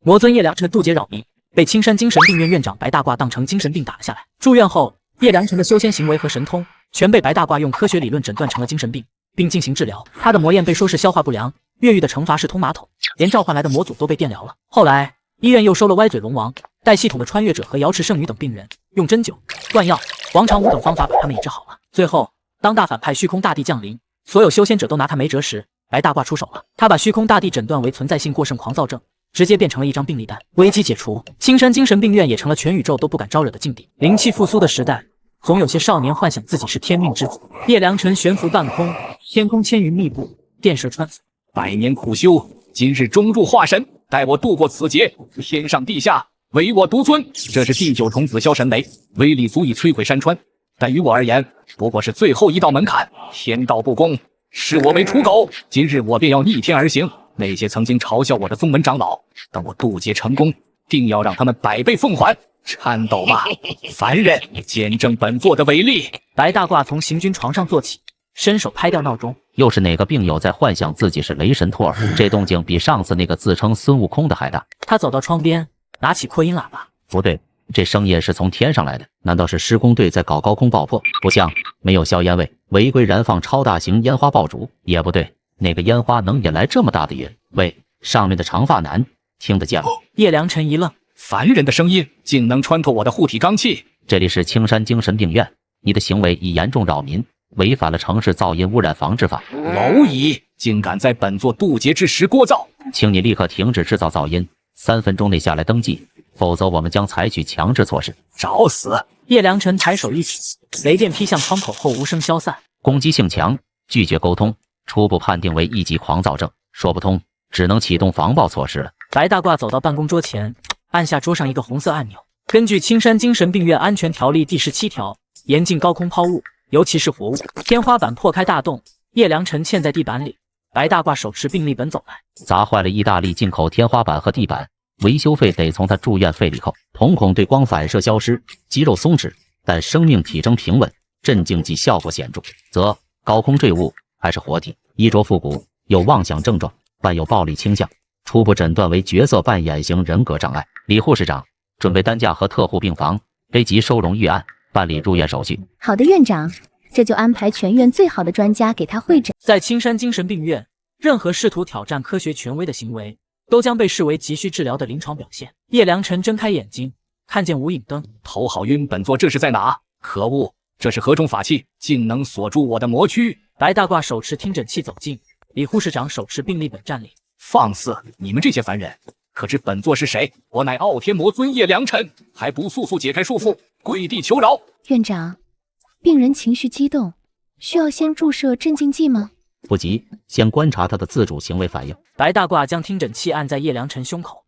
魔尊叶良辰渡劫扰民，被青山精神病院院长白大褂当成精神病打了下来。住院后，叶良辰的修仙行为和神通全被白大褂用科学理论诊断成了精神病，并进行治疗。他的魔焰被说是消化不良，越狱的惩罚是通马桶，连召唤来的魔祖都被电疗了。后来，医院又收了歪嘴龙王、带系统的穿越者和瑶池圣女等病人，用针灸、断药、广场舞等方法把他们医治好了。最后，当大反派虚空大帝降临，所有修仙者都拿他没辙时，白大褂出手了。他把虚空大帝诊断为存在性过剩狂躁症，直接变成了一张病历单。危机解除，青山精神病院也成了全宇宙都不敢招惹的境地。灵气复苏的时代，总有些少年幻想自己是天命之子。叶良辰悬浮半空，天空千云密布，电射穿刺。百年苦修，今日终入化神，待我度过此劫，天上地下唯我独尊。这是第9重紫霄神雷，威力足以摧毁山川，但于我而言，不过是最后一道门槛。天道不公，视我为刍狗。今日我便要逆天而行。那些曾经嘲笑我的宗门长老，等我渡劫成功，定要让他们100倍奉还。颤抖吧，凡人，见证本座的伟力！白大褂从行军床上坐起，伸手拍掉闹钟。又是哪个病友在幻想自己是雷神托尔？这动静比上次那个自称孙悟空的还大。他走到窗边，拿起扩音喇叭。不对，这声音是从天上来的，难道是施工队在搞高空爆破？不像，没有硝烟味，违规燃放超大型烟花爆竹。也不对，哪个烟花能引来这么大的云？喂，上面的长发男，听得见吗？叶良辰一愣，凡人的声音竟能穿透我的护体罡气。这里是青山精神病院，你的行为已严重扰民，违反了城市噪音污染防治法。蝼蚁，竟敢在本座渡劫之时聒噪！请你立刻停止制造噪音，3分钟内下来登记，否则我们将采取强制措施。找死！叶良辰抬手一指，雷电劈向窗口后无声消散。攻击性强，拒绝沟通，初步判定为1级狂躁症，说不通，只能启动防爆措施了。白大褂走到办公桌前，按下桌上一个红色按钮。根据青山精神病院安全条例第17条，严禁高空抛物，尤其是活物。天花板破开大洞，叶良辰嵌在地板里。白大褂手持病历本走来，砸坏了意大利进口天花板和地板，维修费得从他住院费里扣。瞳孔对光反射消失，肌肉松弛，但生命体征平稳，镇静剂效果显著。则高空坠物还是活体，衣着复古，有妄想症状，伴有暴力倾向，初步诊断为角色扮演型人格障碍。李护士长，准备担架和特护病房，立即收容预案，办理入院手续。好的，院长，这就安排全院最好的专家给他会诊。在青山精神病院，任何试图挑战科学权威的行为，都将被视为急需治疗的临床表现。叶良辰睁开眼睛，看见无影灯，头好晕，本座这是在哪？可恶，这是何种法器，竟能锁住我的魔躯？白大褂手持听诊器走近，李护士长手持病历本站立。放肆！你们这些凡人，可知本座是谁？我乃傲天魔尊叶良辰，还不速速解开束缚，跪地求饶！院长，病人情绪激动，需要先注射镇静剂吗？不急，先观察他的自主行为反应。白大褂将听诊器按在叶良辰胸口，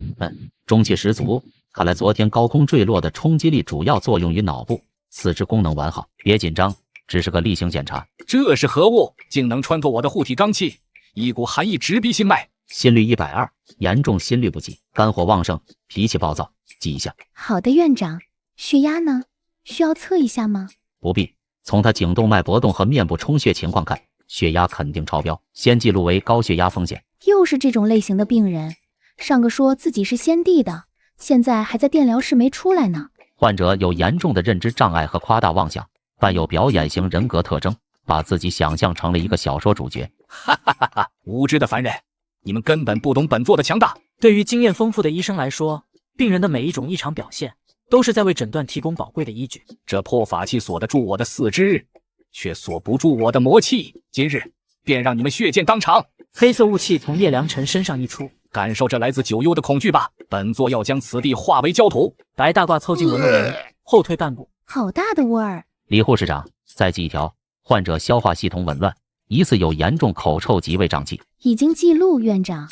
中气十足，看来昨天高空坠落的冲击力主要作用于脑部，四肢功能完好。别紧张，只是个例行检查。这是何物？竟能穿透我的护体罡气？一股寒意直逼心脉，心率120，严重心律不齐，肝火旺盛，脾气暴躁，记一下。好的，院长。血压呢？需要测一下吗？不必，从他颈动脉搏动和面部充血情况看，血压肯定超标，先记录为高血压风险。又是这种类型的病人，上个说自己是先帝的，现在还在电疗室没出来呢。患者有严重的认知障碍和夸大妄想，伴有表演型人格特征，把自己想象成了一个小说主角。哈哈哈哈！无知的凡人，你们根本不懂本座的强大。对于经验丰富的医生来说，病人的每一种异常表现都是在为诊断提供宝贵的依据。这破法器锁得住我的四肢，却锁不住我的魔气。今日便让你们血溅当场！黑色雾气从叶良辰身上溢出，感受这来自九幽的恐惧吧！本座要将此地化为焦土。白大褂凑近闻了闻，后退半步。好大的味儿！李护士长，再记一条：患者消化系统紊乱，疑似有严重口臭及胃胀气。已经记录，院长。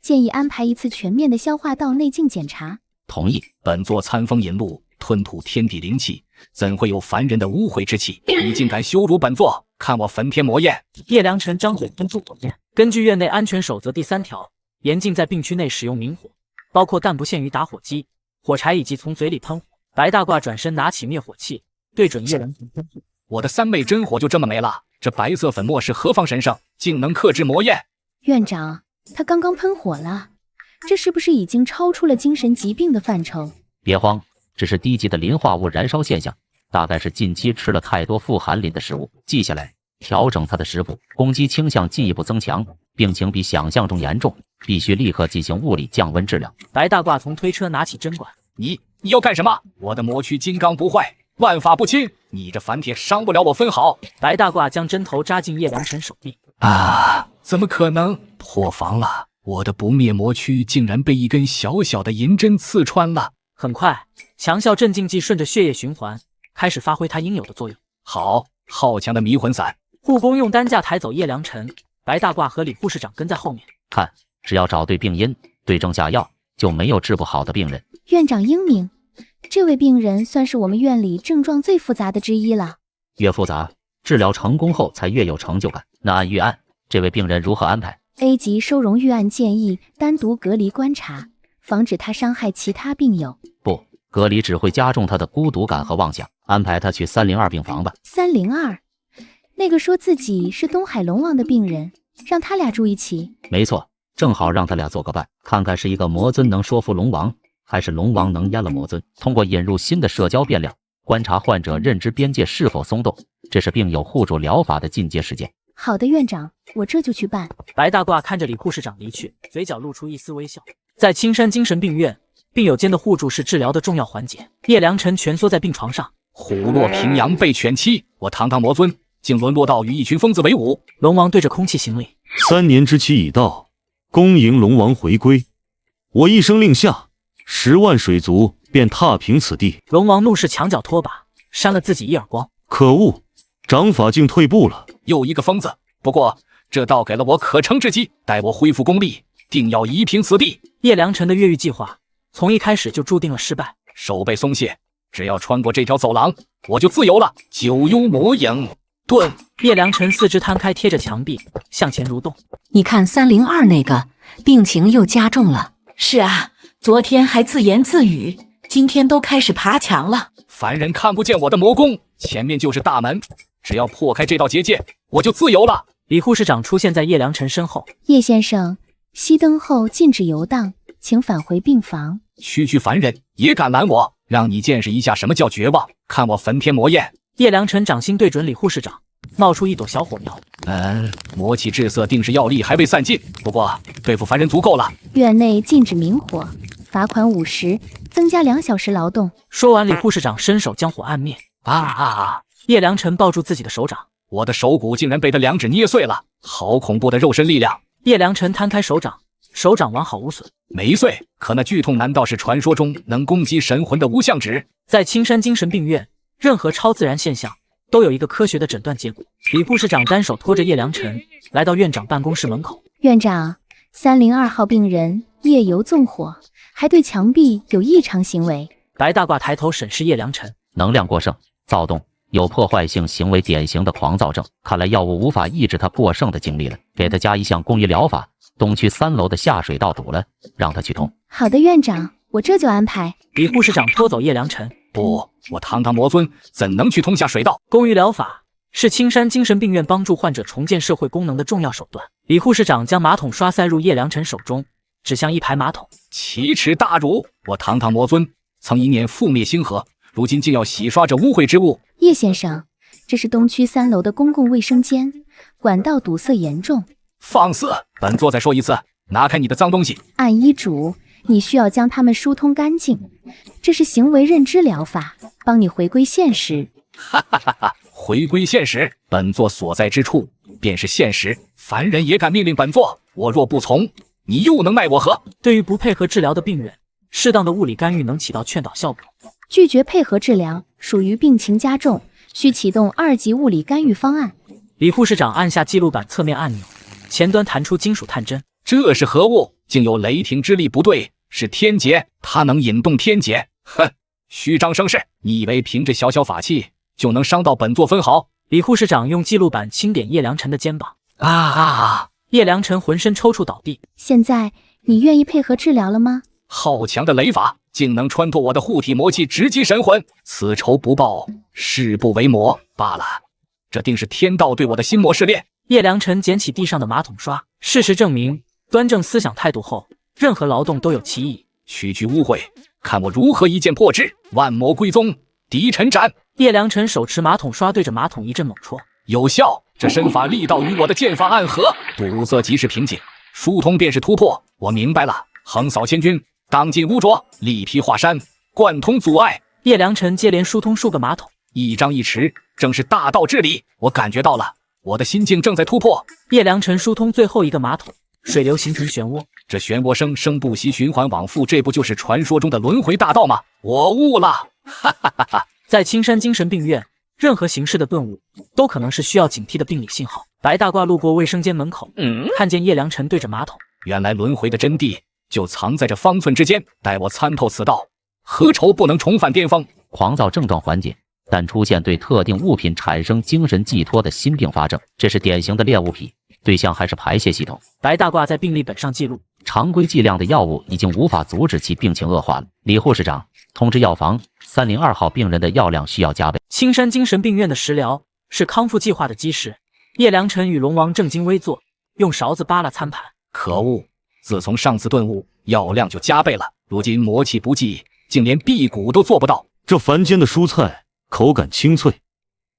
建议安排一次全面的消化道内镜检查。同意。本座餐风饮露，吞吐天地灵气，怎会有凡人的污秽之气？你竟敢羞辱本座，看我焚天魔焰！叶良辰张嘴喷出火焰。根据院内安全守则第3条，严禁在病区内使用明火，包括但不限于打火机、火柴以及从嘴里喷火。白大褂转身拿起灭火器，对准叶良辰喷出。我的3昧真火就这么没了？这白色粉末是何方神圣，竟能克制魔焰？院长，他刚刚喷火了，这是不是已经超出了精神疾病的范畴？别慌，这是低级的磷化物燃烧现象，大概是近期吃了太多富含磷的食物。记下来，调整他的食谱，攻击倾向进一步增强，病情比想象中严重，必须立刻进行物理降温治疗。白大褂从推车拿起针管，你要干什么？我的魔躯金刚不坏，万法不侵，你这凡铁伤不了我分毫。白大褂将针头扎进叶良辰手臂。啊，怎么可能？破防了！我的不灭魔躯竟然被一根小小的银针刺穿了。很快，强效镇静剂顺着血液循环，开始发挥它应有的作用。好，好强的迷魂散！护工用担架抬走叶良辰，白大褂和李护士长跟在后面。看，只要找对病因，对症下药，就没有治不好的病人。院长英明，这位病人算是我们院里症状最复杂的之一了。越复杂，治疗成功后才越有成就感。那按预案，这位病人如何安排？ A 级收容预案建议单独隔离观察，防止他伤害其他病友。不，隔离只会加重他的孤独感和妄想。安排他去302病房吧。302，那个说自己是东海龙王的病人，让他俩住一起。没错，正好让他俩做个伴，看看是一个魔尊能说服龙王，还是龙王能阉了魔尊。通过引入新的社交变量，观察患者认知边界是否松动，这是病友互助疗法的进阶实践。好的，院长，我这就去办。白大褂看着李护士长离去，嘴角露出一丝微笑。在青山精神病院，病友间的互助是治疗的重要环节。叶良辰蜷缩在病床上，虎落平阳被犬欺，我堂堂魔尊竟沦落到与一群疯子为伍。龙王对着空气行礼：3年之期已到，恭迎龙王回归。我一声令下，10万水族便踏平此地。龙王怒视墙角拖把，扇了自己一耳光。可恶，掌法竟退步了。又一个疯子，不过这倒给了我可乘之机，待我恢复功力，定要夷平此地。叶良辰的越狱计划从一开始就注定了失败。手背松懈，只要穿过这条走廊，我就自由了。九幽魔影遁。叶良辰四肢摊开，贴着墙壁向前蠕动。你看302那个病情又加重了。是啊，昨天还自言自语，今天都开始爬墙了。凡人看不见我的魔功，前面就是大门，只要破开这道结界，我就自由了。李护士长出现在叶良辰身后。叶先生，熄灯后禁止游荡，请返回病房。区区凡人也敢拦我，让你见识一下什么叫绝望，看我焚天魔焰。叶良辰掌心对准李护士长，冒出一朵小火苗。魔气滞涩，定是药力还未散尽，不过对付凡人足够了。院内禁止明火，罚款50，增加2小时劳动。说完，李护士长伸手将火按灭。叶良辰抱住自己的手掌，我的手骨竟然被他2指捏碎了，好恐怖的肉身力量。叶良辰摊开手掌，手掌完好无损。没碎，可那剧痛难道是传说中能攻击神魂的无相指？在青山精神病院，任何超自然现象都有一个科学的诊断结果。李护士长单手拖着叶良辰来到院长办公室门口。院长，302号病人夜游纵火，还对墙壁有异常行为。白大褂抬头审视叶良辰，能量过剩，躁动，有破坏性行为，典型的狂躁症。看来药物无法抑制他过剩的精力了，给他加一项公益疗法。东区3楼的下水道堵了，让他去通。好的，院长，我这就安排。李护士长拖走叶良辰。不，我堂堂魔尊怎能去通下水道？公益疗法是青山精神病院帮助患者重建社会功能的重要手段。李护士长将马桶刷塞入叶良辰手中，指向一排马桶。奇耻大辱！我堂堂魔尊曾一念覆灭星河，如今竟要洗刷这污秽之物。叶先生，这是东区3楼的公共卫生间，管道堵塞严重。放肆！本座再说一次，拿开你的脏东西。按医嘱，你需要将它们疏通干净。这是行为认知疗法，帮你回归现实。回归现实，本座所在之处便是现实。凡人也敢命令本座，我若不从，你又能奈我何？对于不配合治疗的病人，适当的物理干预能起到劝导效果。拒绝配合治疗，属于病情加重，需启动2级物理干预方案。李护士长按下记录板侧面按钮，前端弹出金属探针。这是何物？竟有雷霆之力？不对，是天劫，它能引动天劫。哼，虚张声势！你以为凭这小小法器就能伤到本座分毫？李护士长用记录板轻点叶良辰的肩膀。叶良辰浑身抽搐倒地。现在你愿意配合治疗了吗？好强的雷法，竟能穿透我的护体魔气，直击神魂。此仇不报，誓不为魔罢了。这定是天道对我的心魔试炼。叶良辰捡起地上的马桶刷，事实证明，端正思想态度后，任何劳动都有其意。区区污秽，看我如何一剑破之！万魔归宗，敌尘斩！叶良辰手持马桶刷，对着马桶一阵猛戳，有效。这身法力道与我的剑法暗合，堵塞即是瓶颈，疏通便是突破。我明白了，横扫千军，当尽污浊，力劈华山，贯通阻碍。叶良辰接连疏通数个马桶，一张一弛，正是大道至理。我感觉到了，我的心境正在突破。叶良辰疏通最后一个马桶，水流形成漩涡，这漩涡生生不息，循环往复，这不就是传说中的轮回大道吗？我悟了，哈哈哈哈！在青山精神病院，任何形式的顿悟都可能是需要警惕的病理信号。白大褂路过卫生间门口，看见叶良辰对着马桶。原来轮回的真谛就藏在这方寸之间，待我参透此道，何愁不能重返巅峰？狂躁症状缓解，但出现对特定物品产生精神寄托的新并发症，这是典型的恋物癖，对象还是排泄系统。白大褂在病历本上记录，常规剂量的药物已经无法阻止其病情恶化了。李护士长通知药房302号病人的药量需要加倍。青山精神病院的食疗是康复计划的基石。叶良辰与龙王正襟危坐，用勺子扒拉餐盘。可恶！自从上次顿悟，药量就加倍了，如今魔气不济，竟连辟谷都做不到。这凡间的蔬菜口感清脆，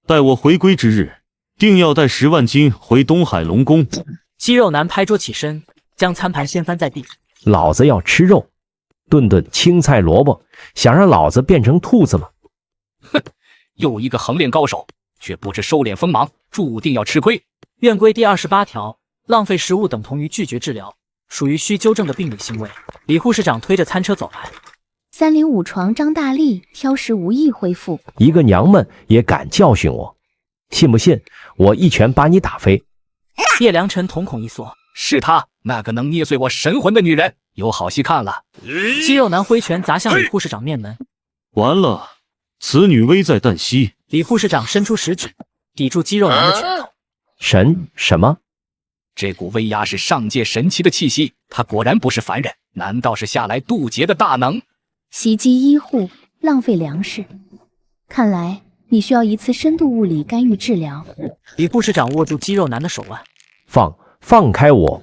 待我回归之日，定要带10万斤回东海龙宫。肌肉男拍桌起身，将餐盘掀翻在地。老子要吃肉，顿顿青菜萝卜，想让老子变成兔子吗？哼，又一个横练高手，却不知收敛锋芒，注定要吃亏。院规第28条，浪费食物等同于拒绝治疗，属于需纠正的病理行为。李护士长推着餐车走来。305床张大力挑食无意恢复，一个娘们也敢教训我，信不信我一拳把你打飞？叶良辰瞳孔一缩，是她，那个能捏碎我神魂的女人，有好戏看了。肌肉男挥拳砸向李护士长面门。完了，此女危在旦夕。李护士长伸出食指，抵住肌肉男的拳头。神什么？这股威压是上界神奇的气息，他果然不是凡人，难道是下来渡劫的大能？袭击医护，浪费粮食，看来你需要一次深度物理干预治疗。李护士长握住肌肉男的手腕，放开我！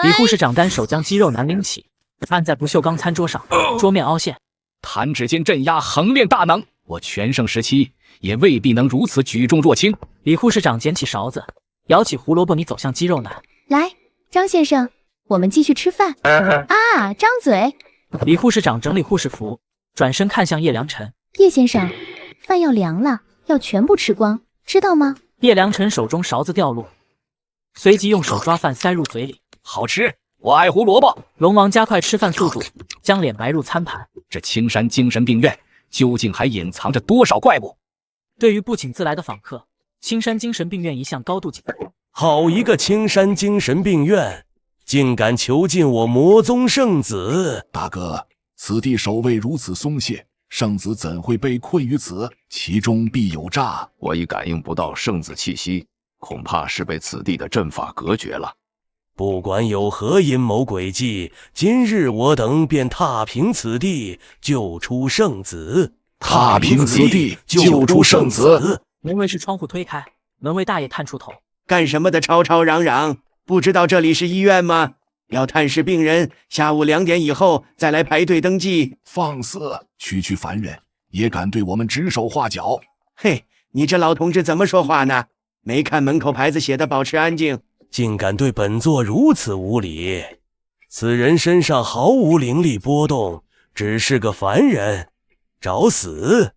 李护士长单手将肌肉男拎起，按在不锈钢餐桌上，桌面凹陷。弹指间镇压横练大能，我全盛时期也未必能如此举重若轻。李护士长捡起勺子，舀起胡萝卜泥走向肌肉男。来，张先生，我们继续吃饭。啊，张嘴！李护士长整理护士服，转身看向叶良辰。叶先生，饭要凉了，要全部吃光，知道吗？叶良辰手中勺子掉落，随即用手抓饭塞入嘴里。好吃，我爱胡萝卜。龙王加快吃饭速度，将脸埋入餐盘。这青山精神病院究竟还隐藏着多少怪物？对于不请自来的访客，青山精神病院一向高度警惕。好一个青山精神病院，竟敢囚禁我魔宗圣子！大哥，此地守卫如此松懈，圣子怎会被困于此？其中必有诈。我已感应不到圣子气息，恐怕是被此地的阵法隔绝了。不管有何阴谋诡计，今日我等便踏平此地，救出圣子。踏平此地，救出圣子。门卫室窗户推开，门卫大爷探出头。干什么的吵吵嚷嚷？不知道这里是医院吗？要探视病人，下午2点以后再来排队登记。放肆！区区凡人也敢对我们指手画脚？嘿，你这老同志怎么说话呢？没看门口牌子写的保持安静，竟敢对本座如此无礼！此人身上毫无灵力波动，只是个凡人，找死！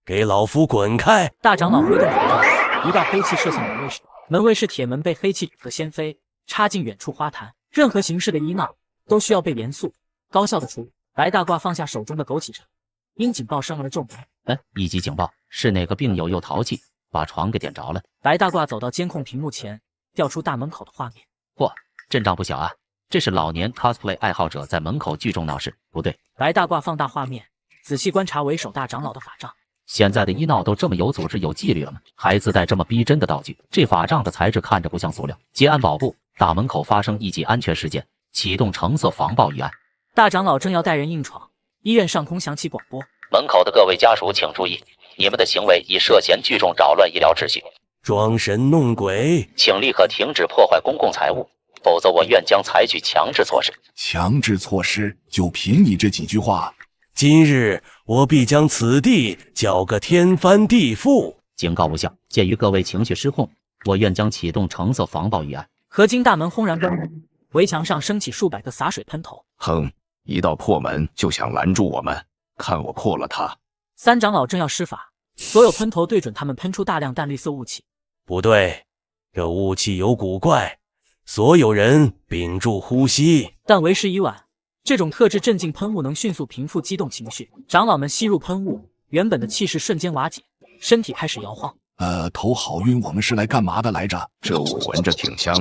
给老夫滚开！大长老挥动火刀，一道黑气射向门卫室。门卫室铁门被黑气指个先飞，插进远处花坛。任何形式的医闹都需要被严肃高效的处理。白大褂放下手中的枸杞茶，因警报声而皱眉。1级警报，是哪个病友又淘气，把床给点着了？白大褂走到监控屏幕前，调出大门口的画面。嚯，阵仗不小啊！这是老年 cosplay 爱好者在门口聚众闹事，不对。白大褂放大画面，仔细观察为首大长老的法杖。现在的医闹都这么有组织有纪律了吗？还自带这么逼真的道具，这法杖的材质看着不像塑料。接安保部大门口发生1级安全事件，启动橙色防暴预案。大长老正要带人硬闯，医院上空响起广播：门口的各位家属请注意，你们的行为已涉嫌聚众扰乱医疗秩序，装神弄鬼，请立刻停止破坏公共财物，否则我愿将采取强制措施。强制措施？就凭你这几句话？今日我必将此地搅个天翻地覆。警告无效，鉴于各位情绪失控，我愿将启动橙色防爆预案。合金大门轰然关闭，围墙上升起数百个洒水喷头。哼，一道破门就想拦住我们，看我破了它！三长老正要施法，所有喷头对准他们喷出大量淡绿色雾气。不对，这雾气有古怪，所有人屏住呼吸。但为时已晚，这种特制镇静喷雾能迅速平复激动情绪。长老们吸入喷雾，原本的气势瞬间瓦解，身体开始摇晃。头好晕，我们是来干嘛的来着？这雾闻着挺香，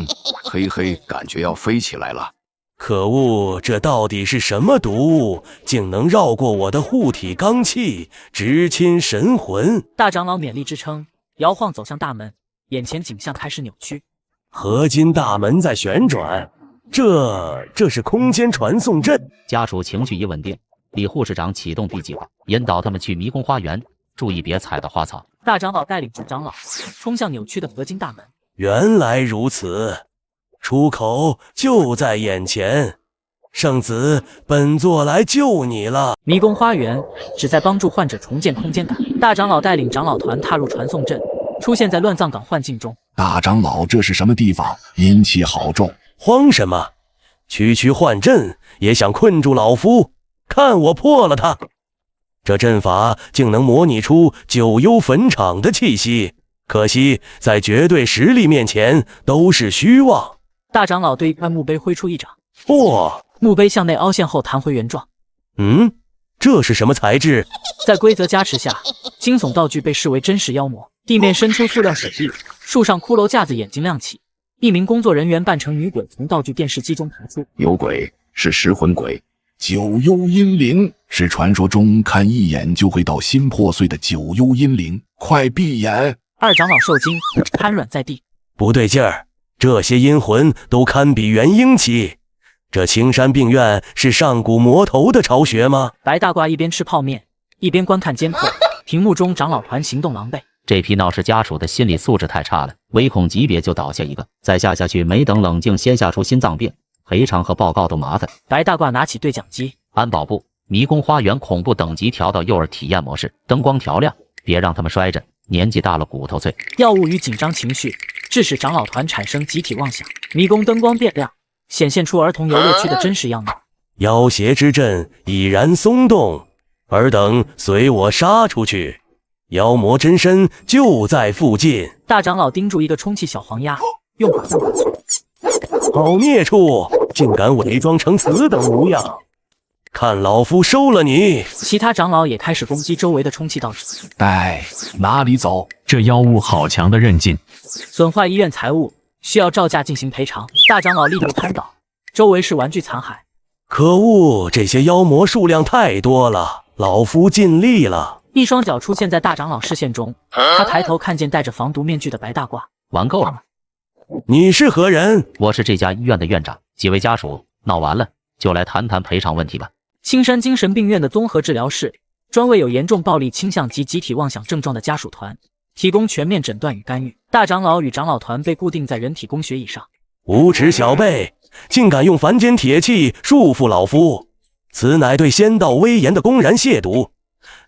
嘿嘿，感觉要飞起来了。可恶，这到底是什么毒物，竟能绕过我的护体罡气，直侵神魂？大长老勉力支撑，摇晃走向大门，眼前景象开始扭曲。合金大门在旋转，这是空间传送阵。家属情绪已稳定，李护士长启动 B 计划，引导他们去迷宫花园，注意别踩到花草。大长老带领众长老冲向扭曲的合金大门。原来如此，出口就在眼前。圣子本座来救你了。迷宫花园旨在帮助患者重建空间感。大长老带领长老团踏入传送阵，出现在乱葬岗幻境中。大长老，这是什么地方？阴气好重！慌什么？区区幻阵也想困住老夫？看我破了它！这阵法竟能模拟出九幽坟场的气息，可惜在绝对实力面前都是虚妄。大长老对一块墓碑挥出一掌，墓碑向内凹陷后弹回原状。这是什么材质？在规则加持下，惊悚道具被视为真实妖魔。地面伸出塑料手臂，树上骷髅架子眼睛亮起，一名工作人员扮成女鬼从道具电视机中爬出。有鬼，是食魂鬼。九幽阴灵是传说中看一眼就会到心破碎的九幽阴灵，快闭眼！二长老受惊，瘫软在地。不对劲儿，这些阴魂都堪比元婴期。这青山病院是上古魔头的巢穴吗？白大褂一边吃泡面，一边观看监控。屏幕中长老团行动狼狈。这批闹事家属的心理素质太差了，唯恐级别就倒下一个，再下去没等冷静先下出心脏病，赔偿和报告都麻烦。白大褂拿起对讲机，安保部迷宫花园恐怖等级调到幼儿体验模式，灯光调亮，别让他们摔着，年纪大了骨头脆。药物与紧张情绪致使长老团产生集体妄想。迷宫灯光变亮，显现出儿童游乐区的真实样貌。妖邪之阵已然松动，尔等随我杀出去，妖魔真身就在附近。大长老盯住一个充气小黄鸭，用法术。好孽畜，竟敢伪装成此等模样！看老夫收了你！其他长老也开始攻击周围的充气道具。哪里走？这妖物好强的韧劲！损坏医院财物，需要照价进行赔偿。大长老力度瘫倒，周围是玩具残骸。可恶，这些妖魔数量太多了，老夫尽力了。一双脚出现在大长老视线中，他抬头看见戴着防毒面具的白大褂。玩够了吗？你是何人？我是这家医院的院长。几位家属闹完了，就来谈谈赔偿问题吧。青山精神病院的综合治疗室，专为有严重暴力倾向及集体妄想症状的家属团提供全面诊断与干预。大长老与长老团被固定在人体工学椅上。无耻小辈，竟敢用凡间铁器束缚老夫，此乃对仙道威严的公然亵渎。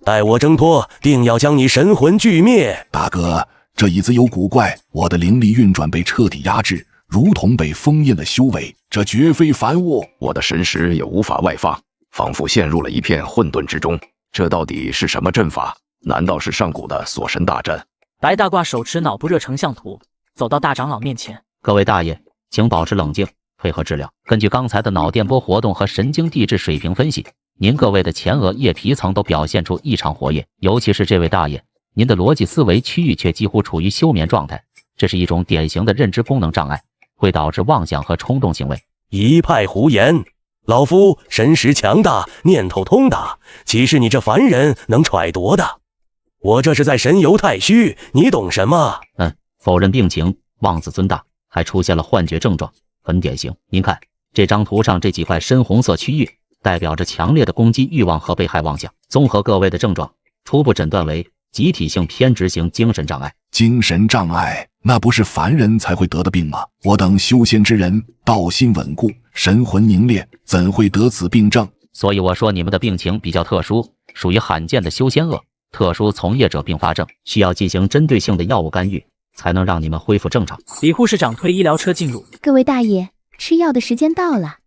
待我挣脱，定要将你神魂俱灭。大哥，这椅子有古怪，我的灵力运转被彻底压制，如同被封印了修为，这绝非凡物。我的神识也无法外放，仿佛陷入了一片混沌之中。这到底是什么阵法？难道是上古的锁神大阵？白大褂手持脑部热成像图，走到大长老面前。各位大爷，请保持冷静，配合治疗。根据刚才的脑电波活动和神经递质水平分析，您各位的前额叶皮层都表现出异常活跃，尤其是这位大爷，您的逻辑思维区域却几乎处于休眠状态，这是一种典型的认知功能障碍，会导致妄想和冲动行为。一派胡言！老夫神识强大，念头通达，岂是你这凡人能揣度的？我这是在神游太虚，你懂什么？否认病情，妄自尊大，还出现了幻觉症状，很典型。您看这张图上这几块深红色区域，代表着强烈的攻击欲望和被害妄想。综合各位的症状，初步诊断为集体性偏执型精神障碍。精神障碍，那不是凡人才会得的病吗？我等修仙之人，道心稳固，神魂凝练，怎会得此病症？所以我说你们的病情比较特殊，属于罕见的修仙恶特殊从业者并发症，需要进行针对性的药物干预，才能让你们恢复正常。李护士长推医疗车进入。各位大爷，吃药的时间到了。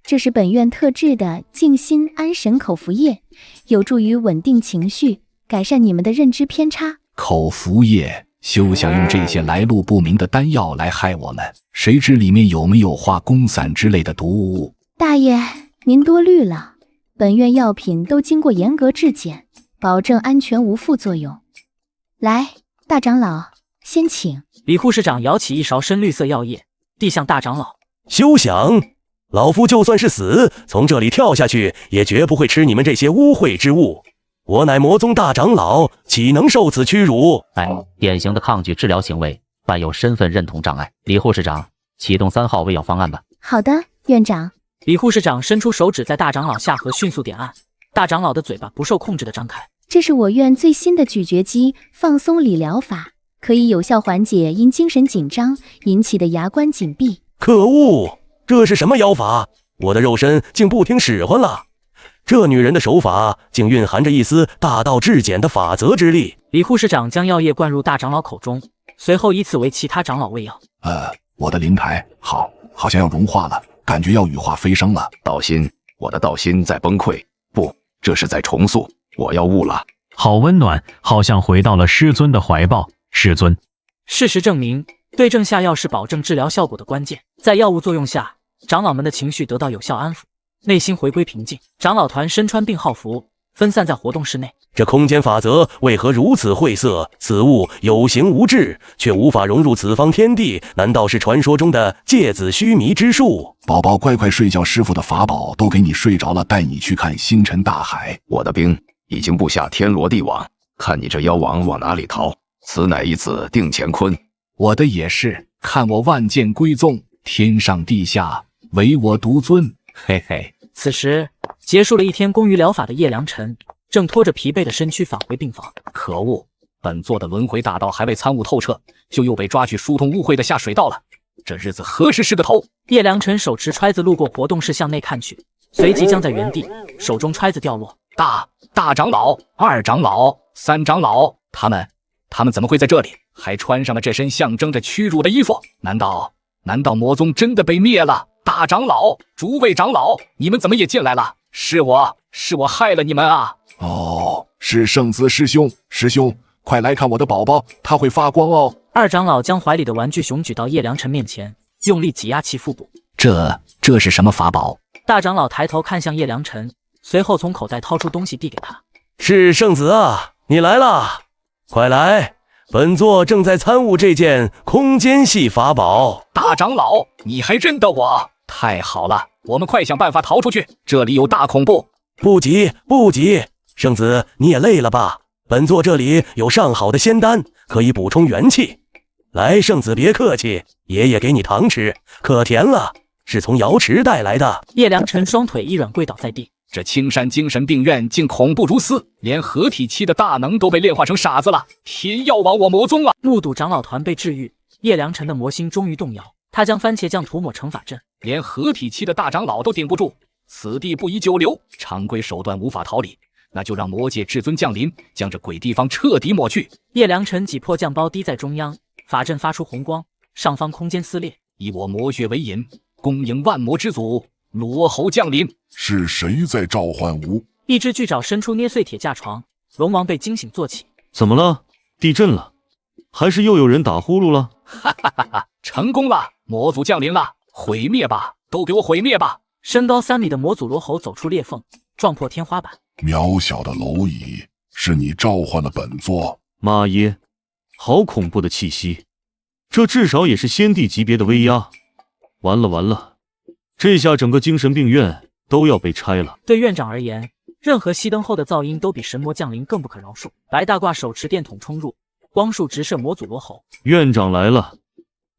这是本院特制的静心安神口服液，有助于稳定情绪，改善你们的认知偏差。口服液，休想用这些来路不明的丹药来害我们，谁知里面有没有化功散之类的毒物？大爷，您多虑了，本院药品都经过严格质检，保证安全无副作用。来，大长老，先请。李护士长舀起一勺深绿色药液，递向大长老。休想！老夫就算是死，从这里跳下去，也绝不会吃你们这些污秽之物。我乃魔宗大长老，岂能受此屈辱？典型的抗拒治疗行为，伴有身份认同障碍。李护士长，启动3号喂药方案吧。好的，院长。李护士长伸出手指在大长老下颌迅速点按，大长老的嘴巴不受控制地张开。这是我院最新的咀嚼肌放松理疗法，可以有效缓解因精神紧张引起的牙关紧闭。可恶！这是什么妖法？我的肉身竟不听使唤了！这女人的手法竟蕴含着一丝大道至简的法则之力。李护士长将药液灌入大长老口中，随后以此为其他长老喂药。我的灵台好像要融化了，感觉要羽化飞升了。道心，我的道心在崩溃，不，这是在重塑，我要悟了。好温暖，好像回到了师尊的怀抱。师尊，事实证明，对症下药是保证治疗效果的关键。在药物作用下，长老们的情绪得到有效安抚，内心回归平静。长老团身穿病号服，分散在活动室内。这空间法则为何如此晦涩？此物有形无质，却无法融入此方天地，难道是传说中的芥子须弥之术？宝宝乖乖睡觉，师傅的法宝都给你睡着了，带你去看星辰大海。我的兵已经布下天罗地网，看你这妖王往哪里逃。此乃一子定乾坤。我的也是，看我万剑归宗，天上地下唯我独尊。嘿嘿。此时，结束了一天功于疗法的叶良辰正拖着疲惫的身躯返回病房。可恶，本座的轮回大道还未参悟透彻，就又被抓去疏通污秽的下水道了。这日子何时是个头？叶良辰手持揣子路过活动室向内看去，随即僵在原地，手中揣子掉落。大长老、二长老、三长老，他们怎么会在这里？还穿上了这身象征着屈辱的衣服？难道魔宗真的被灭了？大长老、诸位长老，你们怎么也进来了？是我害了你们啊！是圣子师兄，快来看我的宝宝，他会发光哦！二长老将怀里的玩具熊举到叶良辰面前，用力挤压其腹部。这是什么法宝？大长老抬头看向叶良辰，随后从口袋掏出东西递给他。是圣子啊，你来了，快来！本座正在参悟这件空间系法宝。大长老，你还认得我？太好了，我们快想办法逃出去，这里有大恐怖。不急，圣子你也累了吧？本座这里有上好的仙丹，可以补充元气。来，圣子别客气，爷爷给你糖吃，可甜了，是从瑶池带来的。叶良辰双腿一软跪倒在地。这青山精神病院竟恐怖如斯，连合体期的大能都被炼化成傻子了，天要亡我魔宗啊！目睹长老团被治愈，叶良辰的魔心终于动摇，他将番茄酱涂抹惩罚阵，连合体期的大长老都顶不住，此地不宜久留，常规手段无法逃离，那就让魔界至尊降临，将这鬼地方彻底抹去。叶良辰挤破酱包滴在中央，法阵发出红光，上方空间撕裂，以我魔血为引，恭迎万魔之祖罗侯降临。是谁在召唤吾？一只巨爪伸出捏碎铁架床，龙王被惊醒坐起。怎么了？地震了？还是又有人打呼噜了？哈哈哈哈！成功了，魔祖降临了，毁灭吧，都给我毁灭吧！身高3米的魔祖罗侯走出裂缝，撞破天花板。渺小的蝼蚁，是你召唤了本座？妈耶，好恐怖的气息！这至少也是仙帝级别的威压。完了，这下整个精神病院都要被拆了。对院长而言，任何熄灯后的噪音都比神魔降临更不可饶恕。白大褂手持电筒冲入，光束直射魔祖罗侯。院长来了，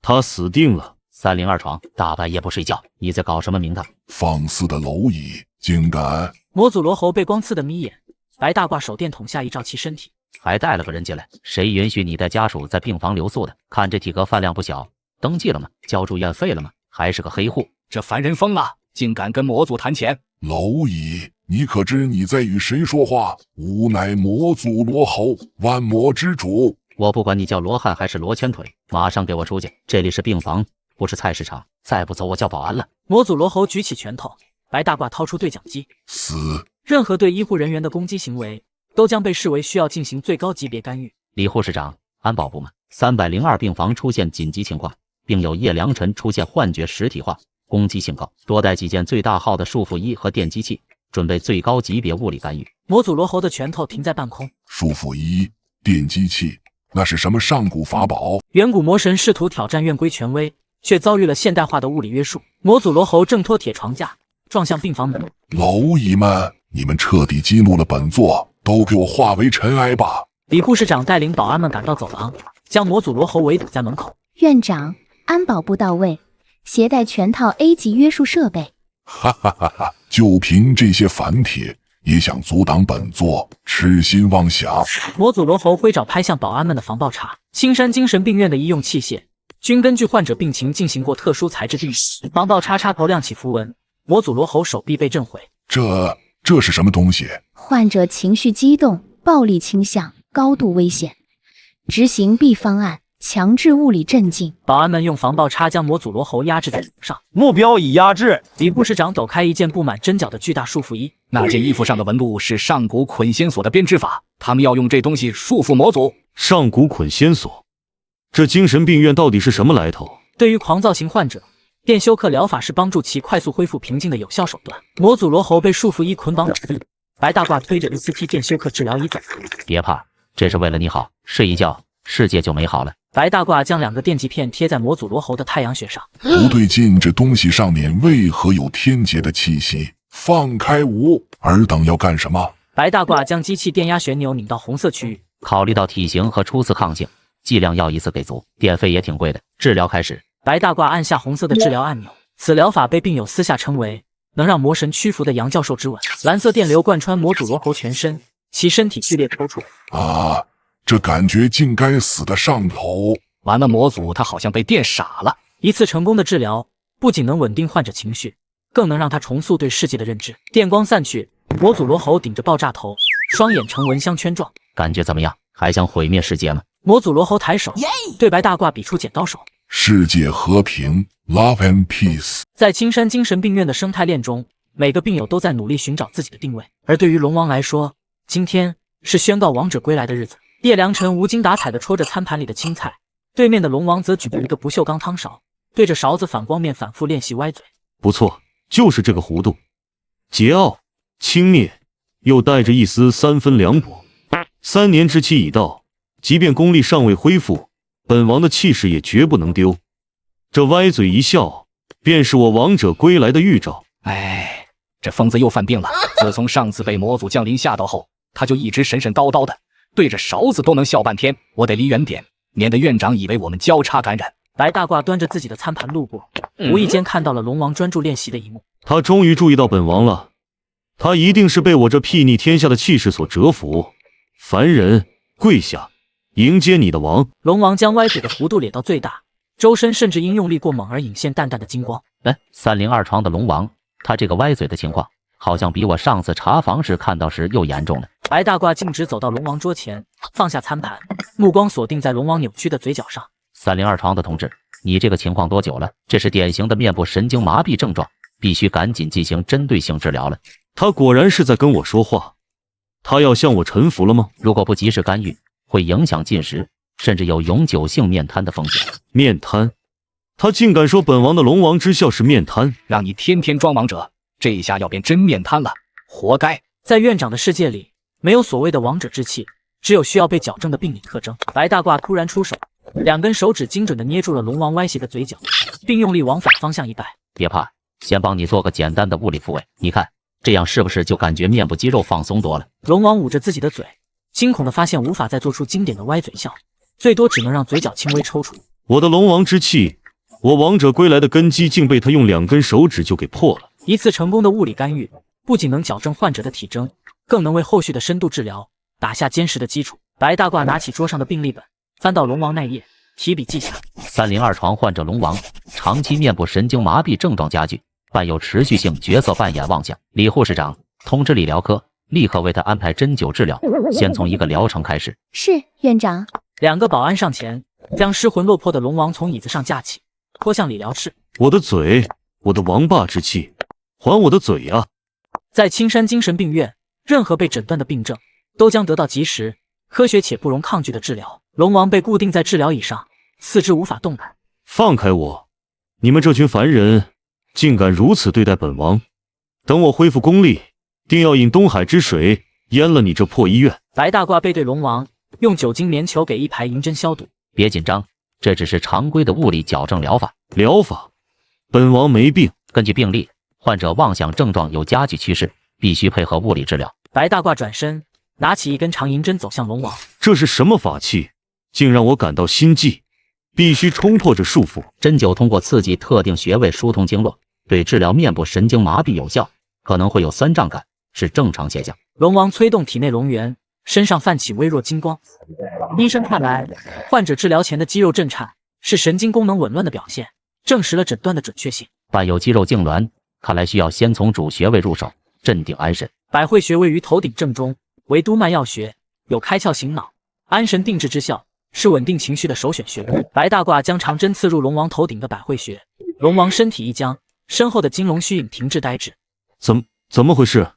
他死定了。302床，大半夜不睡觉，你在搞什么名堂？放肆的蝼蚁，竟敢！魔祖罗侯被光刺得眯眼，白大褂手电筒下一照其身体，还带了个人进来，谁允许你带家属在病房留宿的？看这体格饭量不小，登记了吗？交住院费了吗？还是个黑户。这凡人疯了，竟敢跟魔族谈钱！蝼蚁，你可知你在与谁说话？吾乃魔族罗侯，万魔之主。我不管你叫罗汉还是罗圈腿，马上给我出去！这里是病房，不是菜市场，再不走我叫保安了。魔族罗侯举起拳头，白大褂掏出对讲机，死！任何对医护人员的攻击行为都将被视为需要进行最高级别干预。李护士长，安保部门302病房出现紧急情况，并有叶良辰出现幻觉实体化，攻击性高，多带几件最大号的束缚衣和电击器，准备最高级别物理干预。魔族罗侯的拳头停在半空。束缚衣、电击器，那是什么上古法宝？远古魔神试图挑战院规权威，却遭遇了现代化的物理约束。魔族罗侯挣脱铁床架，撞向病房门。蝼蚁们，你们彻底激怒了本座，都给我化为尘埃吧！李护士长带领保安们赶到走廊，将魔族罗侯围堵在门口。院长，安保部到位，携带全套 A 级约束设备。哈哈哈哈！就凭这些反帖，也想阻挡本座，痴心妄想！魔族罗侯挥爪拍向保安们的防爆叉。青山精神病院的医用器械均根据患者病情进行过特殊材质定制。防爆叉插头亮起符文，魔族罗侯手臂被震毁。这是什么东西？患者情绪激动、暴力倾向、高度危险，执行 B 方案，强制物理镇静。保安们用防爆叉将魔族罗侯压制在床上，目标已压制。李护士长抖开一件布满针脚的巨大束缚衣，那件衣服上的纹路是上古捆仙索的编织法，他们要用这东西束缚魔族。上古捆仙索，这精神病院到底是什么来头？对于狂躁型患者，电休克疗法是帮助其快速恢复平静的有效手段。魔族罗侯被束缚衣捆绑倒地，白大褂推着 ST 电休克治疗衣走。别怕，这是为了你好，睡一觉，世界就美好了。白大褂将2个电极片贴在魔族罗侯的太阳穴上。不对劲，这东西上面为何有天劫的气息？放开我！尔等要干什么？白大褂将机器电压旋钮拧到红色区域。考虑到体型和初次抗性，剂量要一次给足，电费也挺贵的。治疗开始。白大褂按下红色的治疗按钮，此疗法被病友私下称为能让魔神屈服的杨教授之吻。蓝色电流贯穿魔族罗侯全身，其身体剧烈抽搐。啊，这感觉竟该死的上头。完了，魔族他好像被电傻了。一次成功的治疗，不仅能稳定患者情绪，更能让他重塑对世界的认知。电光散去，魔族罗侯顶着爆炸头，双眼呈蚊香圈状。感觉怎么样？还想毁灭世界吗？魔族罗侯抬手，对白大褂比出剪刀手。世界和平 ，Love and Peace。在青山精神病院的生态链中，每个病友都在努力寻找自己的定位。而对于龙王来说，今天是宣告王者归来的日子。叶良辰无精打采地戳着餐盘里的青菜，对面的龙王则举着一个不锈钢汤勺，对着勺子反光面反复练习歪嘴。不错，就是这个弧度，桀骜、轻蔑，又带着一丝3分凉薄。3年之期已到，即便功力尚未恢复，本王的气势也绝不能丢。这歪嘴一笑，便是我王者归来的预兆。哎，这疯子又犯病了。自从上次被魔族降临吓到后，他就一直神神叨叨的，对着勺子都能笑半天。我得离远点，免得院长以为我们交叉感染。白大褂端着自己的餐盘路过，无意间看到了龙王专注练习的一幕。他终于注意到本王了，他一定是被我这睥睨天下的气势所折服。凡人，跪下，迎接你的王。龙王将歪嘴的弧度咧到最大，周身甚至因用力过猛而隐现淡淡的金光。302床的龙王，他这个歪嘴的情况，好像比我上次查房时看到时又严重了。白大褂径直走到龙王桌前，放下餐盘，目光锁定在龙王扭曲的嘴角上。302床的同志，你这个情况多久了？这是典型的面部神经麻痹症状，必须赶紧进行针对性治疗了。他果然是在跟我说话，他要向我臣服了吗？如果不及时干预，会影响进食，甚至有永久性面瘫的风险。面瘫？他竟敢说本王的龙王之笑是面瘫，让你天天装王者，这一下要变真面瘫了，活该！在院长的世界里，没有所谓的王者之气，只有需要被矫正的病理特征。白大褂突然出手，2根手指精准地捏住了龙王歪斜的嘴角，并用力往反方向一摆。别怕，先帮你做个简单的物理复位，你看这样是不是就感觉面部肌肉放松多了？龙王捂着自己的嘴，惊恐地发现无法再做出经典的歪嘴笑，最多只能让嘴角轻微抽搐。我的龙王之气，我王者归来的根基竟被他用2根手指就给破了。一次成功的物理干预，不仅能矫正患者的体征，更能为后续的深度治疗打下坚实的基础。白大褂拿起桌上的病历本，翻到龙王那页，提笔记下。302床患者龙王，长期面部神经麻痹症状加剧，伴有持续性角色扮演妄想。李护士长，通知理疗科，立刻为他安排针灸治疗，先从一个疗程开始。是，院长。2个保安上前，将失魂落魄的龙王从椅子上架起，拖向理疗室。我的嘴，我的王霸之气，还我的嘴啊！在青山精神病院，任何被诊断的病症都将得到及时、科学且不容抗拒的治疗。龙王被固定在治疗椅上，四肢无法动弹。放开我！你们这群凡人，竟敢如此对待本王！等我恢复功力，定要引东海之水淹了你这破医院！白大褂背对龙王，用酒精棉球给一排银针消毒。别紧张，这只是常规的物理矫正疗法。疗法？本王没病。根据病历，患者妄想症状有加剧趋势，必须配合物理治疗。白大褂转身，拿起一根长银针走向龙王。这是什么法器？竟让我感到心悸，必须冲破这束缚。针灸通过刺激特定穴位疏通经络，对治疗面部神经麻痹有效，可能会有酸胀感，是正常现象。龙王催动体内龙元，身上泛起微弱金光。医生看来，患者治疗前的肌肉震颤是神经功能紊乱的表现，证实了诊断的准确性。伴有肌肉痉挛，看来需要先从主穴位入手，镇定安神。百会穴位于头顶正中，为督脉要穴，有开窍醒脑、安神定志之效，是稳定情绪的首选穴位。白大褂将长针刺入龙王头顶的百会穴，龙王身体一僵，身后的金龙虚影停滞呆滞。怎么回事？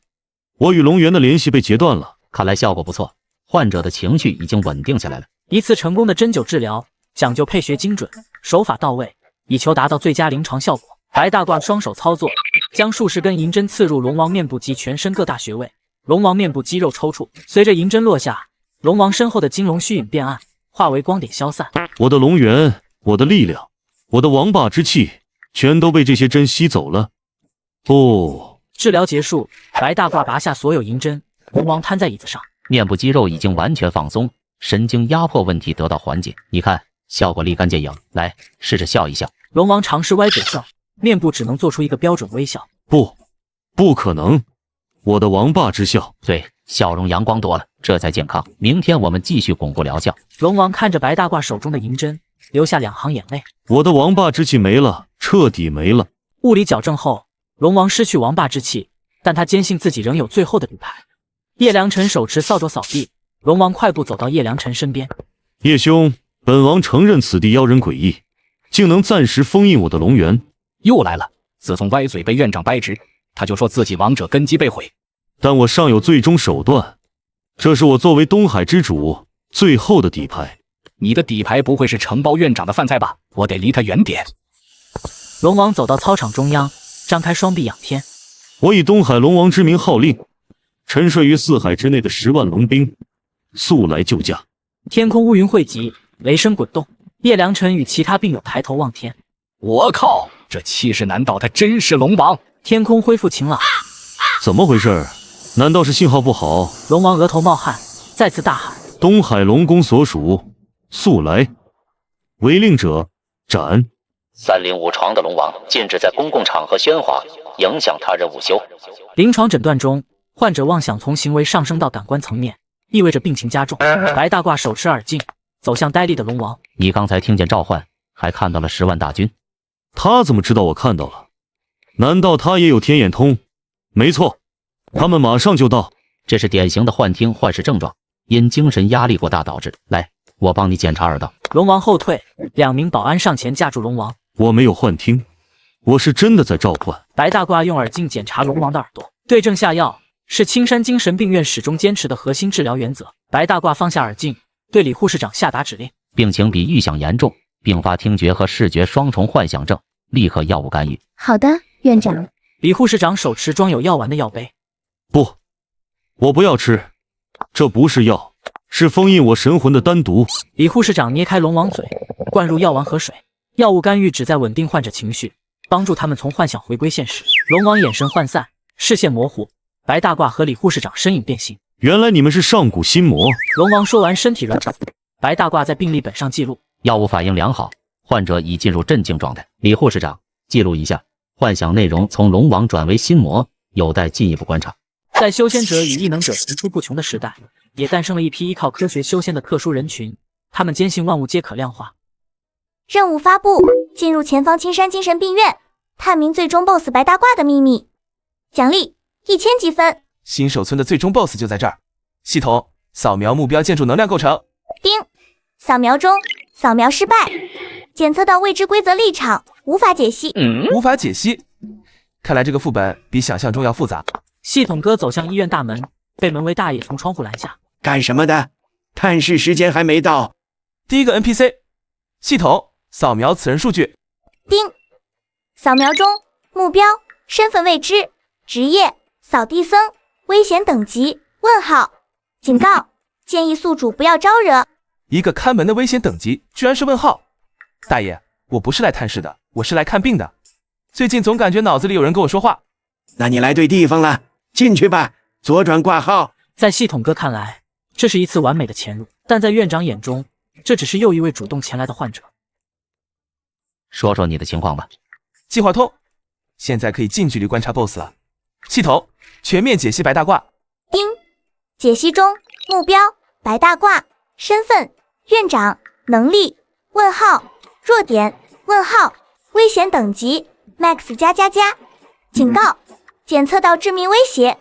我与龙元的联系被截断了。看来效果不错，患者的情绪已经稳定下来了。一次成功的针灸治疗，讲究配穴精准，手法到位，以求达到最佳临床效果。白大褂双手操作，将数十根银针刺入龙王面部及全身各大穴位。龙王面部肌肉抽搐，随着银针落下，龙王身后的金龙虚影变暗，化为光点消散。我的龙元，我的力量，我的王霸之气，全都被这些针吸走了。不，治疗结束，白大褂拔下所有银针，龙王瘫在椅子上，面部肌肉已经完全放松，神经压迫问题得到缓解。你看，效果立竿见影。来，试着笑一笑。龙王尝试歪嘴笑，面部只能做出一个标准微笑。不可能，我的王霸之笑。对，笑容阳光多了，这才健康。明天我们继续巩固疗效。龙王看着白大褂手中的银针，流下2行眼泪。我的王霸之气没了，彻底没了。物理矫正后，龙王失去王霸之气，但他坚信自己仍有最后的底牌。叶良辰手持扫帚扫地，龙王快步走到叶良辰身边。叶兄，本王承认此地妖人诡异，竟能暂时封印我的龙元。又来了，自从歪嘴被院长掰直，他就说自己王者根基被毁。但我尚有最终手段，这是我作为东海之主最后的底牌。你的底牌不会是承包院长的饭菜吧？我得离他远点。龙王走到操场中央，张开双臂仰天。我以东海龙王之名号令，沉睡于四海之内的10万龙兵，速来救驾。天空乌云汇集，雷声滚动。叶良辰与其他病友抬头望天。我靠，这气势，难道他真是龙王？天空恢复晴朗。怎么回事？难道是信号不好？龙王额头冒汗，再次大喊：东海龙宫所属，速来！违令者斩！305床的龙王禁止在公共场合喧哗，影响他人午休。临床诊断中，患者妄想从行为上升到感官层面，意味着病情加重。白大褂手持耳镜，走向呆立的龙王。你刚才听见召唤，还看到了10万大军。他怎么知道我看到了？难道他也有天眼通？没错，他们马上就到。这是典型的幻听幻视症状，因精神压力过大导致。来，我帮你检查耳道。龙王后退，2名保安上前架住龙王。我没有幻听，我是真的在召唤。白大褂用耳镜检查龙王的耳朵，对症下药是青山精神病院始终坚持的核心治疗原则。白大褂放下耳镜，对李护士长下达指令：病情比预想严重，并发听觉和视觉双重幻想症，立刻药物干预。好的，院长。李护士长手持装有药丸的药杯。不，我不要吃，这不是药，是封印我神魂的丹毒。李护士长捏开龙王嘴，灌入药丸和水。药物干预旨在稳定患者情绪，帮助他们从幻想回归现实。龙王眼神涣散，视线模糊。白大褂和李护士长身影变形。原来你们是上古心魔。龙王说完，身体软软。白大褂在病历本上记录：药物反应良好，患者已进入镇静状态。李护士长，记录一下，幻想内容从龙王转为心魔，有待进一步观察。在修仙者与异能者层出不穷的时代，也诞生了一批依靠科学修仙的特殊人群，他们坚信万物皆可量化。任务发布：进入前方青山精神病院，探明最终 BOSS 白大褂的秘密。奖励1000积分。新手村的最终 BOSS 就在这儿。系统扫描目标建筑能量构成。叮，扫描中，扫描失败，检测到未知规则立场，无法解析。无法解析。看来这个副本比想象中要复杂。系统哥走向医院大门，被门卫大爷从窗户拦下。干什么的？探视时间还没到。第一个 NPC， 系统扫描此人数据。叮，扫描中，目标身份未知，职业扫地僧，危险等级问号，警告，建议宿主不要招惹。一个看门的危险等级居然是问号。大爷，我不是来探视的，我是来看病的。最近总感觉脑子里有人跟我说话。那你来对地方了，进去吧，左转挂号。在系统哥看来，这是一次完美的潜入，但在院长眼中，这只是又一位主动前来的患者。说说你的情况吧。计划通，现在可以近距离观察 BOSS 了。系统全面解析白大褂。叮，解析中，目标白大褂，身份院长，能力问号，弱点问号，危险等级 max 加，警告，检测到致命威胁，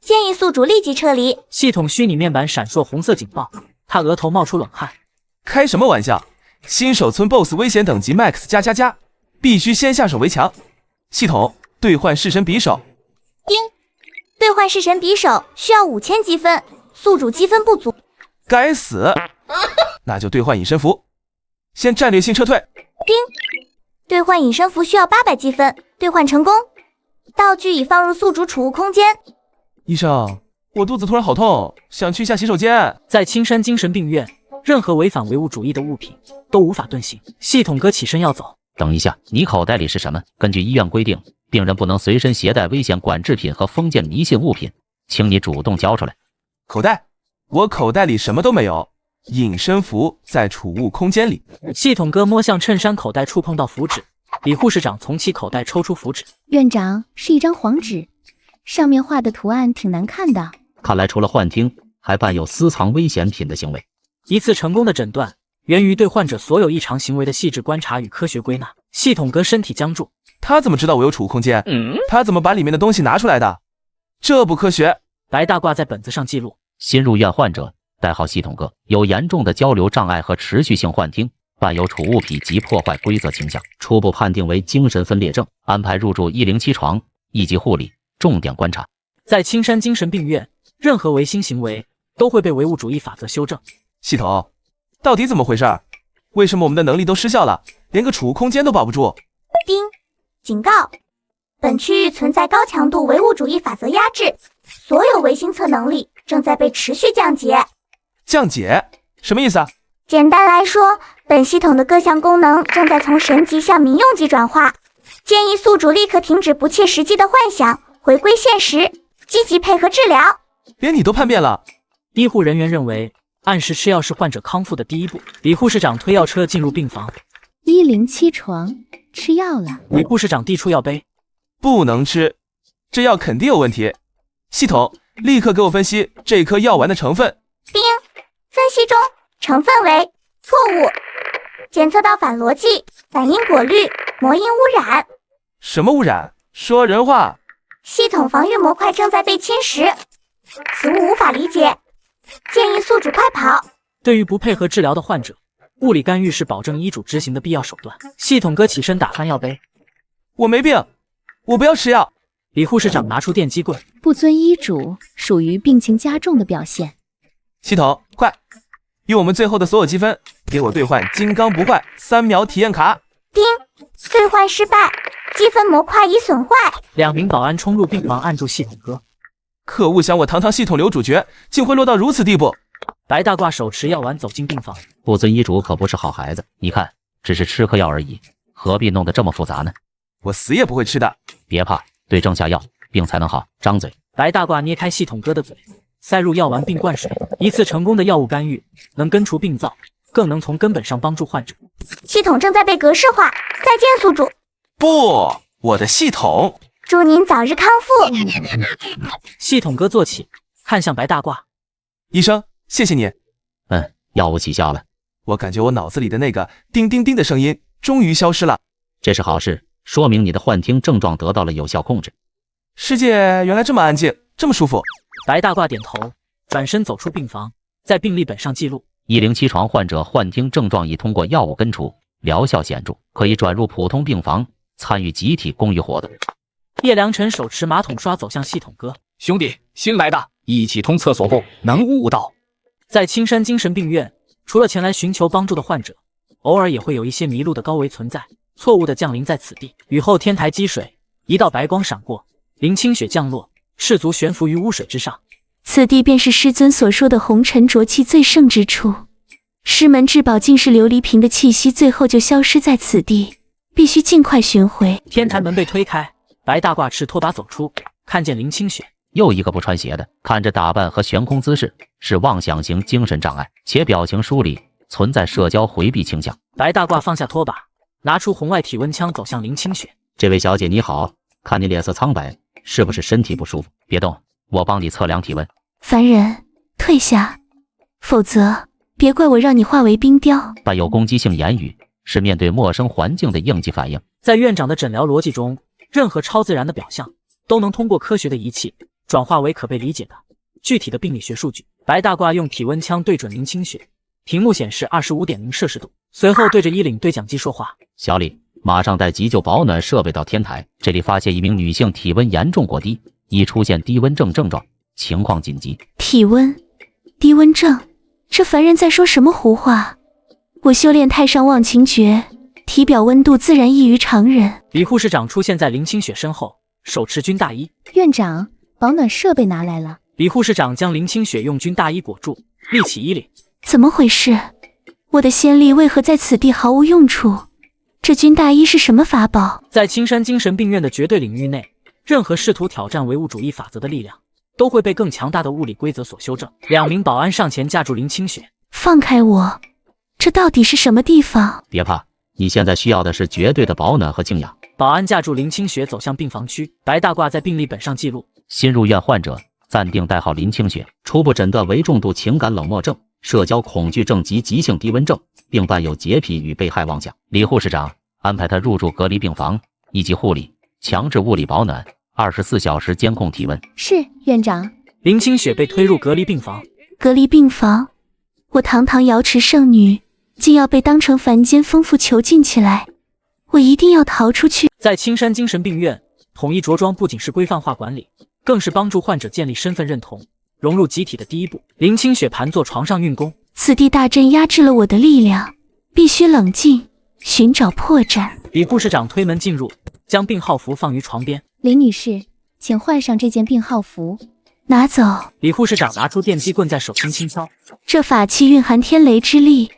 建议宿主立即撤离。系统虚拟面板闪烁红色警报，他额头冒出冷汗。开什么玩笑？新手村 BOSS 危险等级 max 加，必须先下手为强。系统兑换式神匕首。叮，兑换式神匕首需要5000积分，宿主积分不足。该死，那就兑换隐身符，先战略性撤退。叮，兑换隐身符需要800积分，兑换成功。道具已放入宿主储物空间。医生，我肚子突然好痛，想去一下洗手间。在青山精神病院，任何违反唯物主义的物品都无法遁形。系统哥起身要走。等一下，你口袋里是什么？根据医院规定，病人不能随身携带危险管制品和封建迷信物品，请你主动交出来。口袋？我口袋里什么都没有，隐身符在储物空间里。系统哥摸向衬衫口袋，触碰到符纸。李护士长从其口袋抽出符纸。院长，是一张黄纸，上面画的图案挺难看的。看来除了幻听，还伴有私藏危险品的行为。一次成功的诊断，源于对患者所有异常行为的细致观察与科学归纳。系统哥身体僵住。他怎么知道我有储物空间？他怎么把里面的东西拿出来的？这不科学。白大褂在本子上记录：新入院患者，代号系统哥，有严重的交流障碍和持续性幻听，伴有储物癖及破坏规则倾向，初步判定为精神分裂症，安排入住107床，1级护理，重点观察。在青山精神病院，任何违心行为都会被唯物主义法则修正。系统，到底怎么回事？为什么我们的能力都失效了，连个储物空间都保不住？叮，警告，本区域存在高强度唯物主义法则压制，所有唯心测能力正在被持续降解。降解？什么意思啊？简单来说，本系统的各项功能正在从神级向民用级转化，建议宿主立刻停止不切实际的幻想，回归现实，积极配合治疗。连你都叛变了？医护人员认为，按时吃药是患者康复的第一步。李护士长推药车进入病房。107床，吃药了。李护士长递出药杯。不能吃，这药肯定有问题。系统，立刻给我分析这颗药丸的成分。叮，分析中，成分为错误，检测到反逻辑、反因果律、魔音污染。什么污染？说人话。系统防御模块正在被侵蚀，此物无法理解，建议宿主快跑。对于不配合治疗的患者，物理干预是保证医嘱执行的必要手段。系统哥起身打翻药杯。我没病，我不要吃药。李护士长拿出电击棍。不遵医嘱属于病情加重的表现。系统，快，用我们最后的所有积分给我兑换金刚不坏3秒体验卡。叮，兑换失败，积分模块已损坏。2名保安冲入病房，按住系统哥。可恶，想我堂堂系统刘主角，竟会落到如此地步。白大褂手持药丸走进病房。不遵医嘱可不是好孩子，你看，只是吃颗药而已，何必弄得这么复杂呢？我死也不会吃的。别怕，对症下药，病才能好。张嘴。白大褂捏开系统哥的嘴，塞入药丸并灌水。一次成功的药物干预，能根除病灶，更能从根本上帮助患者。系统正在被格式化，再见宿主。不，我的系统。祝您早日康复。系统哥坐起，看向白大褂。医生，谢谢你。药物起效了。我感觉我脑子里的那个叮叮叮的声音终于消失了。这是好事，说明你的幻听症状得到了有效控制。世界原来这么安静，这么舒服。白大褂点头，转身走出病房，在病历本上记录107床患者幻听症状已通过药物根除，疗效显著，可以转入普通病房，参与集体公益活动。叶良辰手持马桶刷走向系统哥，兄弟，新来的，一起通厕所不？能悟到。在青山精神病院，除了前来寻求帮助的患者，偶尔也会有一些迷路的高维存在，错误的降临在此地。雨后天台积水，一道白光闪过，林清雪降落，士卒悬浮于污水之上。此地便是师尊所说的红尘浊气最盛之处。师门至宝竟是琉璃瓶的气息，最后就消失在此地，必须尽快寻回。天台门被推开，白大褂持拖把走出，看见林清雪。又一个不穿鞋的，看着打扮和悬空姿势，是妄想型精神障碍，且表情疏离，存在社交回避倾向。白大褂放下拖把，拿出红外体温枪，走向林清雪。这位小姐你好，看你脸色苍白，是不是身体不舒服？别动，我帮你测量体温。凡人，退下，否则别怪我让你化为冰雕。伴有攻击性言语，是面对陌生环境的应激反应。在院长的诊疗逻辑中，任何超自然的表象都能通过科学的仪器转化为可被理解的具体的病理学数据。白大褂用体温枪对准林清雪，屏幕显示 25.0 摄氏度，随后对着衣领对讲机说话：小李，马上带急救保暖设备到天台，这里发现一名女性体温严重过低，已出现低温症症状，情况紧急。体温低温症，这凡人在说什么胡话？我修炼太上忘情诀，体表温度自然异于常人。李护士长出现在林清雪身后，手持军大衣。院长，保暖设备拿来了。李护士长将林清雪用军大衣裹住，立起衣领。怎么回事？我的仙力为何在此地毫无用处？这军大衣是什么法宝？在青山精神病院的绝对领域内，任何试图挑战唯物主义法则的力量，都会被更强大的物理规则所修正。2名保安上前架住林清雪。放开我！这到底是什么地方？别怕，你现在需要的是绝对的保暖和静养。保安架住林清雪走向病房区，白大褂在病历本上记录：新入院患者暂定代号林清雪，初步诊断为重度情感冷漠症、社交恐惧症及急性低温症，并伴有洁癖与被害妄想。李护士长安排他入住隔离病房，以及护理、强制物理保暖，24小时监控体温。是，院长。林清雪被推入隔离病房。隔离病房，我堂堂瑶池圣女竟要被当成凡间疯妇囚禁起来，我一定要逃出去。在青山精神病院，统一着装不仅是规范化管理，更是帮助患者建立身份认同、融入集体的第一步。林清雪盘坐床上运功。此地大阵压制了我的力量，必须冷静，寻找破绽。李护士长推门进入，将病号服放于床边。林女士，请换上这件病号服。拿走。李护士长拿出电击棍，在手心轻敲。这法器蕴含天雷之力，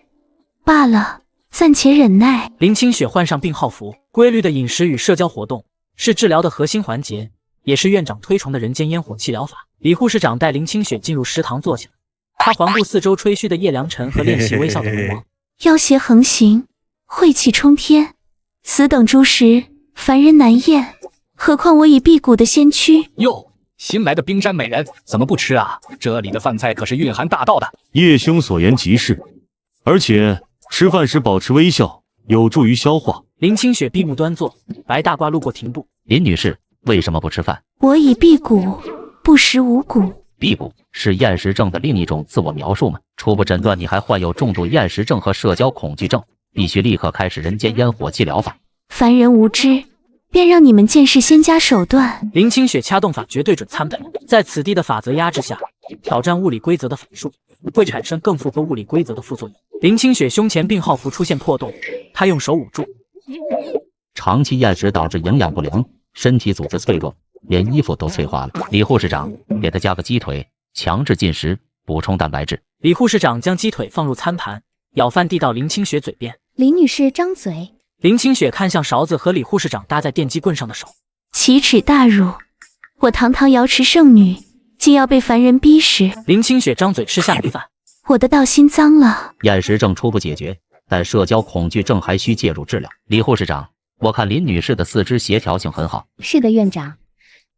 罢了，暂且忍耐。林清雪换上病号服，规律的饮食与社交活动是治疗的核心环节，也是院长推崇的人间烟火气疗法。李护士长带林清雪进入食堂坐下，他环顾四周吹嘘的叶良辰和练习微笑的龙王。妖邪横行，晦气冲天，此等诸食，凡人难厌，何况我已辟谷的仙躯。哟，新来的冰山美人怎么不吃啊？这里的饭菜可是蕴含大道的。叶兄所言极是，而且吃饭时保持微笑，有助于消化。林清雪闭目端坐，白大褂路过停步。林女士为什么不吃饭？我已辟谷，不食五谷。辟谷是厌食症的另一种自我描述吗？初步诊断你还患有重度厌食症和社交恐惧症，必须立刻开始人间烟火气疗法。凡人无知，便让你们见识仙家手段。林清雪掐动法绝对准参本，在此地的法则压制下，挑战物理规则的法术会产生更符合物理规则的副作用。林清雪胸前病号服出现破洞，她用手捂住。长期厌食导致营养不良，身体组织脆弱，连衣服都脆化了。李护士长，给他加个鸡腿，强制进食，补充蛋白质。李护士长将鸡腿放入餐盘，舀饭递到林清雪嘴边。林女士张嘴。林清雪看向勺子和李护士长搭在电击棍上的手，奇耻大辱！我堂堂瑶池圣女，竟要被凡人逼食。林清雪张嘴吃下米饭。我的道心脏了。厌食症初步解决，但社交恐惧症还需介入治疗。李护士长，我看林女士的四肢协调性很好。是的，院长，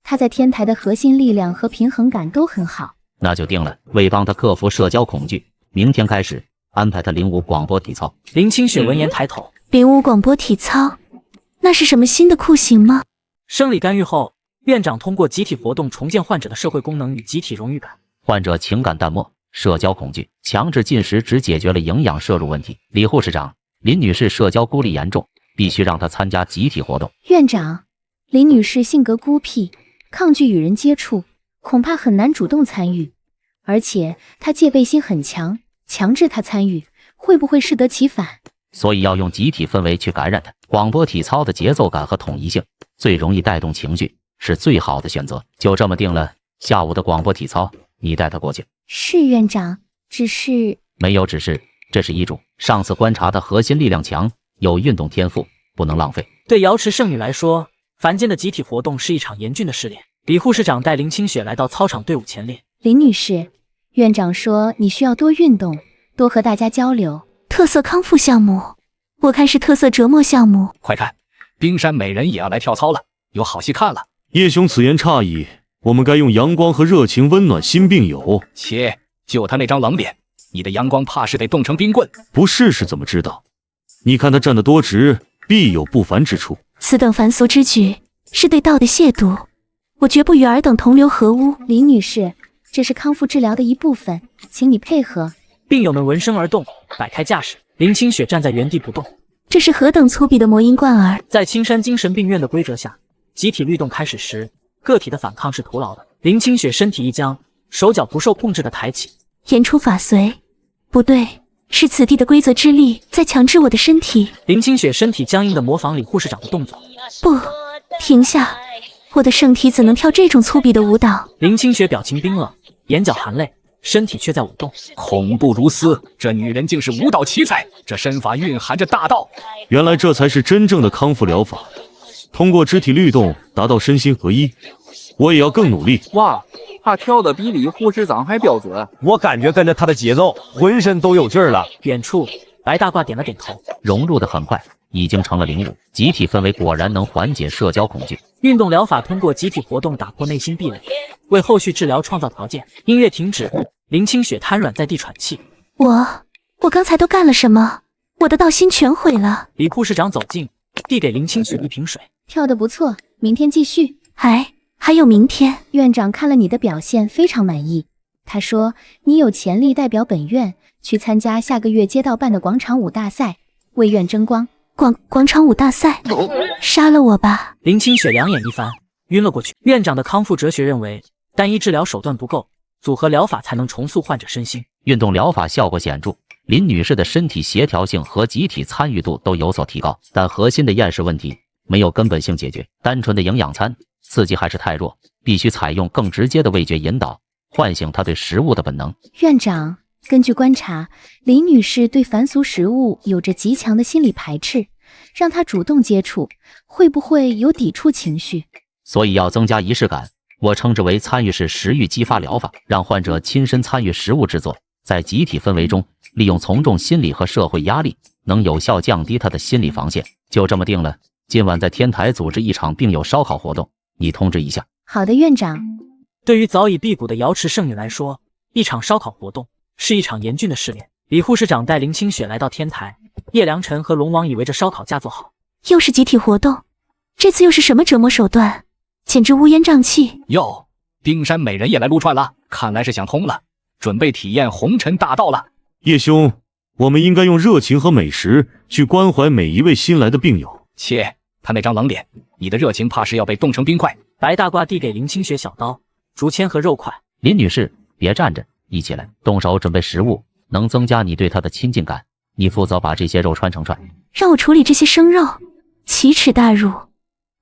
她在天台的核心力量和平衡感都很好。那就定了。为帮他克服社交恐惧，明天开始安排他领舞广播体操。林清雪闻言抬头，领舞广播体操，那是什么新的酷刑吗？生理干预后，院长通过集体活动重建患者的社会功能与集体荣誉感。患者情感淡漠、社交恐惧，强制进食只解决了营养摄入问题。李护士长，林女士社交孤立严重，必须让她参加集体活动。院长，林女士性格孤僻，抗拒与人接触，恐怕很难主动参与，而且她戒备心很强，强制她参与，会不会适得其反？所以要用集体氛围去感染她。广播体操的节奏感和统一性最容易带动情绪，是最好的选择。就这么定了，下午的广播体操你带她过去。是院长，只是没有指示，这是医嘱。上次观察她核心力量强，有运动天赋，不能浪费。对瑶池圣女来说，凡间的集体活动是一场严峻的试炼。李护士长带林清雪来到操场队伍前列。林女士，院长说你需要多运动，多和大家交流。特色康复项目，我看是特色折磨项目。快看，冰山美人也要来跳操了，有好戏看了。叶兄此言差矣，我们该用阳光和热情温暖新病友。切，就他那张冷脸，你的阳光怕是得冻成冰棍。不试试怎么知道？你看他站得多直，必有不凡之处。此等凡俗之举，是对道的亵渎，我绝不与尔等同流合污。林女士，这是康复治疗的一部分，请你配合。病友们闻声而动，摆开架势。林清雪站在原地不动。这是何等粗鄙的魔音贯耳！在青山精神病院的规则下，集体律动开始时，个体的反抗是徒劳的。林清雪身体一僵，手脚不受控制的抬起。言出法随，不对，是此地的规则之力在强制我的身体。林清雪身体僵硬的模仿李护士长的动作。不，停下！我的圣体怎能跳这种粗鄙的舞蹈？林清雪表情冰冷，眼角含泪，身体却在舞动。恐怖如斯，这女人竟是舞蹈奇才，这身法蕴含着大道。原来这才是真正的康复疗法，通过肢体律动达到身心合一。我也要更努力。哇，他跳的比李护士长还标准，我感觉跟着他的节奏，浑身都有劲儿了。远处，白大褂点了点头，融入的很快，已经成了领舞。集体氛围果然能缓解社交恐惧。运动疗法通过集体活动打破内心壁垒，为后续治疗创造条件。音乐停止，林清雪瘫软在地喘气。我刚才都干了什么？我的道心全毁了。李护士长走近，递给林清雪一瓶水。跳得不错，明天继续。还有明天。院长看了你的表现非常满意，他说你有潜力代表本院去参加下个月街道办的广场舞大赛，为院争光。广场舞大赛，杀了我吧！林清雪两眼一翻，晕了过去。院长的康复哲学认为，单一治疗手段不够，组合疗法才能重塑患者身心。运动疗法效果显著，林女士的身体协调性和集体参与度都有所提高，但核心的厌食问题没有根本性解决。单纯的营养餐刺激还是太弱，必须采用更直接的味觉引导，唤醒她对食物的本能。院长，根据观察，林女士对凡俗食物有着极强的心理排斥，让她主动接触，会不会有抵触情绪？所以要增加仪式感，我称之为参与式食欲激发疗法，让患者亲身参与食物制作，在集体氛围中利用从众心理和社会压力，能有效降低他的心理防线。就这么定了，今晚在天台组织一场病友烧烤活动，你通知一下。好的，院长。对于早已辟谷的瑶池圣女来说，一场烧烤活动是一场严峻的试炼。李护士长带林清雪来到天台，叶良辰和龙王已围着烧烤架坐好。又是集体活动，这次又是什么折磨手段？简直乌烟瘴气。哟，冰山美人也来撸串了，看来是想通了，准备体验红尘大道了。叶兄，我们应该用热情和美食去关怀每一位新来的病友。切，他那张冷脸，你的热情怕是要被冻成冰块。白大褂递给林清雪小刀、竹签和肉块。林女士，别站着，一起来，动手准备食物，能增加你对他的亲近感。你负责把这些肉穿成串。让我处理这些生肉，奇耻大辱。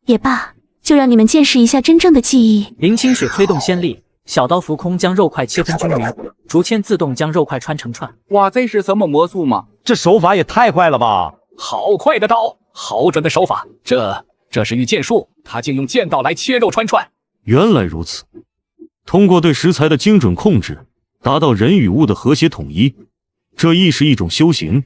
也罢，就让你们见识一下真正的技艺。林清雪催动先例，小刀浮空将肉块切分均匀，竹签自动将肉块穿成串。哇，这是什么魔术吗？这手法也太快了吧！好快的刀，好准的手法，这是御剑术，他竟用剑道来切肉穿串。原来如此，通过对食材的精准控制，达到人与物的和谐统一，这亦是一种修行。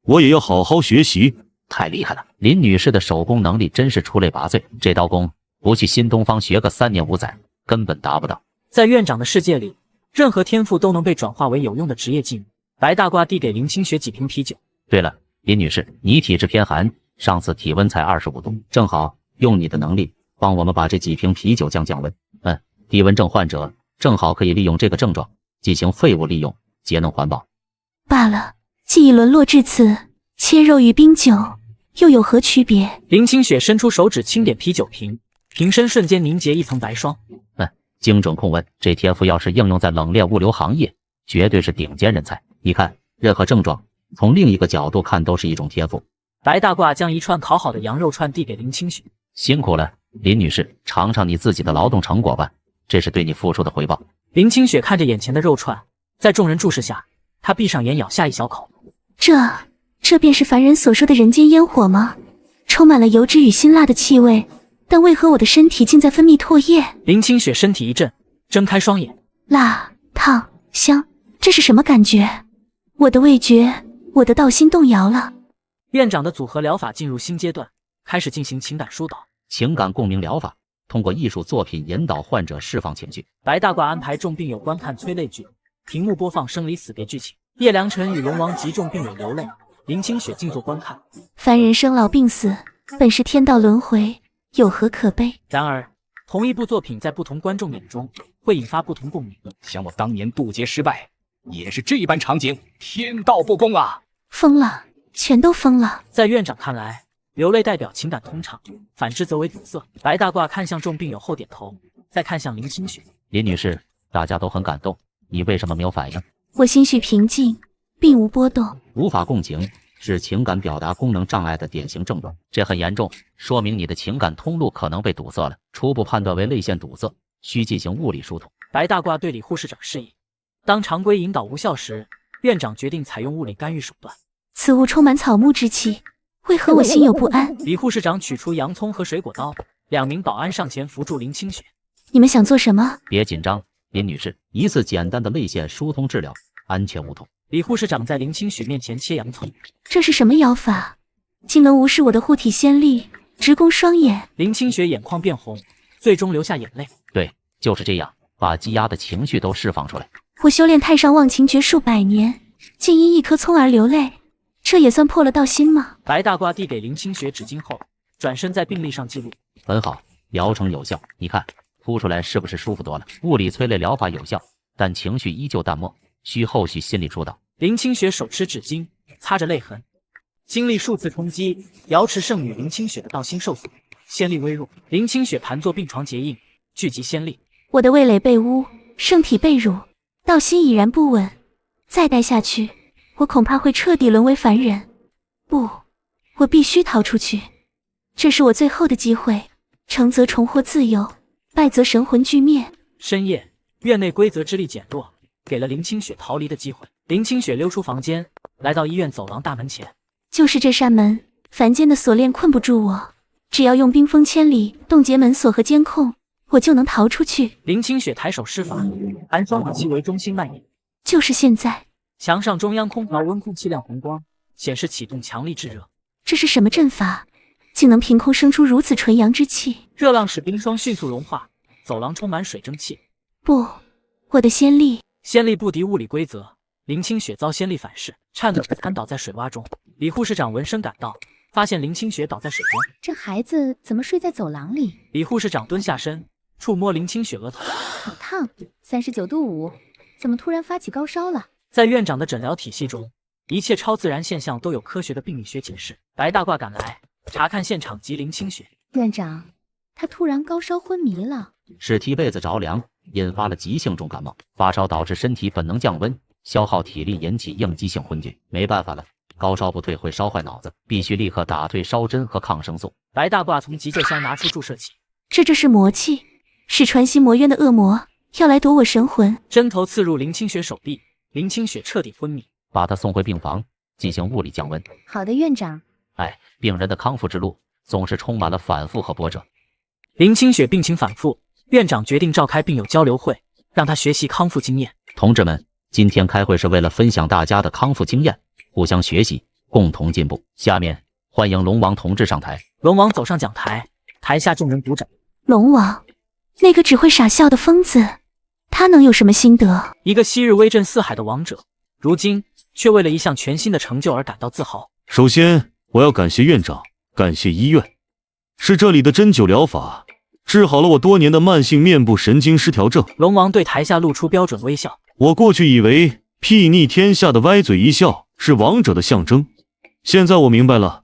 我也要好好学习。太厉害了，林女士的手工能力真是出类拔萃，这刀工不去新东方学个3年5载根本达不到。在院长的世界里，任何天赋都能被转化为有用的职业技能。白大褂递给林清雪几瓶啤酒。对了，林女士，你体质偏寒，上次体温才25度，正好用你的能力帮我们把这几瓶啤酒降温。低温症患者正好可以利用这个症状进行废物利用，节能环保。罢了，既已沦落至此，切肉与冰酒又有何区别？林清雪伸出手指轻点啤酒瓶，瓶身瞬间凝结一层白霜。精准控温，这天赋要是应用在冷链物流行业，绝对是顶尖人才。你看，任何症状从另一个角度看都是一种天赋。白大褂将一串烤好的羊肉串递给林清雪。辛苦了，林女士，尝尝你自己的劳动成果吧，这是对你付出的回报。林清雪看着眼前的肉串，在众人注视下，她闭上眼咬下一小口。这便是凡人所说的人间烟火吗？充满了油脂与辛辣的气味，但为何我的身体竟在分泌唾液？林清雪身体一震，睁开双眼。辣、烫、香，这是什么感觉？我的味觉，我的道心动摇了。院长的组合疗法进入新阶段，开始进行情感疏导。情感共鸣疗法，通过艺术作品引导患者释放情绪。白大褂安排众病友观看催泪剧，屏幕播放生离死别剧情。叶良辰与龙王及众病友流泪，林清雪静坐观看。凡人生老病死，本是天道轮回，有何可悲？然而，同一部作品在不同观众眼中会引发不同共鸣。想我当年渡劫失败，也是这般场景，天道不公啊！疯了，全都疯了。在院长看来，流泪代表情感通畅，反之则为堵塞。白大褂看向众病友后点头，再看向林清雪。林女士，大家都很感动，你为什么没有反应？我心绪平静，并无波动。无法共情是情感表达功能障碍的典型症状，这很严重，说明你的情感通路可能被堵塞了。初步判断为泪腺堵塞，需进行物理疏通。白大褂对李护士长示意，当常规引导无效时，院长决定采用物理干预手段。此物充满草木之气，为何我心有不安？李护士长取出洋葱和水果刀，2名保安上前扶住林清雪。你们想做什么？别紧张，林女士，一次简单的泪腺疏通治疗，安全无痛。李护士长在林清雪面前切洋葱。这是什么妖法，竟能无视我的护体仙力，直攻双眼？林清雪眼眶变红，最终流下眼泪。对，就是这样，把积压的情绪都释放出来。我修炼太上忘情诀数百年，竟因一颗葱而流泪，这也算破了道心吗？白大褂递给林清雪纸巾后，转身在病历上记录。很好，疗程有效，你看敷出来是不是舒服多了？物理催泪疗法有效，但情绪依旧淡漠，需后续心理疏导。林清雪手持纸巾，擦着泪痕，经历数次冲击，瑶池圣女林清雪的道心受损，仙力微弱。林清雪盘坐病床结印，聚集仙力。我的味蕾被污，圣体被辱，道心已然不稳，再待下去，我恐怕会彻底沦为凡人。不，我必须逃出去，这是我最后的机会，成则重获自由，败则神魂俱灭。深夜，院内规则之力减弱，给了林清雪逃离的机会。林清雪溜出房间，来到医院走廊大门前。就是这扇门，凡间的锁链困不住我，只要用冰封千里，冻结门锁和监控，我就能逃出去。林清雪抬手施法，寒霜以其为中心蔓延。就是现在。墙上中央空调温控器亮红光，显示启动强力制热。这是什么阵法，竟能凭空生出如此纯阳之气？热浪使冰霜迅速融化，走廊充满水蒸气。不，我的仙力，仙力不敌物理规则。林清雪遭仙力反噬，颤抖地瘫倒在水洼中。李护士长闻声赶到，发现林清雪倒在水中。这孩子怎么睡在走廊里？李护士长蹲下身，触摸林清雪额头。好烫，39度5，怎么突然发起高烧了？在院长的诊疗体系中，一切超自然现象都有科学的病理学解释。白大褂赶来，查看现场及林清雪。院长，他突然高烧昏迷了，是踢被子着凉，引发了急性重感冒。发烧导致身体本能降温，消耗体力，引起应激性昏厥。没办法了，高烧不退会烧坏脑子，必须立刻打退烧针和抗生素。白大褂从急救箱拿出注射器，这是魔气，是传心魔渊的恶魔要来夺我神魂。针头刺入林清雪手臂，林清雪彻底昏迷。把她送回病房进行物理降温。好的，院长。病人的康复之路总是充满了反复和波折。林清雪病情反复，院长决定召开病友交流会，让她学习康复经验。同志们，今天开会是为了分享大家的康复经验，互相学习，共同进步。下面欢迎龙王同志上台。龙王走上讲台，台下众人鼓掌。龙王，那个只会傻笑的疯子，他能有什么心得？一个昔日威震四海的王者，如今却为了一项全新的成就而感到自豪。首先，我要感谢院长，感谢医院，是这里的针灸疗法治好了我多年的慢性面部神经失调症。龙王对台下露出标准微笑。我过去以为睥睨天下的歪嘴一笑是王者的象征，现在我明白了，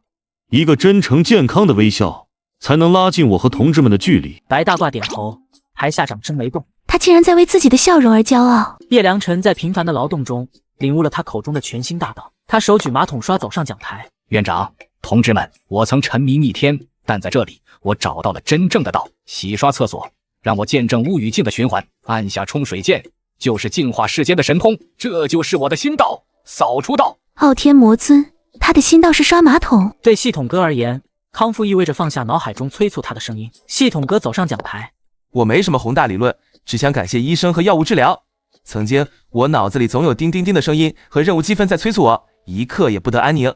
一个真诚健康的微笑才能拉近我和同志们的距离。白大褂点头，台下掌声雷动。他竟然在为自己的笑容而骄傲。叶良辰在平凡的劳动中领悟了他口中的全新大道。他手举马桶刷走上讲台。院长，同志们，我曾沉迷逆天，但在这里我找到了真正的道。洗刷厕所，让我见证无语境的循环，按下冲水键就是净化世间的神通，这就是我的新道，扫除道。傲天魔尊，他的新道是刷马桶。对系统哥而言，康复意味着放下脑海中催促他的声音。系统哥走上讲台。我没什么宏大理论，只想感谢医生和药物治疗。曾经我脑子里总有叮叮叮的声音和任务积分在催促我，一刻也不得安宁。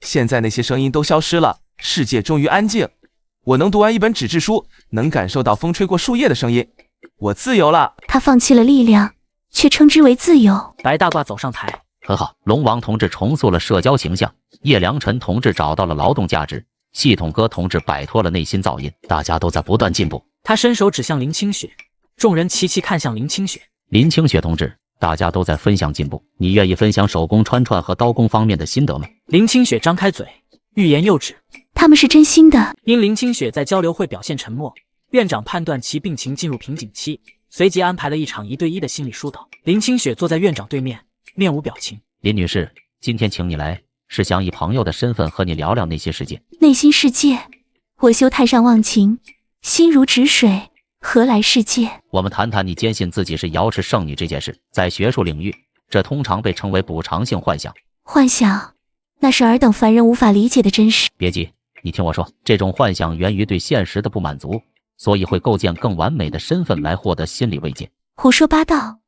现在那些声音都消失了，世界终于安静。我能读完一本纸质书，能感受到风吹过树叶的声音，我自由了。他放弃了力量，却称之为自由。白大褂走上台。很好，龙王同志重塑了社交形象，叶良辰同志找到了劳动价值，系统哥同志摆脱了内心噪音，大家都在不断进步。他伸手指向林清雪，众人齐齐看向林清雪。林清雪同志，大家都在分享进步，你愿意分享手工穿串和刀工方面的心得吗？林清雪张开嘴，欲言又止。他们是真心的。因林清雪在交流会表现沉默，院长判断其病情进入瓶颈期，随即安排了一场1对1的心理疏导。林清雪坐在院长对面，面无表情。林女士，今天请你来，是想以朋友的身份和你聊聊内心世界。内心世界，我修太上忘情，心如止水，何来世界？我们谈谈你坚信自己是瑶池圣女这件事。在学术领域，这通常被称为补偿性幻想。幻想，那是尔等凡人无法理解的真实。别急，你听我说，这种幻想源于对现实的不满足，所以会构建更完美的身份来获得心理慰藉。胡说八道，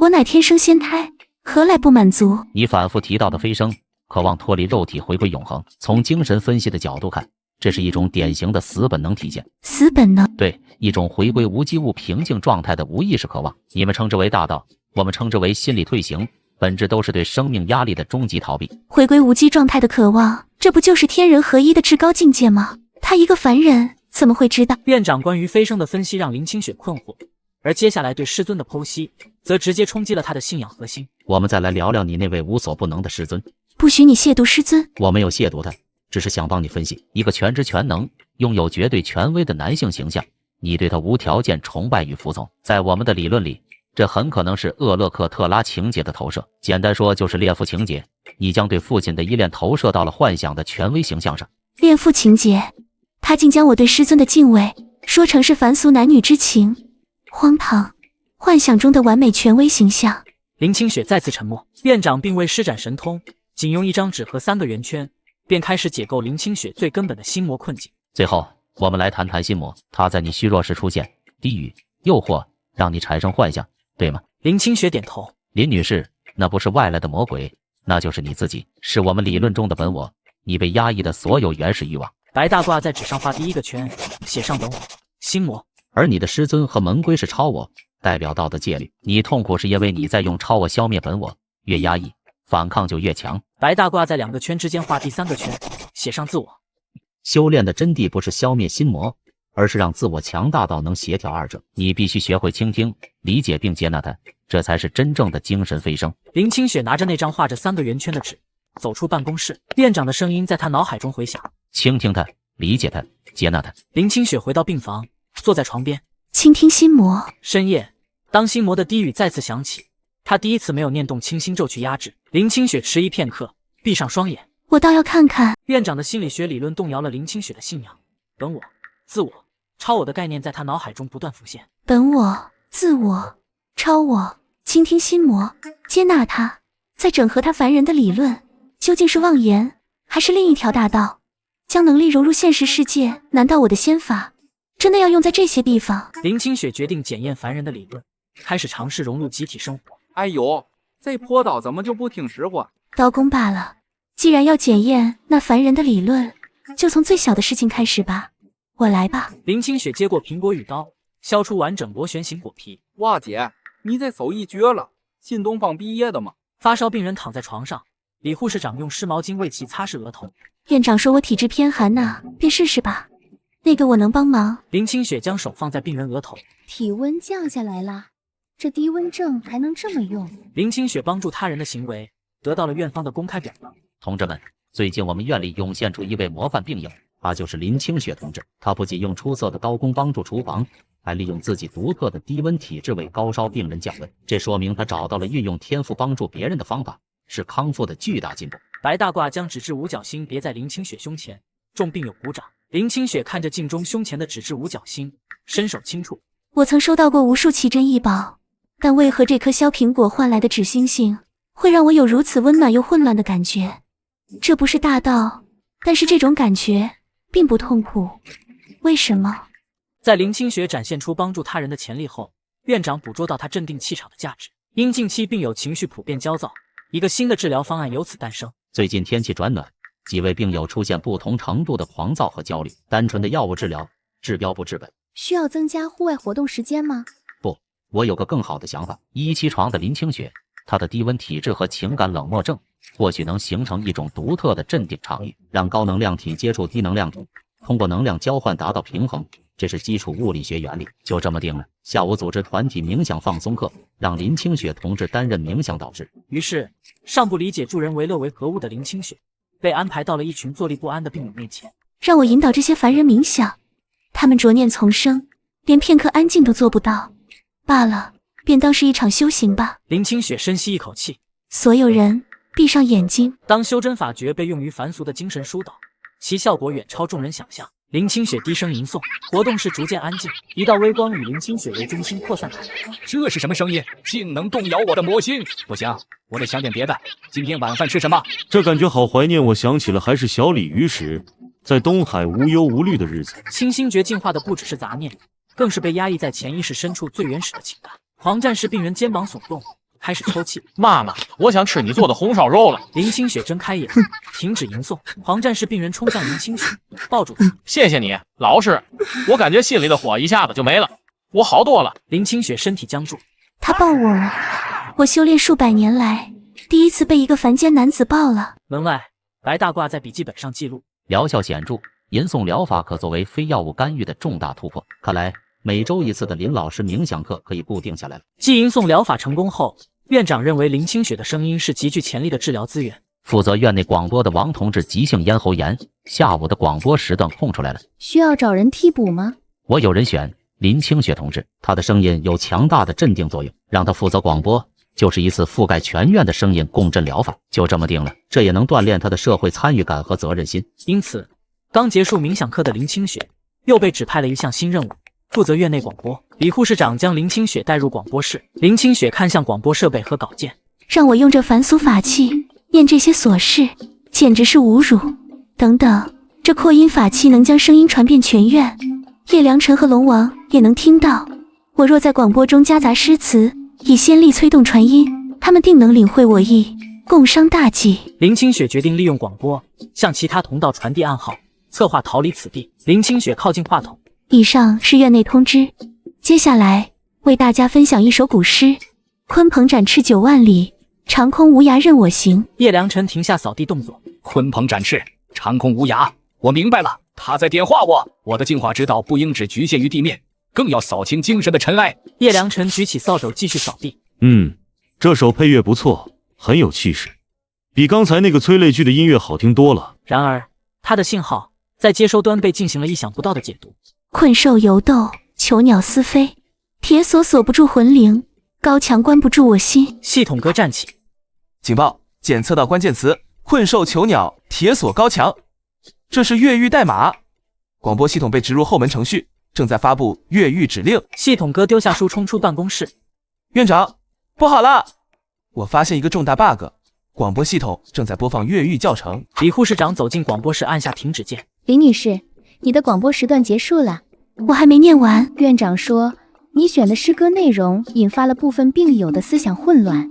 我乃天生仙胎，何来不满足？你反复提到的飞升，渴望脱离肉体回归永恒，从精神分析的角度看，这是一种典型的死本能体现。死本能？对，一种回归无机物平静状态的无意识渴望。你们称之为大道，我们称之为心理退行，本质都是对生命压力的终极逃避。回归无机状态的渴望，这不就是天人合一的至高境界吗？他一个凡人怎么会知道？院长关于飞升的分析让林清雪困惑，而接下来对师尊的剖析则直接冲击了他的信仰核心。我们再来聊聊你那位无所不能的师尊。不许你亵渎师尊。我没有亵渎他，只是想帮你分析一个全知全能、拥有绝对权威的男性形象，你对他无条件崇拜与服从。在我们的理论里，这很可能是厄勒克特拉情节的投射，简单说就是恋父情节。你将对父亲的依恋投射到了幻想的权威形象上。恋父情节，他竟将我对师尊的敬畏说成是凡俗男女之情，荒唐！幻想中的完美权威形象。林清雪再次沉默。院长并未施展神通，仅用一张纸和3个圆圈，便开始解构林清雪最根本的心魔困境。最后，我们来谈谈心魔，它在你虚弱时出现，低语、诱惑，让你产生幻想，对吗？林清雪点头。林女士，那不是外来的魔鬼，那就是你自己，是我们理论中的本我，你被压抑的所有原始欲望。白大褂在纸上画第一个圈，写上本我、心魔。而你的师尊和门规是超我，代表道德戒律。你痛苦是因为你在用超我消灭本我，越压抑，反抗就越强。白大褂在2个圈之间画第3个圈，写上自我。修炼的真谛不是消灭心魔，而是让自我强大到能协调二者。你必须学会倾听、理解并接纳它，这才是真正的精神飞升。林清雪拿着那张画着3个圆圈的纸，走出办公室。院长的声音在他脑海中回响：倾听它，理解它，接纳它。林清雪回到病房，坐在床边，倾听心魔。深夜，当心魔的低语再次响起，他第一次没有念动清心咒去压制。林清雪迟疑片刻，闭上双眼。我倒要看看。院长的心理学理论动摇了林清雪的信仰。本我、自我、超我的概念在他脑海中不断浮现。本我、自我、超我，倾听心魔，接纳它，再整合他凡人的理论，究竟是妄言，还是另一条大道？将能力融入现实世界，难道我的仙法真的要用在这些地方？林清雪决定检验凡人的理论，开始尝试融入集体生活。哎呦，这泼刀怎么就不听使唤？刀工罢了。既然要检验那凡人的理论，就从最小的事情开始吧。我来吧。林清雪接过苹果羽刀，削出完整螺旋形果皮。哇姐，你这手艺绝了，新东方毕业的吗？发烧病人躺在床上，李护士长用湿毛巾为其擦拭额头。院长说我体质偏寒呐，便试试吧。那个我能帮忙。林清雪将手放在病人额头，体温降下来了，这低温症还能这么用？林清雪帮助他人的行为得到了院方的公开表扬。同志们，最近我们院里涌现出一位模范病友，他就是林清雪同志。他不仅用出色的刀工帮助厨房，还利用自己独特的低温体质为高烧病人降温。这说明他找到了运用天赋帮助别人的方法，是康复的巨大进步。白大褂将纸质五角星别在林清雪胸前，众病友鼓掌。林清雪看着镜中胸前的纸质五角星，伸手轻触。我曾收到过无数奇珍异宝，但为何这颗削苹果换来的纸星星会让我有如此温暖又混乱的感觉？这不是大道，但是这种感觉并不痛苦。为什么？在林清雪展现出帮助他人的潜力后，院长捕捉到他镇定气场的价值。因近期病友情绪普遍焦躁，一个新的治疗方案由此诞生。最近天气转暖，几位病友出现不同程度的狂躁和焦虑，单纯的药物治疗治标不治本。需要增加户外活动时间吗？不，我有个更好的想法。一期床的林清雪，她的低温体质和情感冷漠症或许能形成一种独特的镇定场域，让高能量体接触低能量体，通过能量交换达到平衡，这是基础物理学原理。就这么定了，下午组织团体冥想放松课，让林清雪同志担任冥想导师。于是尚不理解助人为乐为何物的林清雪被安排到了一群坐立不安的病友面前，让我引导这些凡人冥想，他们着念从生，连片刻安静都做不到。罢了，便当是一场修行吧。林清雪深吸一口气，所有人闭上眼睛。当修真法诀被用于凡俗的精神疏导，其效果远超众人想象。林清雪低声吟诵，活动室逐渐安静，一道微光以林清雪为中心扩散开来。这是什么声音？竟能动摇我的魔心！不行，我得想点别的。今天晚饭吃什么？这感觉好怀念，我想起了还是小鲤鱼时，在东海无忧无虑的日子。清心诀净化的不只是杂念，更是被压抑在潜意识深处最原始的情感。黄战士病人肩膀耸动，开始抽泣。妈妈，我想吃你做的红烧肉了。林清雪睁开眼，停止吟诵。黄战士病人冲向林清雪，抱住她。谢谢你，老师，我感觉心里的火一下子就没了，我好多了。林清雪身体僵住，他抱我了。我修炼数百年来，第一次被一个凡间男子抱了。门外，白大褂在笔记本上记录，疗效显著，吟诵疗法可作为非药物干预的重大突破。看来每周一次的林老师冥想课可以固定下来了。继吟诵疗法成功后，院长认为林清雪的声音是极具潜力的治疗资源。负责院内广播的王同志急性咽喉炎，下午的广播时段空出来了，需要找人替补吗？我有人选，林清雪同志，她的声音有强大的镇定作用，让她负责广播，就是一次覆盖全院的声音共振疗法。就这么定了，这也能锻炼她的社会参与感和责任心。因此，刚结束冥想课的林清雪又被指派了一项新任务，负责院内广播。李护士长将林清雪带入广播室，林清雪看向广播设备和稿件，让我用这凡俗法器念这些琐事，简直是侮辱。等等，这扩音法器能将声音传遍全院，叶良辰和龙王也能听到。我若在广播中夹杂诗词，以仙力催动传音，他们定能领会我意，共商大计。林清雪决定利用广播向其他同道传递暗号，策划逃离此地。林清雪靠近话筒，以上是院内通知，接下来为大家分享一首古诗：鲲鹏展翅9万里，长空无涯任我行。叶良辰停下扫地动作，鲲鹏展翅，长空无涯。我明白了，他在点化我。我的净化之道不应只局限于地面，更要扫清精神的尘埃。叶良辰举起扫帚继续扫地。这首配乐不错，很有气势，比刚才那个催泪剧的音乐好听多了。然而，他的信号在接收端被进行了意想不到的解读。困兽犹斗，囚鸟思飞，铁锁锁不住魂灵，高墙关不住我心。系统哥站起，警报，检测到关键词：困兽囚鸟，铁锁高墙。这是越狱代码。广播系统被植入后门程序，正在发布越狱指令。系统哥丢下书冲出办公室。院长，不好了！我发现一个重大 bug， 广播系统正在播放越狱教程。李护士长走进广播室，按下停止键。李女士，你的广播时段结束了。我还没念完。院长说，你选的诗歌内容引发了部分病友的思想混乱，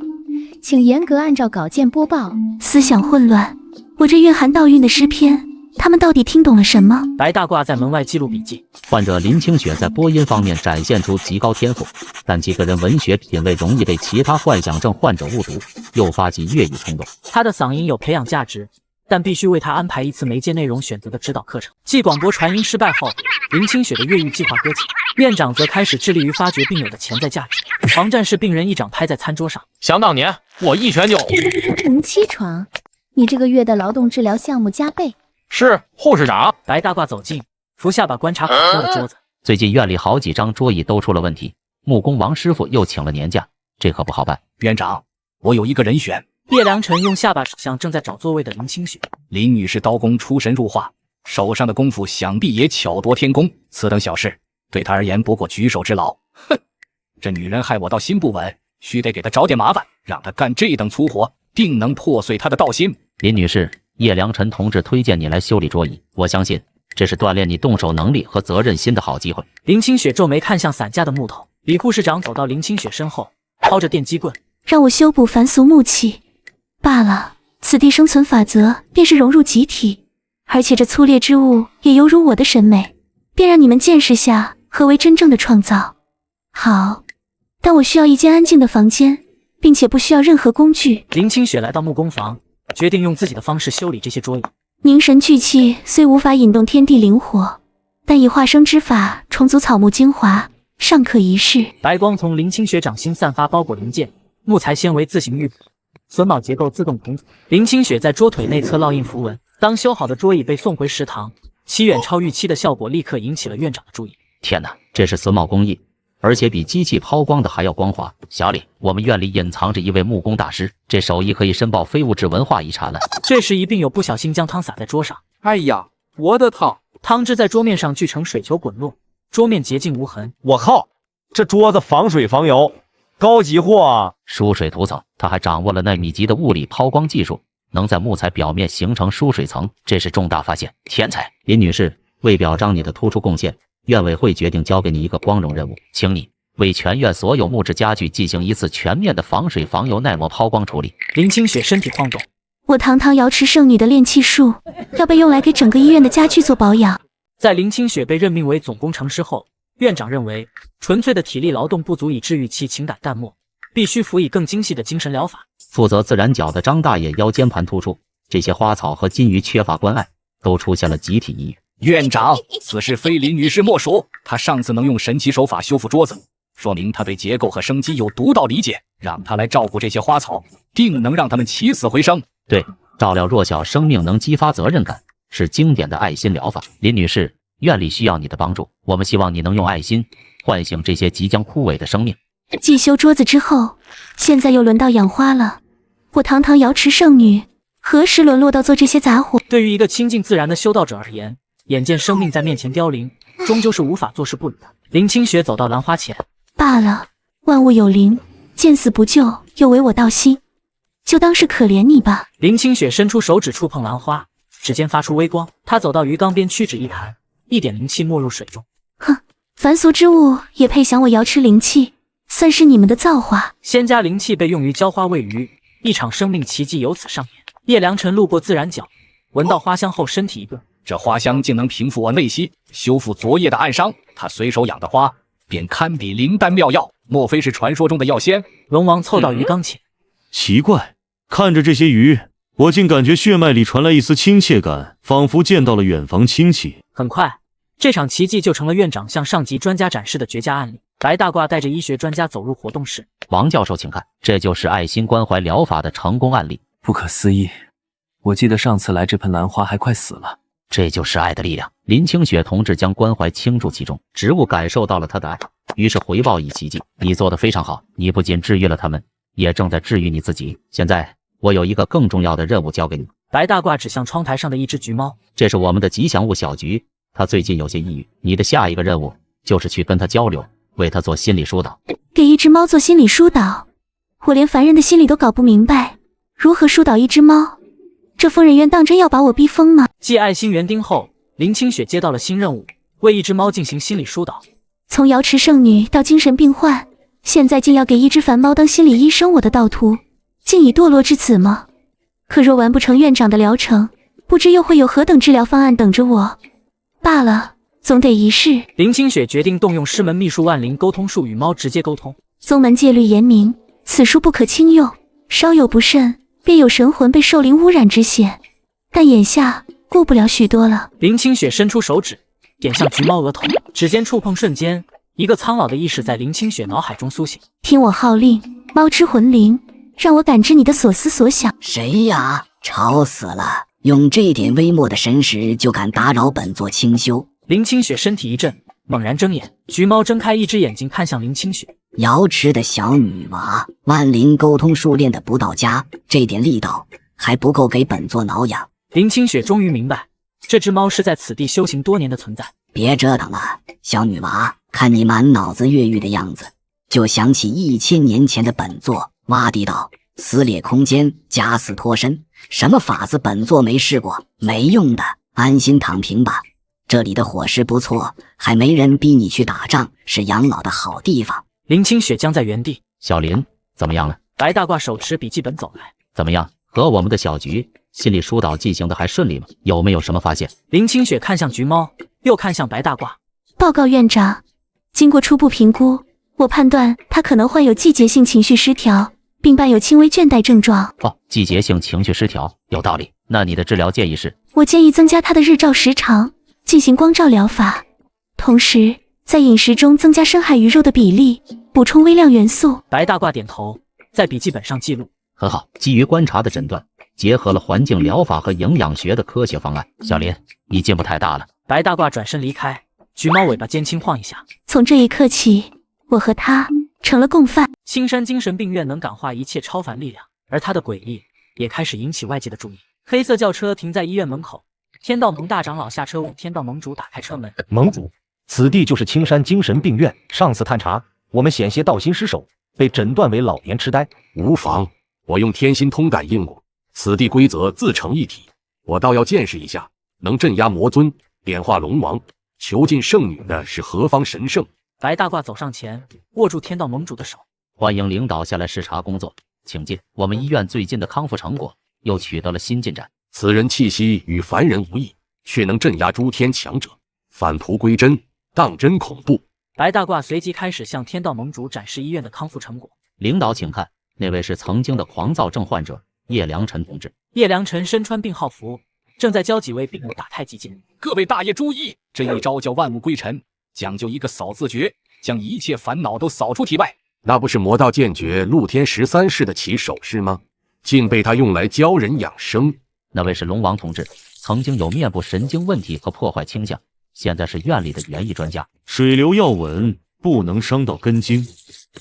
请严格按照稿件播报。思想混乱？我这蕴含道韵的诗篇他们到底听懂了什么？白大褂在门外记录笔记。患者林清雪在播音方面展现出极高天赋，但其个人文学品味容易被其他幻想症患者误读，诱发其粤语冲动。他的嗓音有培养价值，但必须为他安排一次媒介内容选择的指导课程。继广播传音失败后，林清雪的越狱计划搁浅，院长则开始致力于发掘病友的潜在价值。床战士病人一掌拍在餐桌上，想当年我一拳就7床，你这个月的劳动治疗项目加倍。是护士长。白大褂走近，扶下把观察垮掉的桌子。最近院里好几张桌椅都出了问题，木工王师傅又请了年假，这可不好办。院长，我有一个人选。叶良辰用下巴指向正在找座位的林清雪。林女士刀工出神入化，手上的功夫想必也巧夺天工，此等小事对她而言不过举手之劳。哼，这女人害我到心不稳，须得给她找点麻烦，让她干这等粗活，定能破碎她的道心。林女士，叶良辰同志推荐你来修理桌椅，我相信这是锻炼你动手能力和责任心的好机会。林清雪皱眉看向散架的木头。李护士长走到林清雪身后，抛着电击棍，让我修补凡俗木器罢了。此地生存法则便是融入集体，而且这粗劣之物也犹如我的审美，便让你们见识下何为真正的创造。好，但我需要一间安静的房间，并且不需要任何工具。林清雪来到木工房，决定用自己的方式修理这些桌椅。凝神聚气虽无法引动天地灵火，但以化生之法重组草木精华，尚可一试。白光从林清雪掌心散发，包裹零件，木材纤维自行预谱，榫卯结构自动重组。林清雪在桌腿内侧烙印符文。当修好的桌椅被送回食堂，其远超预期的效果立刻引起了院长的注意。天哪，这是榫卯工艺，而且比机器抛光的还要光滑。小李，我们院里隐藏着一位木工大师，这手艺可以申报非物质文化遗产了。这时一病友不小心将汤洒在桌上。哎呀，我的汤！汤汁在桌面上聚成水球滚落，桌面洁净无痕。我靠，这桌子防水防油，高级货啊！疏水涂层，他还掌握了纳米级的物理抛光技术，能在木材表面形成疏水层，这是重大发现，天才！林女士，为表彰你的突出贡献，院委会决定交给你一个光荣任务，请你为全院所有木质家具进行一次全面的防水防油耐磨抛光处理。林清雪身体晃动，我堂堂瑶池圣女的炼器术要被用来给整个医院的家具做保养。在林清雪被任命为总工程师后，院长认为纯粹的体力劳动不足以治愈其情感淡漠，必须辅以更精细的精神疗法。负责自然角的张大爷腰间盘突出，这些花草和金鱼缺乏关爱，都出现了集体抑郁。院长，此事非林女士莫属。她上次能用神奇手法修复桌子，说明她对结构和生机有独到理解。让她来照顾这些花草，定能让他们起死回生。对，照料弱小生命能激发责任感，是经典的爱心疗法。林女士，院里需要你的帮助，我们希望你能用爱心唤醒这些即将枯萎的生命。继修桌子之后，现在又轮到养花了。我堂堂瑶池圣女，何时沦落到做这些杂活？对于一个亲近自然的修道者而言，眼见生命在面前凋零，终究是无法坐视不理的。林清雪走到兰花前，罢了，万物有灵，见死不救，又为我道心，就当是可怜你吧。林清雪伸出手指触碰兰花，指尖发出微光。她走到鱼缸边，屈指一弹，一点灵气没入水中。哼，凡俗之物也配享我瑶池灵气，算是你们的造化。仙家灵气被用于浇花喂鱼，一场生命奇迹由此上演。叶良辰路过自然角，闻到花香后身体一顿，这花香竟能平复我内息，修复昨夜的暗伤。他随手养的花便堪比灵丹妙药，莫非是传说中的药仙？龙王凑到鱼缸前，奇怪，看着这些鱼，我竟感觉血脉里传来一丝亲切感，仿佛见到了远房亲戚。很快，这场奇迹就成了院长向上级专家展示的绝佳案例。白大褂带着医学专家走入活动室。王教授，请看，这就是爱心关怀疗法的成功案例。不可思议，我记得上次来这盆兰花还快死了。这就是爱的力量。林清雪同志将关怀倾注其中，植物感受到了他的爱，于是回报以奇迹。你做得非常好，你不仅治愈了他们，也正在治愈你自己。现在我有一个更重要的任务交给你。白大褂指向窗台上的一只橘猫，这是我们的吉祥物小橘，它最近有些抑郁，你的下一个任务就是去跟它交流，为它做心理疏导。给一只猫做心理疏导，我连凡人的心理都搞不明白，如何疏导一只猫？这疯人院当真要把我逼疯吗？继爱心园丁后，林清雪接到了新任务，为一只猫进行心理疏导。从瑶池圣女到精神病患，现在竟要给一只凡猫当心理医生，我的道途竟已堕落至此吗？可若完不成院长的疗程，不知又会有何等治疗方案等着我。罢了，总得一试。林清雪决定动用师门秘术万灵沟通术与猫直接沟通。宗门戒律严明，此术不可轻用，稍有不慎，便有神魂被兽灵污染之险。但眼下顾不了许多了。林清雪伸出手指，点向橘猫额头，指尖触碰瞬间，一个苍老的意识在林清雪脑海中苏醒。听我号令，猫之魂灵，让我感知你的所思所想。谁呀？吵死了！用这点微末的神识就敢打扰本座清修？林清雪身体一震，猛然睁眼。橘猫睁开一只眼睛看向林清雪。瑶池的小女娃，万灵沟通术练得不到家，这点力道还不够给本座挠痒。林清雪终于明白，这只猫是在此地修行多年的存在。别折腾了，小女娃，看你满脑子越狱的样子，就想起1000年前的本座，挖地道、撕裂空间、夹死脱身，什么法子本座没试过，没用的，安心躺平吧。这里的伙食不错，还没人逼你去打仗，是养老的好地方。林清雪僵在原地。小林怎么样了？白大褂手持笔记本走来。怎么样？和我们的小菊心理疏导进行的还顺利吗？有没有什么发现？林清雪看向橘猫，又看向白大褂。报告院长，经过初步评估，我判断他可能患有季节性情绪失调，并伴有轻微倦怠症状。哦，季节性情绪失调，有道理。那你的治疗建议是？我建议增加他的日照时长，进行光照疗法，同时在饮食中增加深海鱼肉的比例，补充微量元素。白大褂点头，在笔记本上记录。很好，基于观察的诊断，结合了环境疗法和营养学的科学方案。小林，你进步太大了。白大褂转身离开，橘猫尾巴尖轻晃一下。从这一刻起，我和他成了共犯。青山精神病院能感化一切超凡力量，而他的诡异也开始引起外界的注意。黑色轿车停在医院门口，天道盟大长老下车，问天道盟主打开车门。盟主，此地就是青山精神病院。上次探查，我们险些道心失守，被诊断为老年痴呆。无妨，我用天心通感应过，此地规则自成一体。我倒要见识一下，能镇压魔尊、点化龙王、囚禁圣女的是何方神圣？白大褂走上前，握住天道盟主的手。欢迎领导下来视察工作，请进。我们医院最近的康复成果又取得了新进展。此人气息与凡人无异，却能镇压诸天强者，返璞归真，当真恐怖。白大褂随即开始向天道盟主展示医院的康复成果。领导请看，那位是曾经的狂躁症患者叶良辰同志。叶良辰身穿病号服，正在教几位病人打太极剑。各位大爷注意，这一招叫万物归尘，讲究一个扫字诀，将一切烦恼都扫出体外。那不是魔道剑诀陆天13式的起手式吗？竟被他用来教人养生。那位是龙王同志，曾经有面部神经问题和破坏倾向，现在是院里的园艺专家。水流要稳，不能伤到根茎。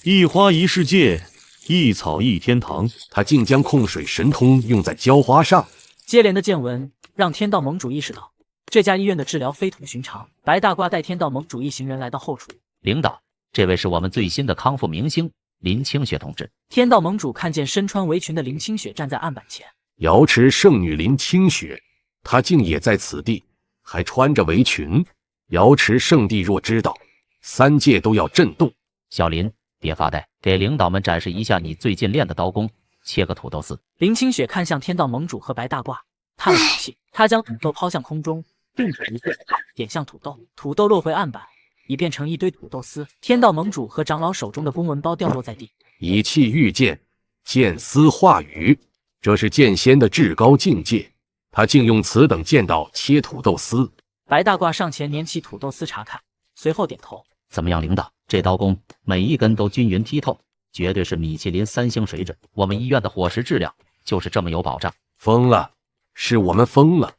一花一世界，一草一天堂。他竟将控水神通用在浇花上。接连的见闻让天道盟主意识到，这家医院的治疗非同寻常。白大褂带天道盟主一行人来到后厨。领导，这位是我们最新的康复明星林清雪同志。天道盟主看见身穿围裙的林清雪站在案板前。瑶池圣女林清雪，她竟也在此地，还穿着围裙。瑶池圣地若知道，3界都要震动。小林，别发呆，给领导们展示一下你最近练的刀功，切个土豆丝。林清雪看向天道盟主和白大褂，叹了口气，他将土豆抛向空中，并指一个点向土豆，土豆落回案板，已变成一堆土豆丝。天道盟主和长老手中的公文包掉落在地。以气御剑，剑丝化羽，这是剑仙的至高境界。他竟用此等剑道切土豆丝。白大褂上前捻起土豆丝查看，随后点头。怎么样，领导？这刀工每一根都均匀剔透，绝对是米其林3星水准。我们医院的伙食质量就是这么有保障。疯了，是我们疯了，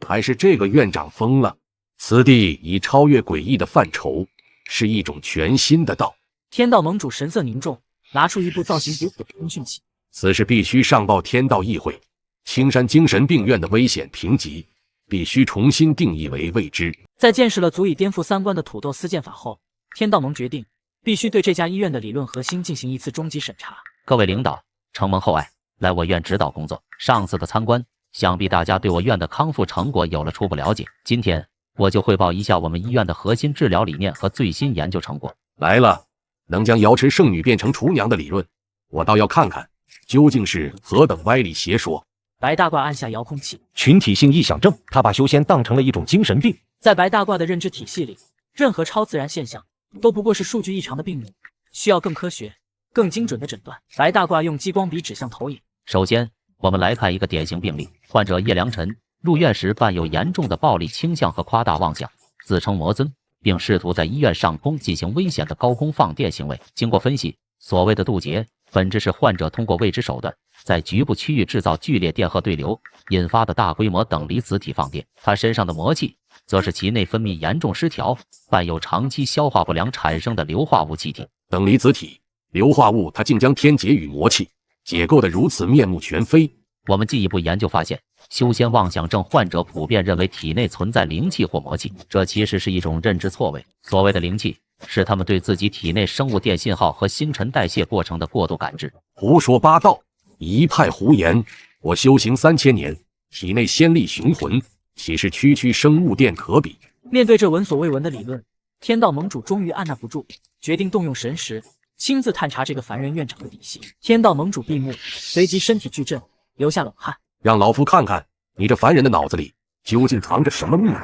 还是这个院长疯了？此地已超越诡异的范畴，是一种全新的道。天道盟主神色凝重，拿出一部造型古朴的通讯器。此事必须上报天道议会。青山精神病院的危险评级必须重新定义为未知。在见识了足以颠覆3观的土豆丝剑法后，天道盟决定必须对这家医院的理论核心进行一次终极审查。各位领导，承蒙厚爱，来我院指导工作。上次的参观，想必大家对我院的康复成果有了初步了解。今天我就汇报一下我们医院的核心治疗理念和最新研究成果。来了，能将瑶池圣女变成厨娘的理论，我倒要看看究竟是何等歪理邪说。白大褂按下遥控器，群体性臆想症，他把修仙当成了一种精神病。在白大褂的认知体系里，任何超自然现象都不过是数据异常的病名，需要更科学、更精准的诊断。白大褂用激光笔指向投影。首先，我们来看一个典型病例：患者叶良辰入院时伴有严重的暴力倾向和夸大妄想，自称魔尊，并试图在医院上空进行危险的高空放电行为。经过分析，所谓的渡劫本质是患者通过未知手段，在局部区域制造剧烈电荷对流引发的大规模等离子体放电。他身上的魔气则是其内分泌严重失调，伴有长期消化不良产生的硫化物气体。等离子体、硫化物，它竟将天劫与魔气解构得如此面目全非。我们进一步研究发现，修仙妄想症患者普遍认为体内存在灵气或魔气，这其实是一种认知错位。所谓的灵气，是他们对自己体内生物电信号和新陈代谢过程的过度感知。胡说八道，一派胡言！我修行3000年，体内仙力雄浑，岂是区区生物电可比？面对这闻所未闻的理论，天道盟主终于按捺不住，决定动用神识，亲自探查这个凡人院长的底细。天道盟主闭目，随即身体剧震，流下冷汗。让老夫看看你这凡人的脑子里究竟藏着什么秘密？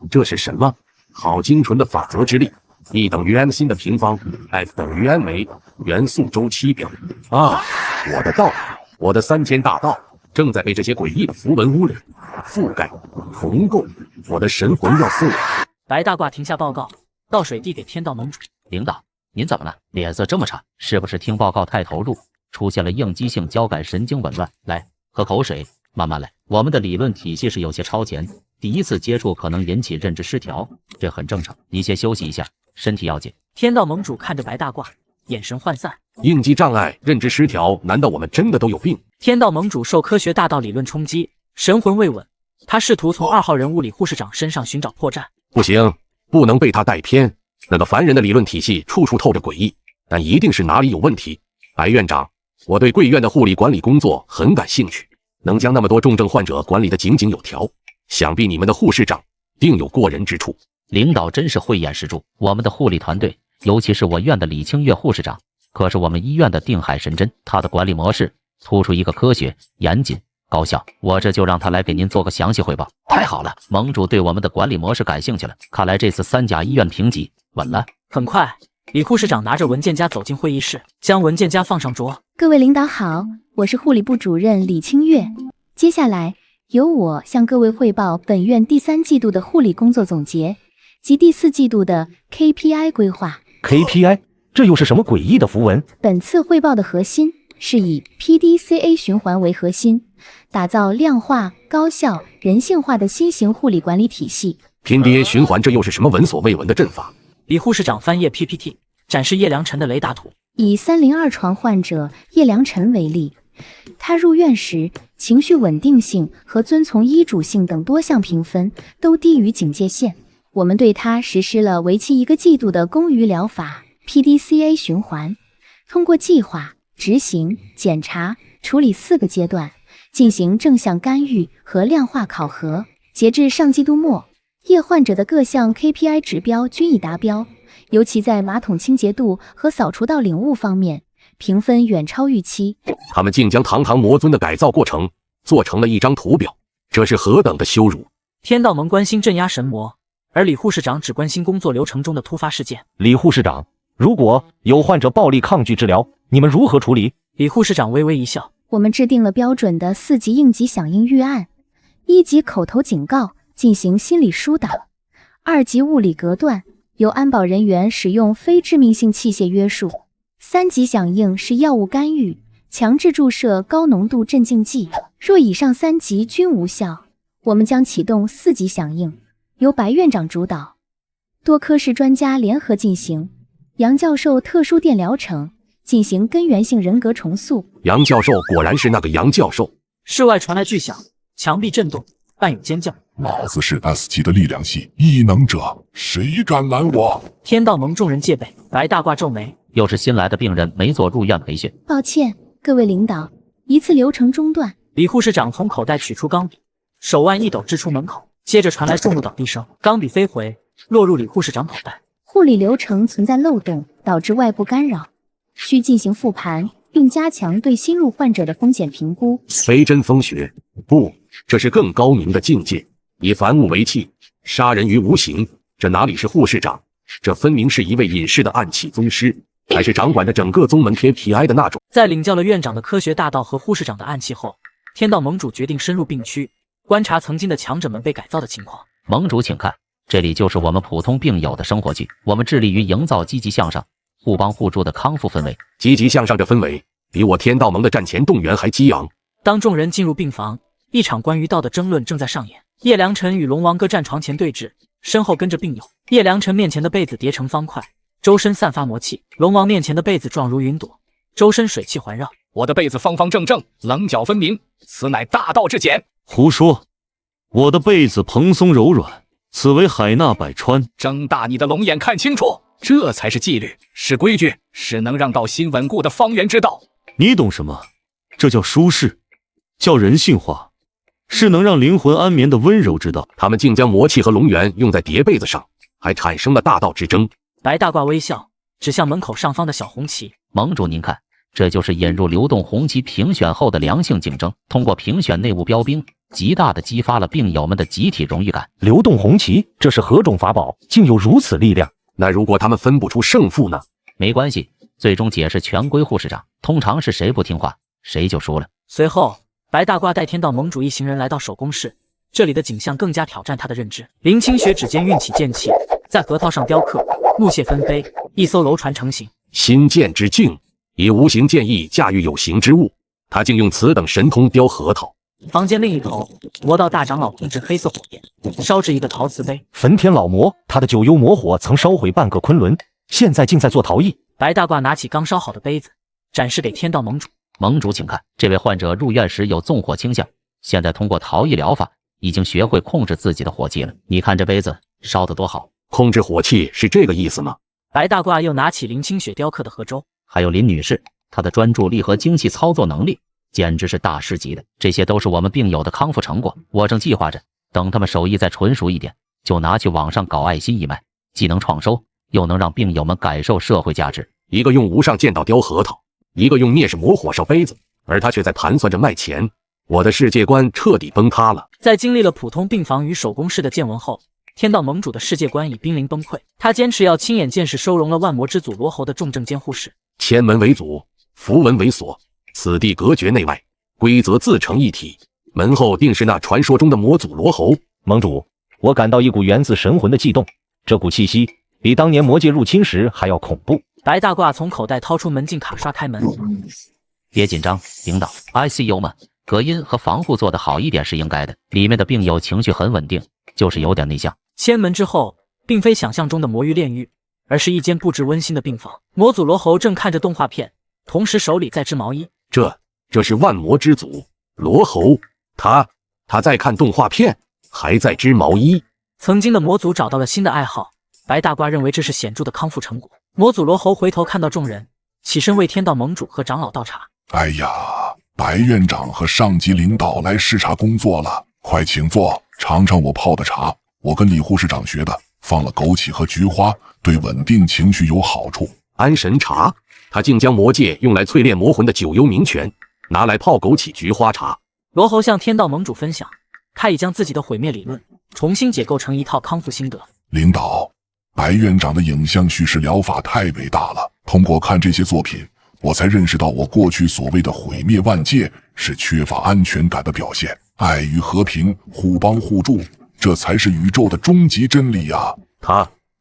这是什么？好精纯的法则之力！E 等于 m 新的平方 ，F 等于 m 维，元素周期表啊！我的道，我的3000大道，正在被这些诡异的符文污染、覆盖、重构。我的神魂要送来。白大褂停下报告，倒水递给天道盟主。领导，您怎么了？脸色这么差，是不是听报告太投入，出现了应激性交感神经紊乱？来，喝口水，慢慢来。我们的理论体系是有些超前，第一次接触可能引起认知失调，这很正常。你先休息一下，身体要紧。天道盟主看着白大褂，眼神涣散。应激障碍、认知失调，难道我们真的都有病？天道盟主受科学大道理论冲击，神魂未稳，他试图从2号人物李护士长身上寻找破绽。不行，不能被他带偏。那个凡人的理论体系处处透着诡异，但一定是哪里有问题。白院长，我对贵院的护理管理工作很感兴趣，能将那么多重症患者管理得井井有条，想必你们的护士长定有过人之处。领导真是慧眼识珠，我们的护理团队，尤其是我院的李清月护士长，可是我们医院的定海神针。他的管理模式突出一个科学、严谨、高效。我这就让他来给您做个详细汇报。太好了，盟主对我们的管理模式感兴趣了，看来这次3甲医院评级稳了。很快，李护士长拿着文件夹走进会议室，将文件夹放上桌。各位领导好，我是护理部主任李清月。接下来由我向各位汇报本院第3季度的护理工作总结及第4季度的 KPI 规划。KPI？ 这又是什么诡异的符文？本次汇报的核心是以 PDCA 循环为核心，打造量化、高效、人性化的新型护理管理体系。PDCA 循环，这又是什么闻所未闻的阵法？李护士长翻页 PPT， 展示叶良辰的雷达图。以302床患者叶良辰为例，他入院时情绪稳定性和遵从医嘱性等多项评分都低于警戒线。我们对他实施了为期1个季度的公余疗法 PDCA 循环，通过计划、执行、检查、处理4个阶段，进行正向干预和量化考核。截至上季度末，叶患者的各项 KPI 指标均已达标，尤其在马桶清洁度和扫除到领悟方面，评分远超预期。他们竟将堂堂魔尊的改造过程做成了一张图表，这是何等的羞辱！天道盟关心镇压神魔，而李护士长只关心工作流程中的突发事件。李护士长，如果有患者暴力抗拒治疗，你们如何处理？李护士长微微一笑，我们制定了标准的4级应急响应预案：1级口头警告，进行心理疏导；2级物理隔断，由安保人员使用非致命性器械约束；3级响应是药物干预，强制注射高浓度镇静剂。若以上3级均无效，我们将启动4级响应，由白院长主导，多科室专家联合进行。杨教授特殊电疗程进行根源性人格重塑。杨教授果然是那个杨教授。室外传来巨响，墙壁震动，伴有尖叫。老子是 S 级的力量系异能者，谁敢拦我？天道盟众人戒备。白大褂皱眉，又是新来的病人没做入院培训。抱歉，各位领导，一次流程中断。李护士长从口袋取出钢笔，手腕一抖掷出门口，接着传来重物倒地声，钢笔飞回，落入李护士长口袋。护理流程存在漏洞，导致外部干扰，需进行复盘，并加强对新入患者的风险评估。非针锋学，不，这是更高明的境界，以凡物为器，杀人于无形。这哪里是护士长，这分明是一位隐世的暗器宗师，还是掌管着整个宗门 KPI 的那种。在领教了院长的科学大道和护士长的暗器后，天道盟主决定深入病区，观察曾经的强者们被改造的情况。盟主请看，这里就是我们普通病友的生活区，我们致力于营造积极向上、互帮互助的康复氛围。积极向上这氛围，比我天道盟的战前动员还激昂。当众人进入病房，一场关于道的争论正在上演。叶良辰与龙王哥站床前对峙，身后跟着病友。叶良辰面前的被子叠成方块，周身散发魔气；龙王面前的被子状如云朵，周身水气环绕。我的被子方方正正，棱角分明，此乃大道至简。胡说！我的被子蓬松柔软，此为海纳百川。睁大你的龙眼看清楚，这才是纪律，是规矩，是能让道心稳固的方圆之道。你懂什么？这叫舒适，叫人性化，是能让灵魂安眠的温柔之道。他们竟将魔气和龙元用在叠被子上，还产生了大道之争。白大褂微笑，指向门口上方的小红旗。盟主您看，这就是引入流动红旗评选后的良性竞争，通过评选内务标兵，极大的激发了病友们的集体荣誉感。流动红旗，这是何种法宝，竟有如此力量？那如果他们分不出胜负呢？没关系，最终解释全归护士长，通常是谁不听话，谁就输了。随后，白大褂带天道盟主一行人来到手工室，这里的景象更加挑战他的认知。林清雪指尖运起剑气，在核桃上雕刻，木屑纷飞，一艘楼船成型。心剑之境，以无形剑意驾驭有形之物，他竟用此等神通雕核桃。房间另一头，魔道大长老控制黑色火焰，烧制一个陶瓷杯。焚天老魔，他的九幽魔火曾烧毁半个昆仑，现在竟在做陶艺。白大褂拿起刚烧好的杯子，展示给天道盟主。盟主请看，这位患者入院时有纵火倾向，现在通过陶艺疗法，已经学会控制自己的火气了。你看这杯子烧得多好！控制火气是这个意思吗？白大褂又拿起林清雪雕刻的河舟。还有林女士，她的专注力和精细操作能力简直是大师级的，这些都是我们病友的康复成果。我正计划着，等他们手艺再纯熟一点，就拿去网上搞爱心义卖，既能创收，又能让病友们感受社会价值。一个用无上剑道雕核桃，一个用灭世魔火烧杯子，而他却在盘算着卖钱。我的世界观彻底崩塌了。在经历了普通病房与手工室的见闻后，天道盟主的世界观已濒临崩溃。他坚持要亲眼见识收容了万魔之祖罗侯的重症监护室。千门为祖，符文为锁，此地隔绝内外，规则自成一体。门后定是那传说中的魔祖罗侯。盟主，我感到一股源自神魂的悸动，这股气息比当年魔界入侵时还要恐怖。白大褂从口袋掏出门禁卡刷开门。别紧张，领导 ，ICU 嘛，隔音和防护做得好一点是应该的。里面的病友情绪很稳定，就是有点内向。牵门之后，并非想象中的魔域炼狱，而是一间布置温馨的病房。魔祖罗侯正看着动画片，同时手里在织毛衣。这是万魔之祖罗侯，他在看动画片，还在织毛衣。曾经的魔祖找到了新的爱好，白大褂认为这是显著的康复成果。魔祖罗侯回头看到众人，起身为天道盟主和长老倒茶。哎呀，白院长和上级领导来视察工作了，快请坐，尝尝我泡的茶，我跟李护士长学的，放了枸杞和菊花，对稳定情绪有好处。安神茶，他竟将魔界用来淬炼魔魂的九幽冥泉拿来泡枸杞菊花茶。罗侯向天道盟主分享，他已将自己的毁灭理论重新解构成一套康复心得。领导，白院长的影像叙事疗法太伟大了，通过看这些作品，我才认识到我过去所谓的毁灭万界是缺乏安全感的表现。爱与和平，互帮互助，这才是宇宙的终极真理啊！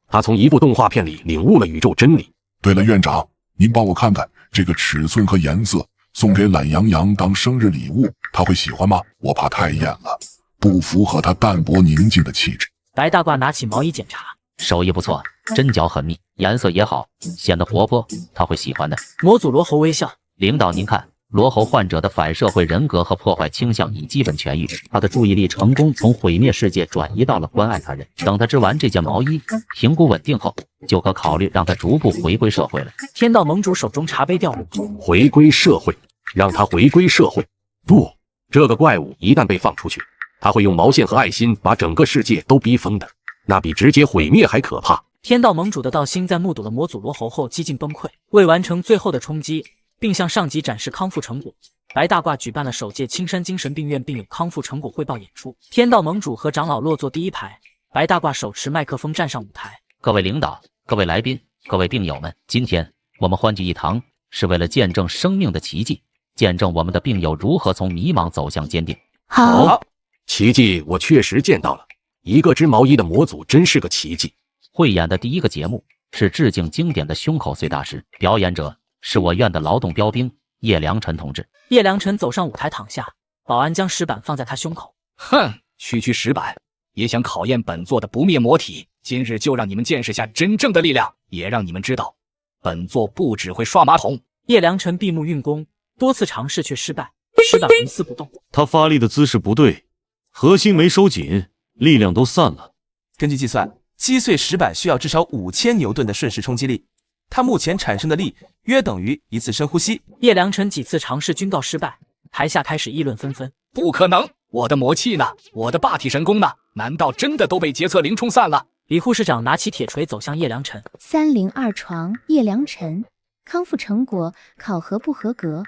他从一部动画片里领悟了宇宙真理。对了，院长，您帮我看看这个尺寸和颜色，送给懒羊羊当生日礼物，他会喜欢吗？我怕太艳了，不符合他淡泊宁静的气质。白大褂拿起毛衣检查，手艺不错，针脚很密，颜色也好，显得活泼，他会喜欢的。魔祖罗侯微笑，领导您看，罗侯患者的反社会人格和破坏倾向已基本痊愈，他的注意力成功从毁灭世界转移到了关爱他人。等他织完这件毛衣，评估稳定后，就可考虑让他逐步回归社会了。天道盟主手中茶杯掉落，回归社会，让他回归社会。不，这个怪物一旦被放出去，他会用毛线和爱心把整个世界都逼疯的，那比直接毁灭还可怕。天道盟主的道心在目睹了魔祖罗侯后几近崩溃，为完成最后的冲击，并向上级展示康复成果，白大褂举办了首届青山精神病院病友康复成果汇报演出，天道盟主和长老落座第一排，白大褂手持麦克风站上舞台。各位领导、各位来宾、各位病友们，今天我们欢聚一堂，是为了见证生命的奇迹，见证我们的病友如何从迷茫走向坚定。好，奇迹我确实见到了，一个织毛衣的模组真是个奇迹。汇演的第一个节目是致敬经典的胸口碎大石，表演者是我院的劳动标兵叶良辰同志。叶良辰走上舞台躺下，保安将石板放在他胸口。哼，区石板也想考验本座的不灭魔体，今日就让你们见识下真正的力量，也让你们知道本座不只会刷马桶。叶良辰闭目运功，多次尝试却失败，石板纹丝不动。他发力的姿势不对，核心没收紧，力量都散了。根据计算，击碎石板需要至少5000牛顿的瞬时冲击力，他目前产生的力约等于一次深呼吸。叶良辰几次尝试均告失败，台下开始议论纷纷。不可能，我的魔气呢？我的霸体神功呢？难道真的都被劫侧灵冲散了？李护士长拿起铁锤走向叶良辰。302床，叶良辰，康复成果考核不合格，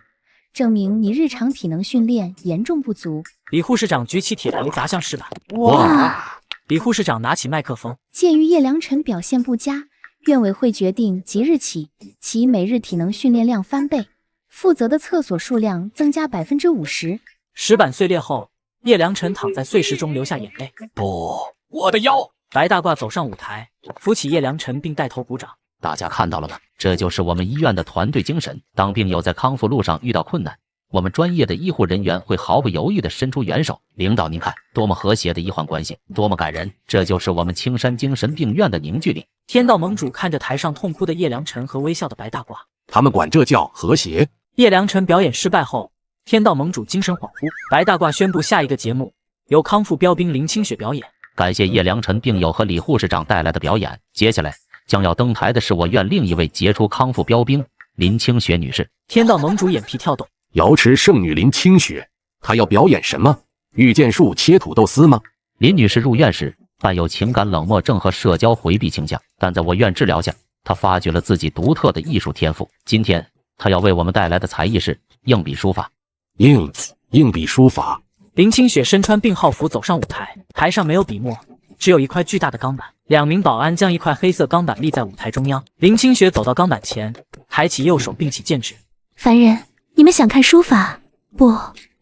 证明你日常体能训练严重不足。李护士长举起铁锤砸向石板。哇！李护士长拿起麦克风。鉴于叶良辰表现不佳，院委会决定即日起，其每日体能训练量翻倍，负责的厕所数量增加50%。石板碎裂后，叶良辰躺在碎石中流下眼泪。不，我的腰！白大褂走上舞台，扶起叶良辰并带头鼓掌。大家看到了吗？这就是我们医院的团队精神。当病友在康复路上遇到困难，我们专业的医护人员会毫不犹豫地伸出援手。领导您看，多么和谐的医患关系，多么感人！这就是我们青山精神病院的凝聚力。天道盟主看着台上痛哭的叶良辰和微笑的白大褂，他们管这叫和谐。叶良辰表演失败后，天道盟主精神恍惚，白大褂宣布下一个节目由康复标兵林清雪表演。感谢叶良辰病友和李护士长带来的表演。接下来将要登台的是我院另一位杰出康复标兵林清雪女士。天道盟主眼皮跳动，瑶池圣女林清雪，她要表演什么？御剑术切土豆丝吗？林女士入院时伴有情感冷漠症和社交回避倾向，但在我院治疗下，她发掘了自己独特的艺术天赋。今天她要为我们带来的才艺是硬笔书法。硬笔书法。林清雪身穿病号服走上舞台，台上没有笔墨，只有一块巨大的钢板。2名保安将一块黑色钢板立在舞台中央。林清雪走到钢板前，抬起右手并起剑指。凡人，你们想看书法？不，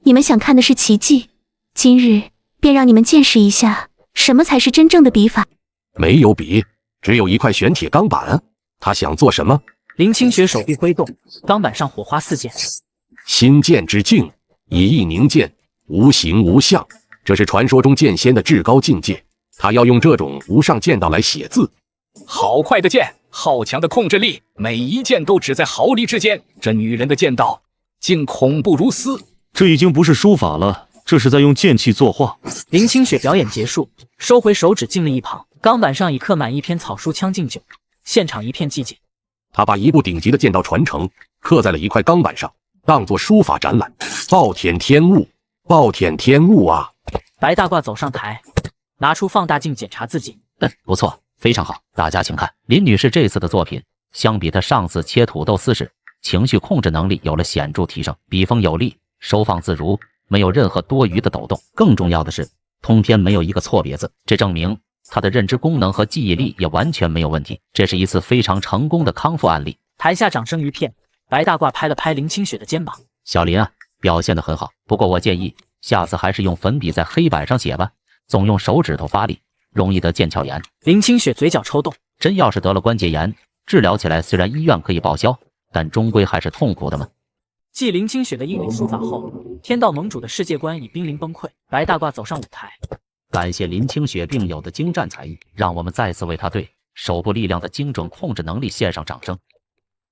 你们想看的是奇迹。今日便让你们见识一下，什么才是真正的笔法。没有笔，只有一块玄铁钢板。他想做什么？林清雪手臂挥动，钢板上火花四溅。心剑之境，以意凝剑，无形无相，这是传说中剑仙的至高境界。他要用这种无上剑道来写字。好快的剑，好强的控制力，每一剑都只在毫厘之间。这女人的剑道竟恐怖如斯。这已经不是书法了，这是在用剑气作画。林清雪表演结束，收回手指静立一旁。钢板上已刻满一篇草书《将进酒》，现场一片寂静。他把一部顶级的剑道传承刻在了一块钢板上，当作书法展览。暴殄天物，暴殄天物啊！白大褂走上台，拿出放大镜检查自己。不错，非常好。大家请看，林女士这次的作品，相比她上次切土豆丝时，情绪控制能力有了显著提升，笔锋有力，收放自如，没有任何多余的抖动。更重要的是，通篇没有一个错别字，这证明她的认知功能和记忆力也完全没有问题。这是一次非常成功的康复案例。台下掌声一片，白大褂拍了拍林清雪的肩膀。小林啊，表现得很好，不过我建议下次还是用粉笔在黑板上写吧，总用手指头发力，容易得腱鞘炎。林清雪嘴角抽动，真要是得了关节炎，治疗起来虽然医院可以报销，但终归还是痛苦的嘛。继林清雪的硬笔书法后，天道盟主的世界观已濒临崩溃。白大褂走上舞台，感谢林清雪病友的精湛才艺，让我们再次为他对手部力量的精准控制能力献上掌声。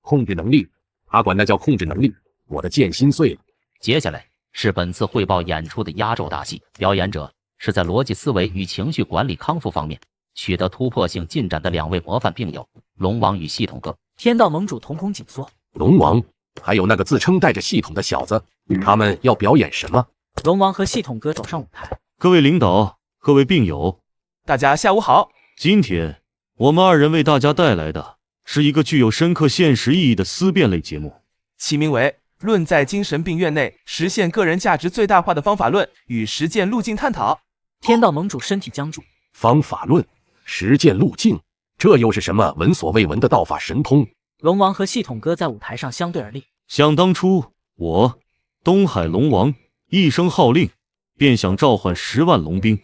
控制能力，他管那叫控制能力，我的剑心碎了。接下来是本次汇报演出的压轴大戏，表演者是在逻辑思维与情绪管理康复方面取得突破性进展的2位模范病友龙王与系统哥。天道盟主瞳孔紧缩。龙王，还有那个自称带着系统的小子，他们要表演什么？龙王和系统哥走上舞台。各位领导，各位病友，大家下午好。今天我们2人为大家带来的是一个具有深刻现实意义的思辨类节目，其名为论在精神病院内实现个人价值最大化的方法论与实践路径探讨。天道盟主身体僵住。方法论、实践路径，这又是什么闻所未闻的道法神通？龙王和系统哥在舞台上相对而立。想当初，我东海龙王一声号令，便想召唤10万龙兵。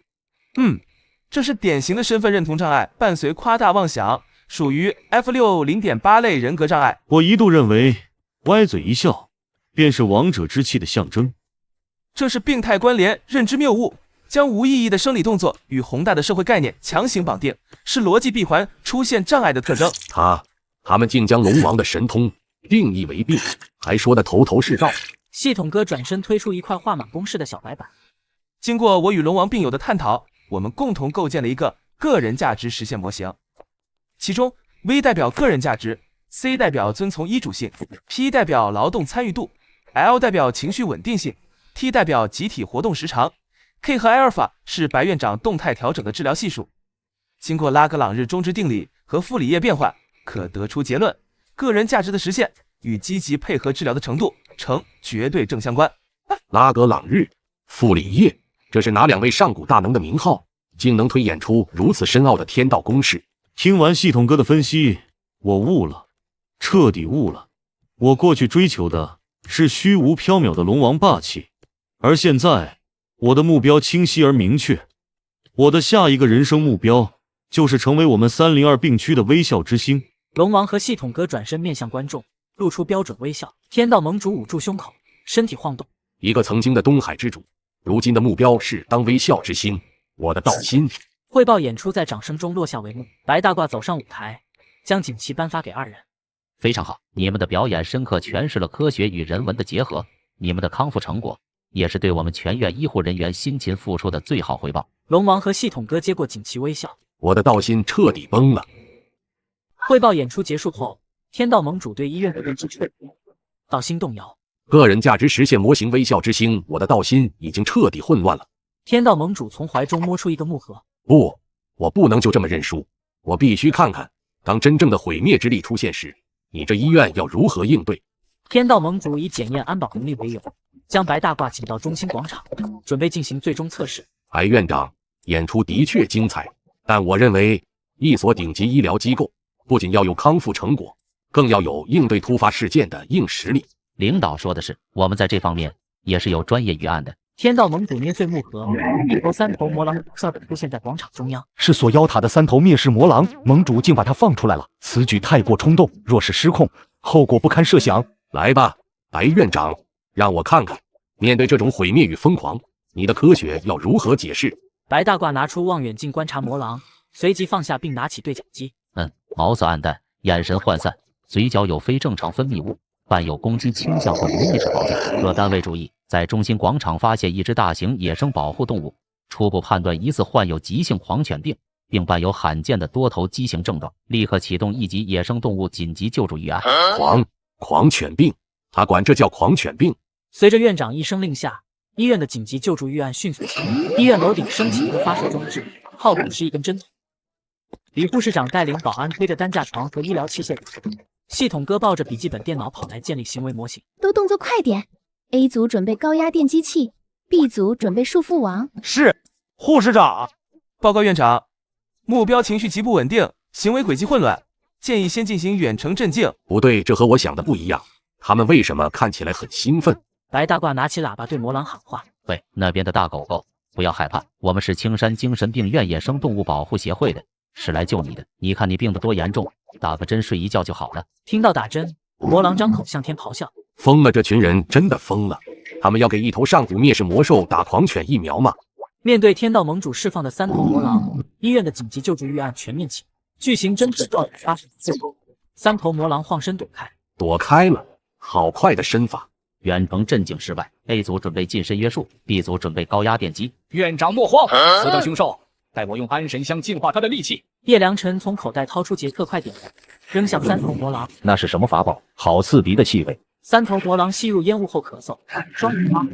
这是典型的身份认同障碍，伴随夸大妄想，属于 F6 0.8类人格障碍。我一度认为歪嘴一笑便是王者之气的象征。这是病态关联、认知谬误，将无意义的生理动作与宏大的社会概念强行绑定，是逻辑闭环出现障碍的特征。他们竟将龙王的神通定义为病，还说得头头是道。系统哥转身推出一块画满公式的小白板。经过我与龙王病友的探讨，我们共同构建了一个个人价值实现模型，其中 V 代表个人价值， C 代表遵从医嘱性， P 代表劳动参与度， L 代表情绪稳定性， T 代表集体活动时长， K 和 Alpha 是白院长动态调整的治疗系数。经过拉格朗日中值定理和傅里叶变换，可得出结论：个人价值的实现与积极配合治疗的程度呈绝对正相关。拉格朗日、傅里叶，这是哪2位上古大能的名号？竟能推演出如此深奥的天道公式。听完系统哥的分析，我悟了，彻底悟了。我过去追求的是虚无缥缈的龙王霸气，而现在我的目标清晰而明确。我的下一个人生目标就是成为我们302病区的微笑之星。龙王和系统哥转身面向观众，露出标准微笑。天道盟主捂住胸口，身体晃动。一个曾经的东海之主，如今的目标是当微笑之星。我的道心。汇报演出在掌声中落下帷幕。白大褂走上舞台，将锦旗颁发给2人。非常好，你们的表演深刻诠释了科学与人文的结合，你们的康复成果也是对我们全院医护人员辛勤付出的最好回报。龙王和系统哥接过锦旗微笑。我的道心彻底崩了。汇报演出结束后，天道盟主对医院的认知确认，道心动摇。个人价值实现模型微笑之星，我的道心已经彻底混乱了。天道盟主从怀中摸出一个木盒。不，我不能就这么认输，我必须看看，当真正的毁灭之力出现时，你这医院要如何应对。天道盟主以检验安保能力为由，将白大褂请到中心广场，准备进行最终测试。白院长，演出的确精彩，但我认为一所顶级医疗机构不仅要有康复成果，更要有应对突发事件的硬实力。领导说的是，我们在这方面也是有专业预案的。天道盟主捏碎木盒，一头3头魔狼苦笑地出现在广场中央。是锁妖塔的3头灭世魔狼，盟主竟把它放出来了，此举太过冲动，若是失控，后果不堪设想。来吧，白院长，让我看看，面对这种毁灭与疯狂，你的科学要如何解释？白大褂拿出望远镜观察魔狼，随即放下并拿起对讲机。毛色暗淡，眼神涣散，嘴角有非正常分泌物，伴有攻击倾向或无意识暴躁。各单位注意，在中心广场发现一只大型野生保护动物，初步判断疑似患有急性狂犬病，并伴有罕见的多头畸形症状，立刻启动1级野生动物紧急救助预案。狂犬病，他管这叫狂犬病。随着院长一声令下，医院的紧急救助预案迅速启动。医院楼顶升起一个发射装置，号筒是一根针筒。李护士长带领保安推着担架床和医疗器械。系统哥抱着笔记本电脑跑来建立行为模型。都动作快点 ！A 组准备高压电击器 ，B 组准备束缚网。是，护士长。报告院长，目标情绪极不稳定，行为轨迹混乱，建议先进行远程镇静。不对，这和我想的不一样。他们为什么看起来很兴奋？白大褂拿起喇叭对魔狼喊话：“喂，那边的大狗狗，不要害怕，我们是青山精神病院野生动物保护协会的，是来救你的。你看你病得多严重，打个针睡一觉就好了。”听到打针，魔狼张口向天咆哮：“疯了！这群人真的疯了！他们要给一头上古灭世魔兽打狂犬疫苗吗？”面对天道盟主释放的3头魔狼，医院的紧急救助预案全面启动。巨型针筒爆发生，3头魔狼晃身躲开了，好快的身法！远程镇静失败 ，A 组准备近身约束 ，B 组准备高压电击。院长莫慌，此等凶兽，待我用安神香净化他的戾气。叶良辰从口袋掏出捷克快点，扔向3头魔狼。那是什么法宝？好刺鼻的气味。3头魔狼吸入烟雾后咳嗽，双眼发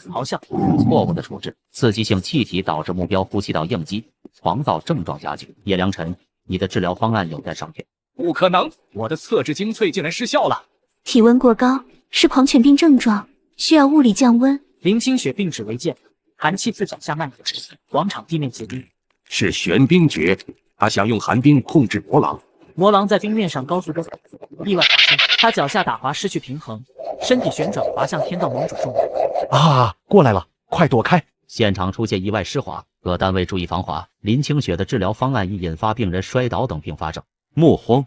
咆哮。错误的处置，刺激性气体导致目标呼吸道应激，狂躁症状加剧。叶良辰，你的治疗方案有待商榷。不可能，我的测试精粹竟然失效了。体温过高，是狂犬病症状，需要物理降温。林清雪并指为剑，寒气自脚下蔓延，广场地面结冰。是玄冰诀，他想用寒冰控制魔狼。魔狼在冰面上高速奔跑，意外滑行，他脚下打滑失去平衡，身体旋转滑向天道盟主众人。啊，过来了，快躲开！现场出现意外湿滑，各单位注意防滑。林清雪的治疗方案易引发病人摔倒等并发症。莫慌，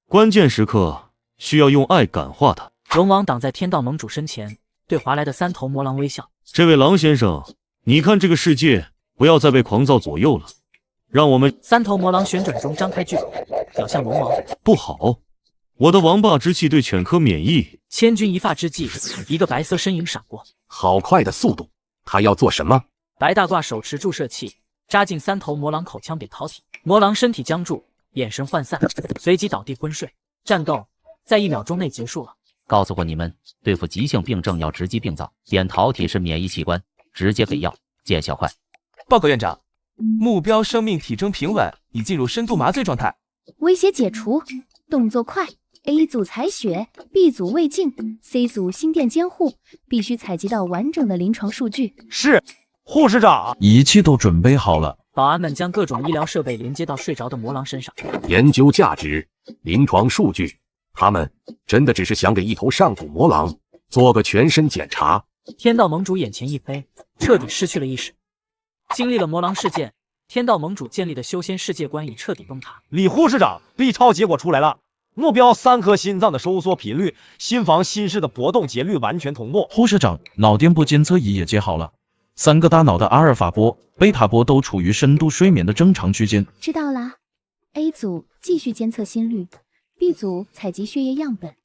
关键时刻需要用爱感化他。龙王挡在天道盟主身前，对划来的3头魔狼微笑。这位狼先生，你看这个世界不要再被狂躁左右了，让我们3头魔狼旋转中张开巨口，咬向龙王。不好，我的王霸之气对犬科免疫。千钧一发之际，一个白色身影闪过。好快的速度！他要做什么？白大褂手持注射器，扎进3头魔狼口腔扁桃体。魔狼身体僵住，眼神涣散，随即倒地昏睡。战斗在1秒钟内结束了。告诉过你们，对付急性病症要直击病灶，扁桃体是免疫器官，直接给药，见效快。报告院长，目标生命体征平稳，已进入深度麻醉状态。威胁解除，动作快。A 组采血 ，B 组胃镜 ，C 组心电监护，必须采集到完整的临床数据。是，护士长，仪器都准备好了。保安们将各种医疗设备连接到睡着的魔狼身上。研究价值、临床数据，他们真的只是想给一头上古魔狼做个全身检查。天道盟主眼前一飞，彻底失去了意识。经历了魔狼事件，天道盟主建立的修仙世界观已彻底崩塌。李护士长 ，B 超结果出来了。目标3颗心脏的收缩频率、心房心室的搏动节律完全同步。护士长，脑电波监测仪也接好了，3个大脑的阿尔法波、贝塔波都处于深度睡眠的正常区间。知道啦。A 组继续监测心率 ，B 组采集血液样本。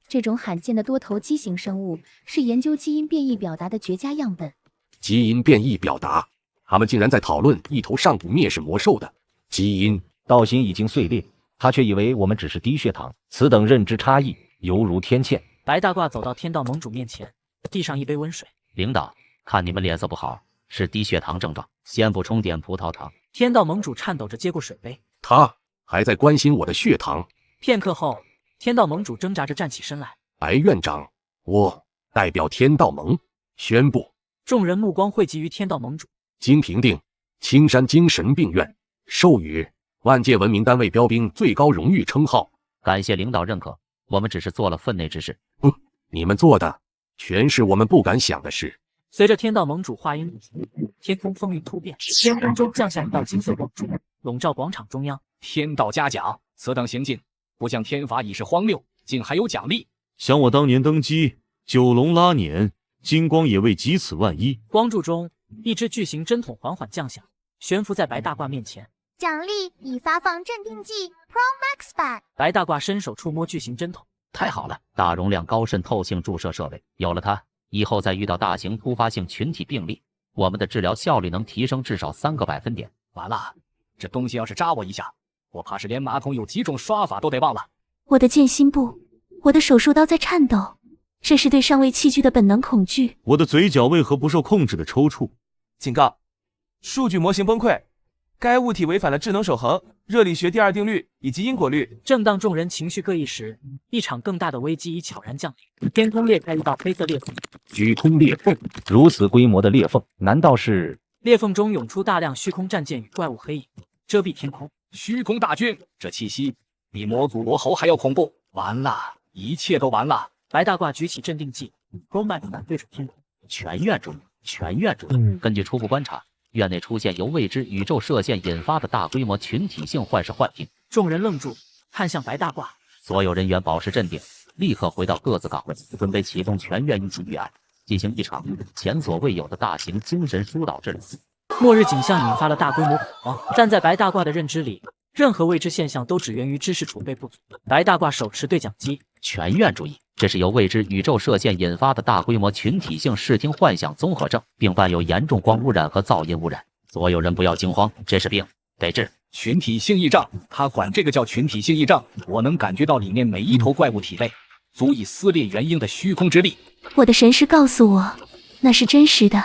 这种罕见的多头畸形生物是研究基因变异表达的绝佳样本。基因变异表达，他们竟然在讨论一头上古灭世魔兽的基因。道心已经碎裂。他却以为我们只是低血糖，此等认知差异犹如天堑。白大褂走到天道盟主面前，递上一杯温水。领导，看你们脸色不好，是低血糖症状，先补充点葡萄糖。天道盟主颤抖着接过水杯，他还在关心我的血糖。片刻后，天道盟主挣扎着站起身来。白院长，我代表天道盟宣布。众人目光汇集于天道盟主。经评定，青山精神病院授予万界文明单位标兵最高荣誉称号。感谢领导认可，我们只是做了分内之事。你们做的全是我们不敢想的事。随着天道盟主话音入耳，天空风云突变，天空中降下一道金色光柱，笼罩广场中央。天道嘉奖，此等行径不降天罚已是荒谬，竟还有奖励。想我当年登基，九龙拉碾，金光也未及此万一。光柱中，一只巨型针筒缓缓降下，悬浮在白大褂面前。奖励已发放镇定剂 Pro Max 版。白大褂伸手触摸巨型针筒，太好了，大容量高渗透性注射设备，有了它，以后再遇到大型突发性群体病例，我们的治疗效率能提升至少3个百分点。完了，这东西要是扎我一下，我怕是连马桶有几种刷法都得忘了。我的剑心部，我的手术刀在颤抖，这是对上位器具的本能恐惧。我的嘴角为何不受控制的抽搐？警告：数据模型崩溃。该物体违反了智能守恒、热力学第2定律以及因果律。正当众人情绪各异时，一场更大的危机已悄然降临。天空裂开一道黑色裂缝，虚空裂缝。如此规模的裂缝，难道是？裂缝中涌出大量虚空战舰与怪物黑影，遮蔽天空。虚空大军，这气息比魔族罗喉还要恐怖。完了，一切都完了。白大褂举起镇定剂 ，Pro Max 版对准天空。全院注意，全院注意。根据初步观察，院内出现由未知宇宙射线引发的大规模群体性幻视幻听。众人愣住，看向白大褂。所有人员保持镇定，立刻回到各自岗位，准备启动全院一级预案，进行一场前所未有的大型精神疏导治疗。末日景象引发了大规模恐慌，但在白大褂的认知里，任何未知现象都只源于知识储备不足。白大褂手持对讲机，全院注意，这是由未知宇宙射线引发的大规模群体性视听幻想综合症，并伴有严重光污染和噪音污染。所有人不要惊慌，这是病，得治。群体性异障，他管这个叫群体性异障。我能感觉到里面每一头怪物体内足以撕裂元婴的虚空之力。我的神识告诉我，那是真实的。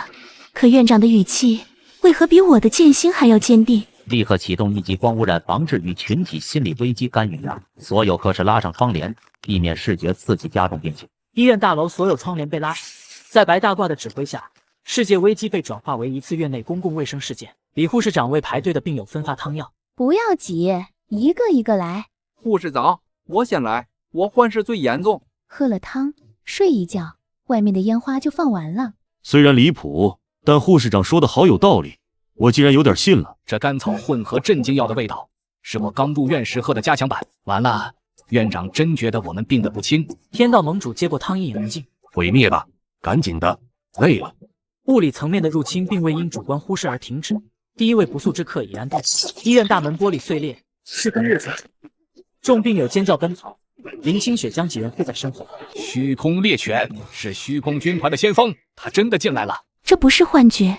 可院长的语气为何比我的剑心还要坚定？立刻启动1级光污染防治与群体心理危机干预案，所有科室拉上窗帘，避免视觉刺激加重病情。医院大楼所有窗帘被拉上，在白大褂的指挥下，世界危机被转化为一次院内公共卫生事件。李护士长为排队的病友分发汤药。不要急，一个一个来。护士长，我先来，我患事最严重。喝了汤，睡一觉，外面的烟花就放完了。虽然离谱，但护士长说的好有道理，我竟然有点信了。这甘草混合镇静药的味道，是我刚入院时喝的加强版。完了，院长真觉得我们病得不轻。天道盟主接过汤一饮而尽。毁灭吧，赶紧的，累了。物理层面的入侵并未因主观忽视而停止。第一位不速之客已然到齐，医院大门玻璃碎裂，是根裂成众病友尖叫奔逃，林清雪将几人护在身后。虚空猎犬是虚空军团的先锋，他真的进来了。这不是幻觉，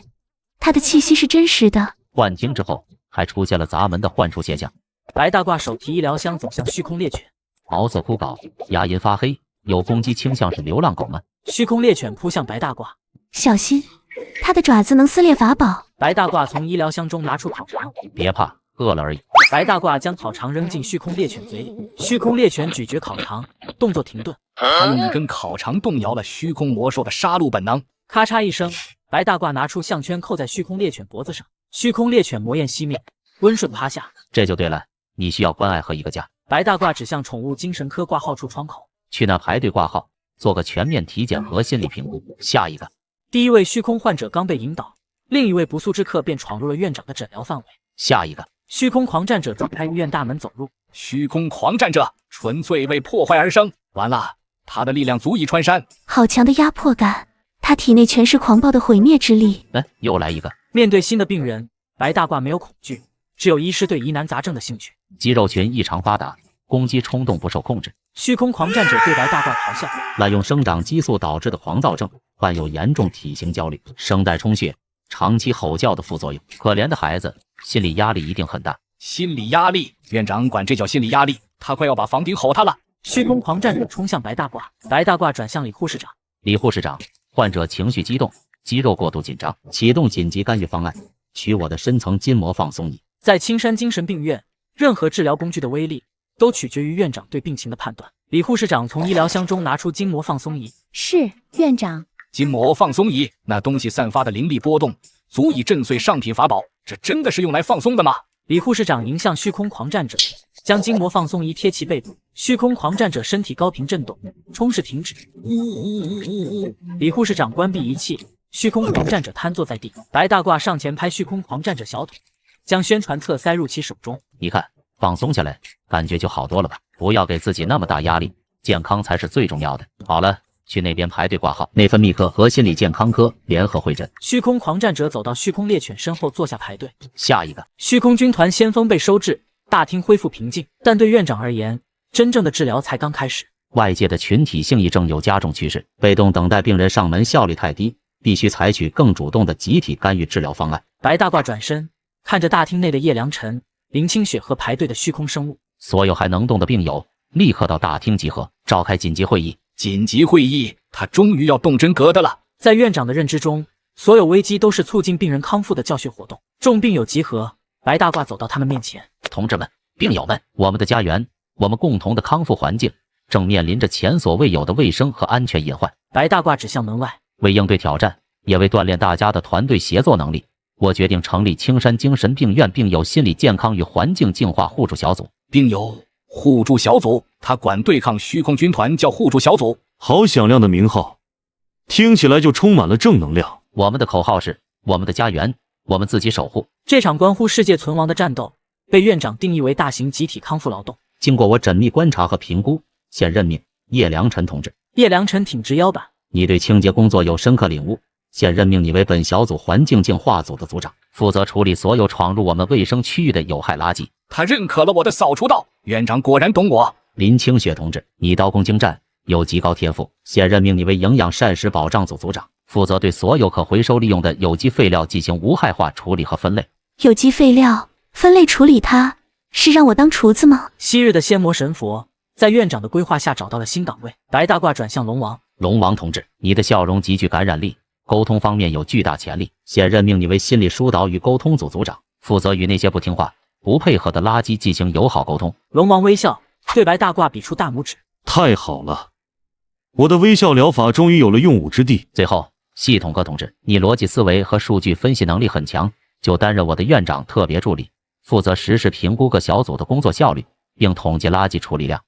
他的气息是真实的。幻听之后，还出现了砸门的幻术现象。白大褂手提医疗箱走向虚空猎犬，毛色枯槁，牙龈发黑，有攻击倾向，是流浪狗吗？虚空猎犬扑向白大褂，小心，它的爪子能撕裂法宝。白大褂从医疗箱中拿出烤肠，别怕，饿了而已。白大褂将烤肠扔进虚空猎犬嘴里，虚空猎犬咀嚼烤肠，动作停顿。他用一根烤肠动摇了虚空魔兽的杀戮本能。咔嚓一声，白大褂拿出项圈扣在虚空猎犬脖子上，虚空猎犬魔焰熄灭，温顺趴下。这就对了，你需要关爱和一个家。白大褂指向宠物精神科挂号处窗口，去那排队挂号，做个全面体检和心理评估。下一个，第一位虚空患者刚被引导，另一位不速之客便闯入了院长的诊疗范围。下一个，虚空狂战者撞开医院大门走入。虚空狂战者纯粹为破坏而生，完了，他的力量足以穿山。好强的压迫感，他体内全是狂暴的毁灭之力。又来一个。面对新的病人，白大褂没有恐惧，只有医师对疑难杂症的兴趣。肌肉群异常发达，攻击冲动不受控制。虚空狂战者对白大褂咆哮，滥用生长激素导致的狂躁症，患有严重体型焦虑、声带充血、长期吼叫的副作用。可怜的孩子，心理压力一定很大。心理压力，院长管这叫心理压力，他快要把房顶吼塌了。虚空狂战者冲向白大褂，白大褂转向李护士长。李护士长，患者情绪激动，肌肉过度紧张，启动紧急干预方案，取我的深层筋膜放松仪。在青山精神病院，任何治疗工具的威力都取决于院长对病情的判断。李护士长从医疗箱中拿出筋膜放松仪。是，院长。筋膜放松仪，那东西散发的灵力波动，足以震碎上品法宝，这真的是用来放松的吗？李护士长迎向虚空狂战者，将筋膜放松仪贴其背部。虚空狂战者身体高频震动，冲势停止。李护士长关闭仪器，虚空狂战者瘫坐在地。白大褂上前拍虚空狂战者小腿，将宣传册塞入其手中。你看，放松下来，感觉就好多了吧？不要给自己那么大压力，健康才是最重要的。好了，去那边排队挂号，内分泌科和心理健康科联合会诊。虚空狂战者走到虚空猎犬身后坐下排队。下一个，虚空军团先锋被收治，大厅恢复平静，但对院长而言，真正的治疗才刚开始。外界的群体性抑症有加重趋势，被动等待病人上门效率太低，必须采取更主动的集体干预治疗方案。白大褂转身看着大厅内的叶良辰、林清雪和排队的虚空生物，所有还能动的病友立刻到大厅集合，召开紧急会议。紧急会议，他终于要动真格的了。在院长的认知中，所有危机都是促进病人康复的教学活动。众病友集合，白大褂走到他们面前。同志们，病友们，我们的家园，我们共同的康复环境，正面临着前所未有的卫生和安全隐患。白大褂指向门外。为应对挑战，也为锻炼大家的团队协作能力，我决定成立青山精神病院病友心理健康与环境净化互助小组。病友互助小组，他管对抗虚空军团叫互助小组。好响亮的名号，听起来就充满了正能量。我们的口号是：我们的家园，我们自己守护。这场关乎世界存亡的战斗，被院长定义为大型集体康复劳动。经过我缜密观察和评估，现任命叶良辰同志。叶良辰挺直腰板，你对清洁工作有深刻领悟，现任命你为本小组环境净化组的组长，负责处理所有闯入我们卫生区域的有害垃圾。他认可了我的扫除道，院长果然懂我。林清雪同志，你刀工精湛，有极高天赋，现任命你为营养膳食保障组组长，负责对所有可回收利用的有机废料进行无害化处理和分类。有机废料分类处理它，是让我当厨子吗？昔日的仙魔神佛在院长的规划下找到了新岗位。白大褂转向龙王。龙王同志，你的笑容极具感染力，沟通方面有巨大潜力，现任命你为心理疏导与沟通组组长，负责与那些不听话、不配合的垃圾进行友好沟通。龙王微笑，对白大褂比出大拇指。太好了，我的微笑疗法终于有了用武之地。最后，系统哥同志，你逻辑思维和数据分析能力很强，就担任我的院长特别助理，负责实时评估各小组的工作效率，并统计垃圾处理量。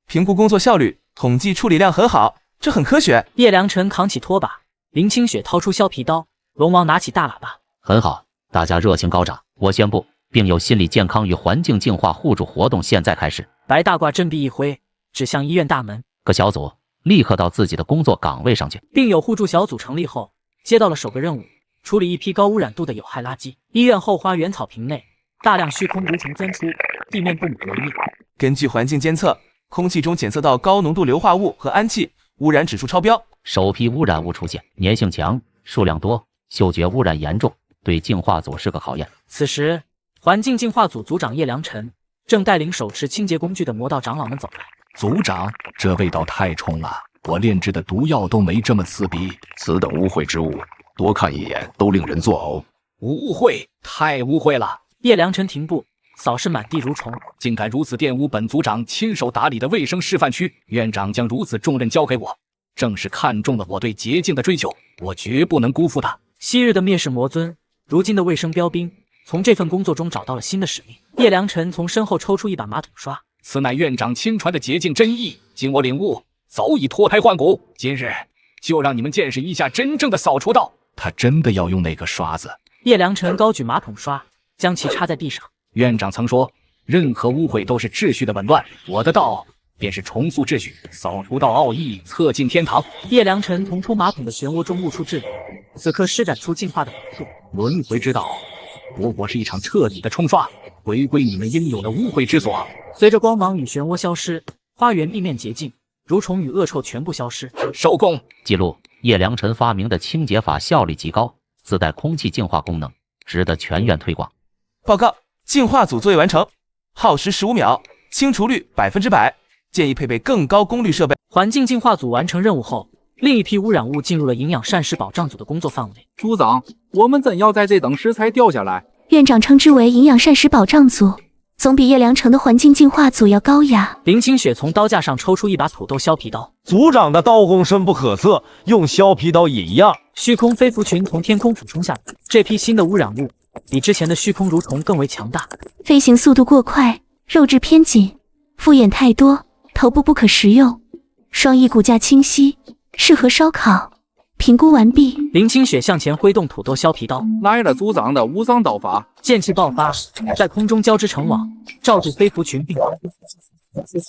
评估工作效率，统计处理量很好，这很科学。叶良辰扛起拖把，林清雪掏出削皮刀，龙王拿起大喇叭。很好，大家热情高涨。我宣布，并有心理健康与环境净化互助活动现在开始。白大褂振臂一挥，指向医院大门。各小组立刻到自己的工作岗位上去。并有互助小组成立后，接到了首个任务，处理一批高污染度的有害垃圾。医院后花园草坪内，大量虚空蠕虫钻出，地面布满溶液。根据环境监测，空气中检测到高浓度硫化物和氨气，污染指数超标。首批污染物出现，粘性强，数量多，嗅觉污染严重，对净化组是个考验。此时，环境净化组组长叶良辰正带领手持清洁工具的魔道长老们走来。组长，这味道太冲了，我炼制的毒药都没这么刺鼻。此等污秽之物，多看一眼都令人作呕。污秽，太污秽了！叶良辰停步，扫视满地蠕虫，竟敢如此玷污本组长亲手打理的卫生示范区。院长将如此重任交给我，正是看中了我对洁净的追求，我绝不能辜负他。昔日的灭世魔尊，如今的卫生标兵，从这份工作中找到了新的使命。叶良辰从身后抽出一把马桶刷，此乃院长亲传的洁净真意，经我领悟，早已脱胎换骨。今日就让你们见识一下真正的扫除道。他真的要用那个刷子？叶良辰高举马桶刷，将其插在地上。院长曾说，任何污秽都是秩序的紊乱，我的道便是重塑秩序，扫除道奥义，策进天堂。叶良辰从冲马桶的漩涡中悟出智理，此刻施展出进化的法术。轮回之道，不过是一场彻底的冲刷，回归你们应有的污秽之所。随着光芒与漩涡消失，花园地面洁净，蠕虫与恶臭全部消失。收工。记录：叶良辰发明的清洁法效率极高，自带空气净化功能，值得全院推广。报告：净化组作业完成，耗时15秒，清除率100%，建议配备更高功率设备。环境净化组完成任务后，另一批污染物进入了营养膳食保障组的工作范围。组长，我们怎要在这等食材掉下来？院长称之为营养膳食保障组，总比叶良辰的环境净化组要高雅。林清雪从刀架上抽出一把土豆削皮刀，组长的刀工深不可测，用削皮刀也一样。虚空飞蝠群从天空俯冲下来，这批新的污染物比之前的虚空蠕虫更为强大，飞行速度过快，肉质偏紧，复眼太多，头部不可食用，双翼骨架清晰，适合烧烤。评估完毕。林清雪向前挥动土豆削皮刀，来了组长的无伤刀法，剑气爆发，在空中交织成网，罩住飞蝠群并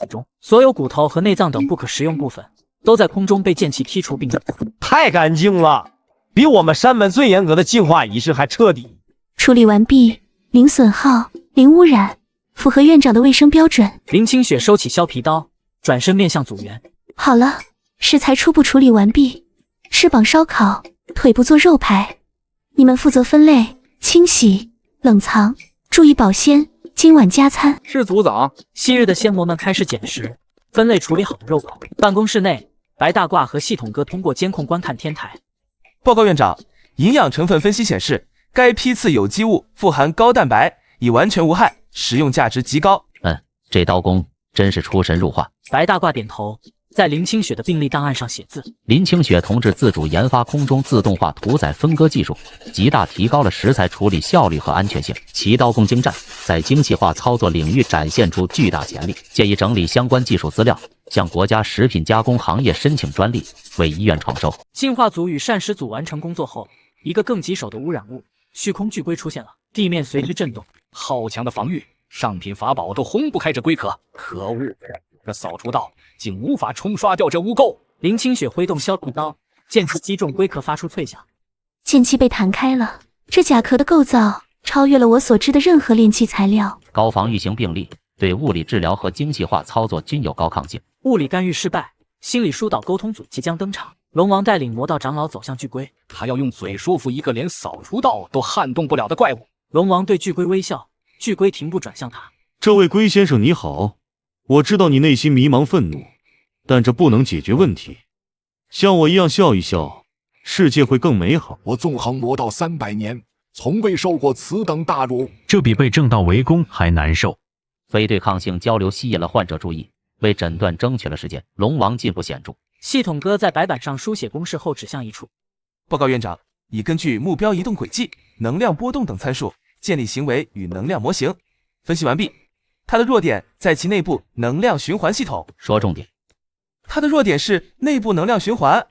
中，所有骨头和内脏等不可食用部分都在空中被剑气剔除并太干净了，比我们山门最严格的净化仪式还彻底。处理完毕，零损耗，零污染，符合院长的卫生标准。林清雪收起削皮刀，转身面向组员。好了，食材初步处理完毕，翅膀烧烤，腿部做肉排，你们负责分类、清洗、冷藏，注意保鲜，今晚加餐。是组长。昔日的仙魔们开始捡食，分类处理好的肉口。办公室内，白大褂和系统哥通过监控观看天台。报告院长，营养成分分析显示，该批次有机物富含高蛋白，已完全无害，食用价值极高。这刀工真是出神入化。白大褂点头，在林清雪的病历档案上写字。林清雪同志自主研发空中自动化屠宰分割技术，极大提高了食材处理效率和安全性。其刀工精湛，在精细化操作领域展现出巨大潜力。建议整理相关技术资料，向国家食品加工行业申请专利，为医院创收。净化组与膳食组完成工作后，一个更棘手的污染物——虚空巨龟出现了，地面随之震动。好强的防御，上品法宝都轰不开这龟壳。可恶！这扫除道竟无法冲刷掉这污垢。林清雪挥动削皮刀，剑气击中龟壳，发出脆响。剑气被弹开了，这甲壳的构造超越了我所知的任何炼器材料。高防御型病例，对物理治疗和精细化操作均有高抗性。物理干预失败，心理疏导沟通组即将登场。龙王带领魔道长老走向巨龟，他要用嘴说服一个连扫除道都撼动不了的怪物。龙王对巨龟微笑，巨龟停步转向他。这位龟先生你好，我知道你内心迷茫愤怒，但这不能解决问题。像我一样笑一笑，世界会更美好。我纵横魔道300年，从未受过此等大辱，这比被正道围攻还难受。非对抗性交流吸引了患者注意，为诊断争取了时间。龙王进步显著，系统哥在白板上书写公式后指向一处。报告院长，已根据目标移动轨迹、能量波动等参数建立行为与能量模型，分析完毕。它的弱点在其内部能量循环系统。说重点。它的弱点是内部能量循环，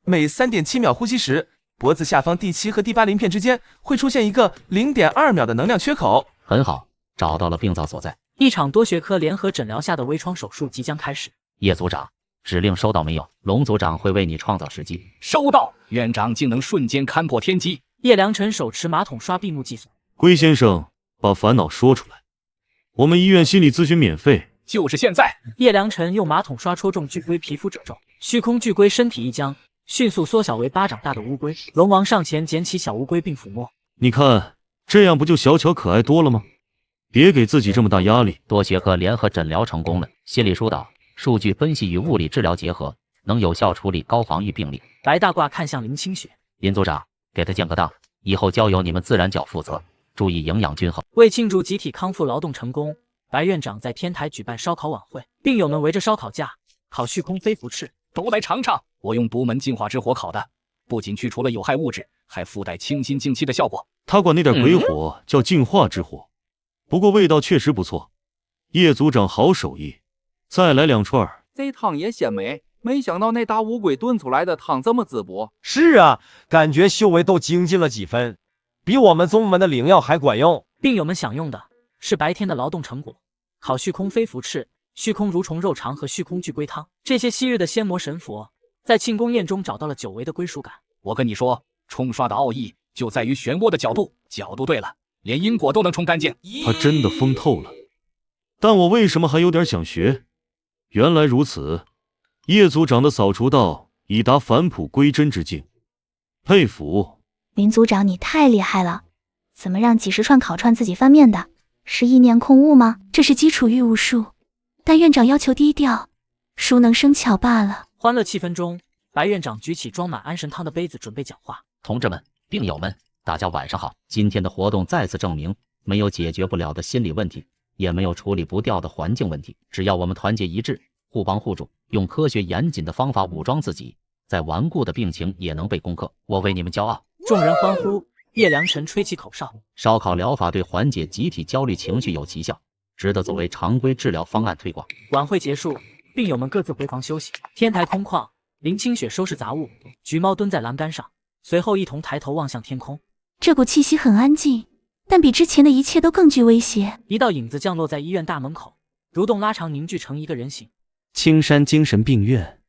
每 3.7 秒呼吸时，脖子下方第7和第8鳞片之间会出现一个 0.2 秒的能量缺口。很好，找到了病灶所在。一场多学科联合诊疗下的微创手术即将开始。叶组长，指令收到没有？龙组长会为你创造时机。收到，院长竟能瞬间勘破天机。叶良辰手持马桶刷闭目计算。龟先生，把烦恼说出来。我们医院心理咨询免费，就是现在。叶良辰用马桶刷戳中巨龟皮肤褶皱，虚空巨龟身体一僵，迅速缩小为巴掌大的乌龟。龙王上前捡起小乌龟并抚摸。你看，这样不就小巧可爱多了吗？别给自己这么大压力。多学科联合诊疗成功了，心理疏导、数据分析与物理治疗结合，能有效处理高防御病例。白大褂看向林清雪，林组长，给他降个档，以后交由你们自然角负责，注意营养均衡。为庆祝集体康复劳动成功，白院长在天台举办烧烤晚会，病友们围着烧烤架烤虚空飞浮翅。都来尝尝，我用独门净化之火烤的，不仅去除了有害物质，还附带清新净气的效果。他管那点鬼火叫净化之火，不过味道确实不错。叶组长好手艺，再来2串。这汤也鲜美，没想到那大乌龟炖出来的汤这么滋补。是啊，感觉修为都精进了几分，比我们宗门的灵药还管用。病友们享用的是白天的劳动成果，烤虚空飞浮翅、虚空蠕虫肉肠和虚空巨龟汤。这些昔日的仙魔神佛在庆功宴中找到了久违的归属感。我跟你说，冲刷的奥义就在于漩涡的角度，角度对了，连因果都能冲干净。他真的疯透了，但我为什么还有点想学？原来如此，叶组长的扫除道已达返璞归真之境，佩服。林组长，你太厉害了，怎么让几十串烤串自己翻面的？是意念控物吗？这是基础御物术，但院长要求低调，熟能生巧罢了。欢乐气氛中，白院长举起装满安神汤的杯子，准备讲话。同志们、病友们，大家晚上好。今天的活动再次证明，没有解决不了的心理问题，也没有处理不掉的环境问题。只要我们团结一致，互帮互助，用科学严谨的方法武装自己，再顽固的病情也能被攻克。我为你们骄傲！众人欢呼。叶良辰吹起口哨。烧烤疗法对缓解集体焦虑情绪有奇效，值得作为常规治疗方案推广。晚会结束，病友们各自回房休息。天台空旷，林清雪收拾杂物，橘猫蹲在栏杆上，随后一同抬头望向天空。这股气息很安静，但比之前的一切都更具威胁。一道影子降落在医院大门口，蠕动拉长凝聚成一个人形。青山精神病院，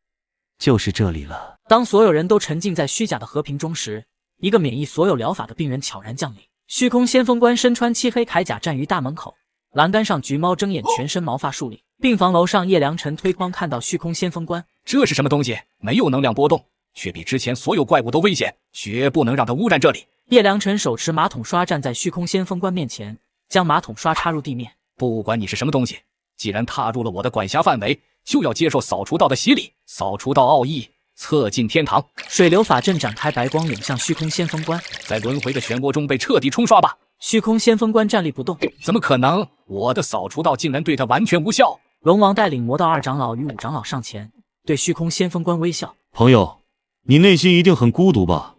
就是这里了。当所有人都沉浸在虚假的和平中时，一个免疫所有疗法的病人悄然降临。虚空先锋官身穿漆黑铠甲站于大门口，栏杆上橘猫睁眼，全身毛发竖立。病房楼上，叶良辰推光看到虚空先锋官。这是什么东西？没有能量波动，却比之前所有怪物都危险，绝不能让它污染这里。叶良辰手持马桶刷站在虚空先锋官面前，将马桶刷插入地面。不管你是什么东西，既然踏入了我的管辖范围，就要接受扫除道的洗礼。扫除道奥义，测进天堂。水流法阵展开，白光涌向虚空先锋官，在轮回的漩涡中被彻底冲刷吧。虚空先锋官站立不动。怎么可能？我的扫除道竟然对他完全无效。龙王带领魔道二长老与五长老上前，对虚空先锋官微笑。朋友，你内心一定很孤独吧？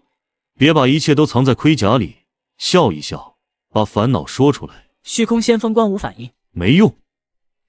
别把一切都藏在盔甲里，笑一笑，把烦恼说出来。虚空先锋官无反应。没用，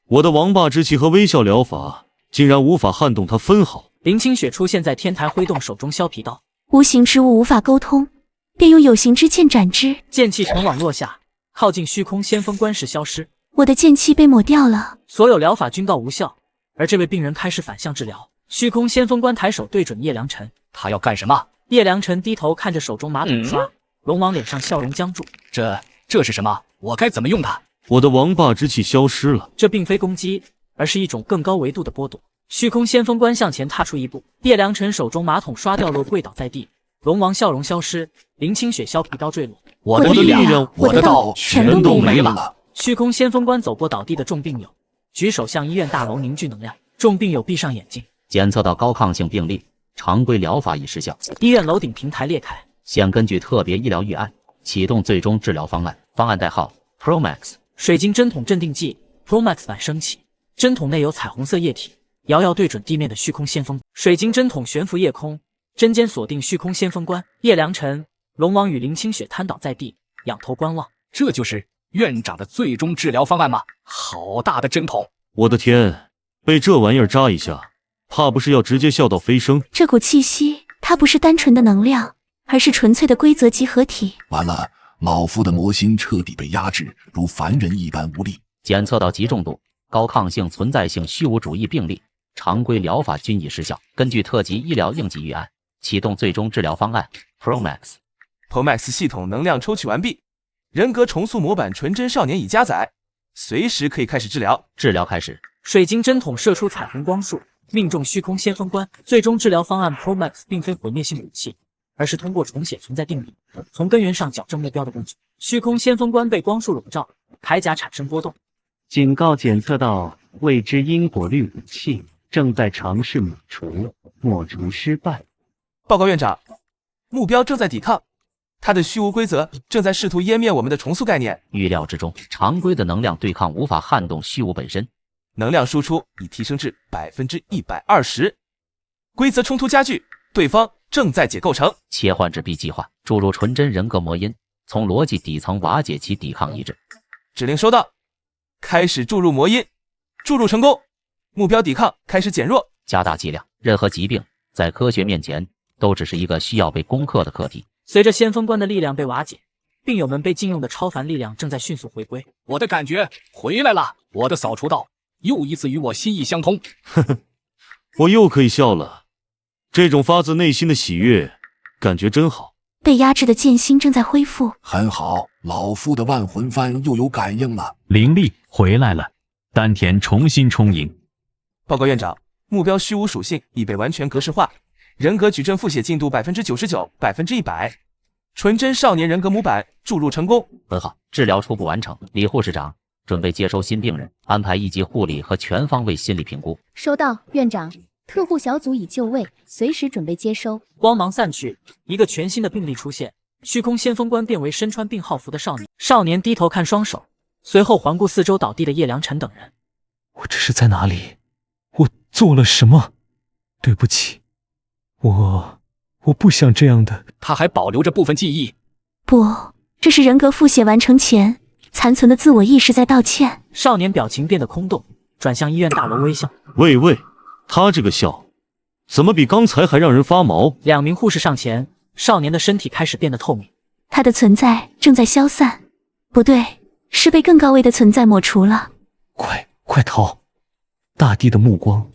我的王霸之气和微笑疗法竟然无法撼动他分毫。林清雪出现在天台，挥动手中削皮刀。无形之物无法沟通，便用有形之剑斩之。剑气成网落下，靠近虚空先锋官时消失。我的剑气被抹掉了。所有疗法均告无效，而这位病人开始反向治疗。虚空先锋官抬手对准叶良辰。他要干什么？叶良辰低头看着手中马桶刷，龙王脸上笑容僵住。这是什么？我该怎么用它？我的王霸之气消失了。这并非攻击，而是一种更高维度的剥夺。虚空先锋官向前踏出一步，叶良辰手中马桶刷掉落，跪倒在地。龙王笑容消失，林清雪削皮刀坠落。我的力量，我的道全都没了。虚空先锋官走过倒地的众病友，举手向医院大楼凝聚能量。众病友闭上眼睛。检测到高抗性病例，常规疗法已失效。医院楼顶平台裂开。现根据特别医疗预案启动最终治疗方案，方案代号 Promax。水晶针筒镇定剂 Promax 版升起，针筒内有彩虹色液体，遥遥对准地面的虚空先锋。水晶针筒悬浮夜空，针尖锁定虚空先锋关。叶良辰、龙王与林清雪瘫倒在地，仰头观望。这就是院长的最终治疗方案吗？好大的针筒！我的天，被这玩意儿扎一下，怕不是要直接笑到飞升？这股气息，它不是单纯的能量，而是纯粹的规则集合体。完了，老夫的魔心彻底被压制，如凡人一般无力。检测到极重度、高抗性、存在性虚无主义病例，常规疗法均已失效。根据特级医疗应急预案，启动最终治疗方案 ProMax。ProMax 系统能量抽取完毕，人格重塑模板纯真少年已加载，随时可以开始治疗。治疗开始，水晶针筒射出彩虹光束，命中虚空先锋关。最终治疗方案 ProMax 并非毁灭性武器，而是通过重写存在定理，从根源上矫正目标的工具。虚空先锋关被光束笼罩，铠甲产生波动。警告检测到未知因果律武器，正在尝试抹除，抹除失败。报告院长，目标正在抵抗，他的虚无规则正在试图湮灭我们的重塑概念。预料之中，常规的能量对抗无法撼动虚无本身。能量输出已提升至120%，规则冲突加剧，对方正在解构成。切换至 B 计划，注入纯真人格魔音，从逻辑底层瓦解其抵抗意志。指令收到，开始注入魔音，注入成功，目标抵抗开始减弱。加大剂量，任何疾病在科学面前都只是一个需要被攻克的课题。随着先锋关的力量被瓦解，病友们被禁用的超凡力量正在迅速回归。我的感觉回来了，我的扫除道又一次与我心意相通。呵呵，我又可以笑了，这种发自内心的喜悦，感觉真好。被压制的剑心正在恢复，很好，老夫的万魂幡又有感应了。灵力回来了，丹田重新充盈。报告院长，目标虚无属性已被完全格式化，人格矩阵复写进度99%、100%。纯真少年人格模板注入成功。很好，治疗初步完成。李护士长准备接收新病人，安排一级护理和全方位心理评估。收到，院长。特护小组已就位，随时准备接收。光芒散去，一个全新的病例出现，虚空先锋官变为身穿病号服的少年。少年低头看双手，随后环顾四周倒地的叶良辰等人。我这是在哪里？我做了什么？对不起，我不想这样的。他还保留着部分记忆。不，这是人格复写完成前残存的自我意识在道歉。少年表情变得空洞，转向医院大楼微笑。喂，他这个笑，怎么比刚才还让人发毛？两名护士上前，少年的身体开始变得透明，他的存在正在消散，不对，是被更高位的存在抹除了。快逃！大地的目光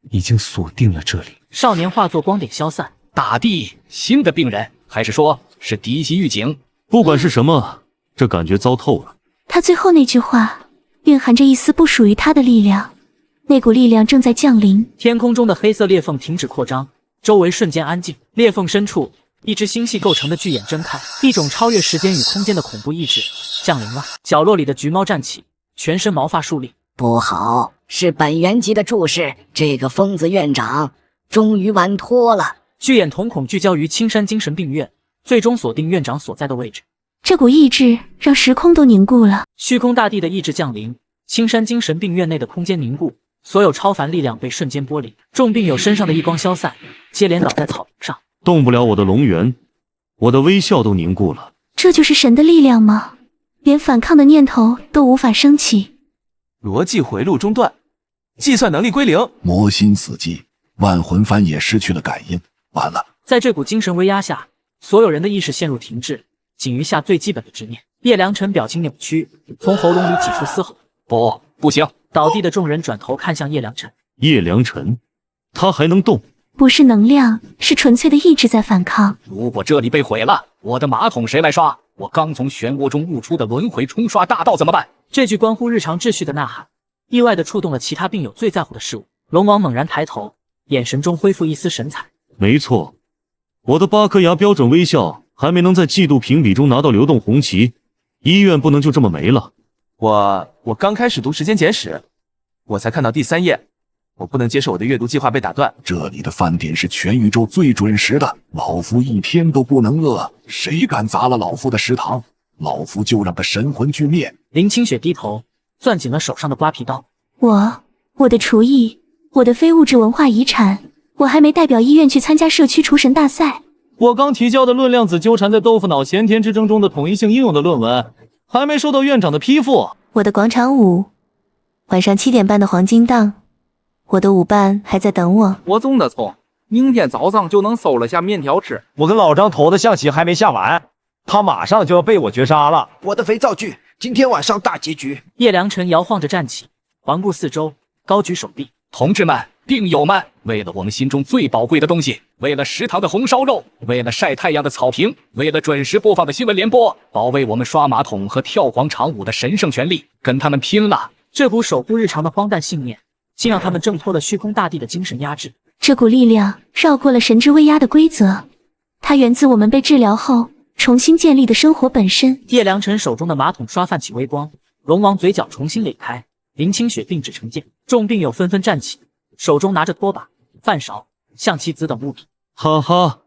已经锁定了这里。少年化作光点消散。大地，新的病人，还是说是嫡系狱警？不管是什么，这感觉糟透了。他最后那句话蕴含着一丝不属于他的力量。那股力量正在降临，天空中的黑色裂缝停止扩张，周围瞬间安静。裂缝深处，一只星系构成的巨眼睁开，一种超越时间与空间的恐怖意志降临了。角落里的橘猫站起，全身毛发竖立。不好，是本源级的注释，这个疯子院长终于完脱了。巨眼瞳孔聚焦于青山精神病院，最终锁定院长所在的位置。这股意志让时空都凝固了。虚空大地的意志降临，青山精神病院内的空间凝固。所有超凡力量被瞬间剥离，众病友身上的异光消散，接连倒在草坪上。动不了我的龙源，我的微笑都凝固了。这就是神的力量吗？连反抗的念头都无法升起。逻辑回路中断，计算能力归零，魔心死寂，万魂幡也失去了感应。完了！在这股精神威压下，所有人的意识陷入停滞，仅余下最基本的执念。叶良辰表情扭曲，从喉咙里挤出嘶吼：“不行！”倒地的众人转头看向叶良辰。叶良辰，他还能动？不是能量，是纯粹的意志在反抗。如果这里被毁了，我的马桶谁来刷？我刚从漩涡中悟出的轮回冲刷大道怎么办？这句关乎日常秩序的呐喊，意外地触动了其他病友最在乎的事物。龙王猛然抬头，眼神中恢复一丝神采。没错，我的8颗牙标准微笑还没能在季度评比中拿到流动红旗，医院不能就这么没了。我刚开始读时间简史，我才看到第3页，我不能接受我的阅读计划被打断。这里的饭点是全宇宙最准时的，老夫一天都不能饿，谁敢砸了老夫的食堂，老夫就让他神魂俱灭。林清雪低头攥紧了手上的刮皮刀。我的厨艺我的非物质文化遗产，我还没代表医院去参加社区厨神大赛。我刚提交的论量子纠缠在豆腐脑先天之争中的统一性应用的论文，还没收到院长的批复。我的广场舞，晚上7点半的黄金档，我的舞伴还在等我。我种的葱，明天早上就能收了下面条吃。我跟老张投的象棋还没下完，他马上就要被我绝杀了。我的肥皂剧今天晚上大结局。叶良辰摇晃着站起，环顾四周，高举手臂。同志们，病友们，为了我们心中最宝贵的东西，为了食堂的红烧肉，为了晒太阳的草坪，为了准时播放的新闻联播，保卫我们刷马桶和跳广场舞的神圣权利，跟他们拼了！这股守护日常的荒诞信念，竟让他们挣脱了虚空大帝的精神压制。这股力量绕过了神之威压的规则，它源自我们被治疗后重新建立的生活本身。叶良辰手中的马桶刷泛起微光，龙王嘴角重新咧开，林清雪并指成剑，众病友纷纷站起，手中拿着拖把、饭勺、象棋子等物品。哈哈，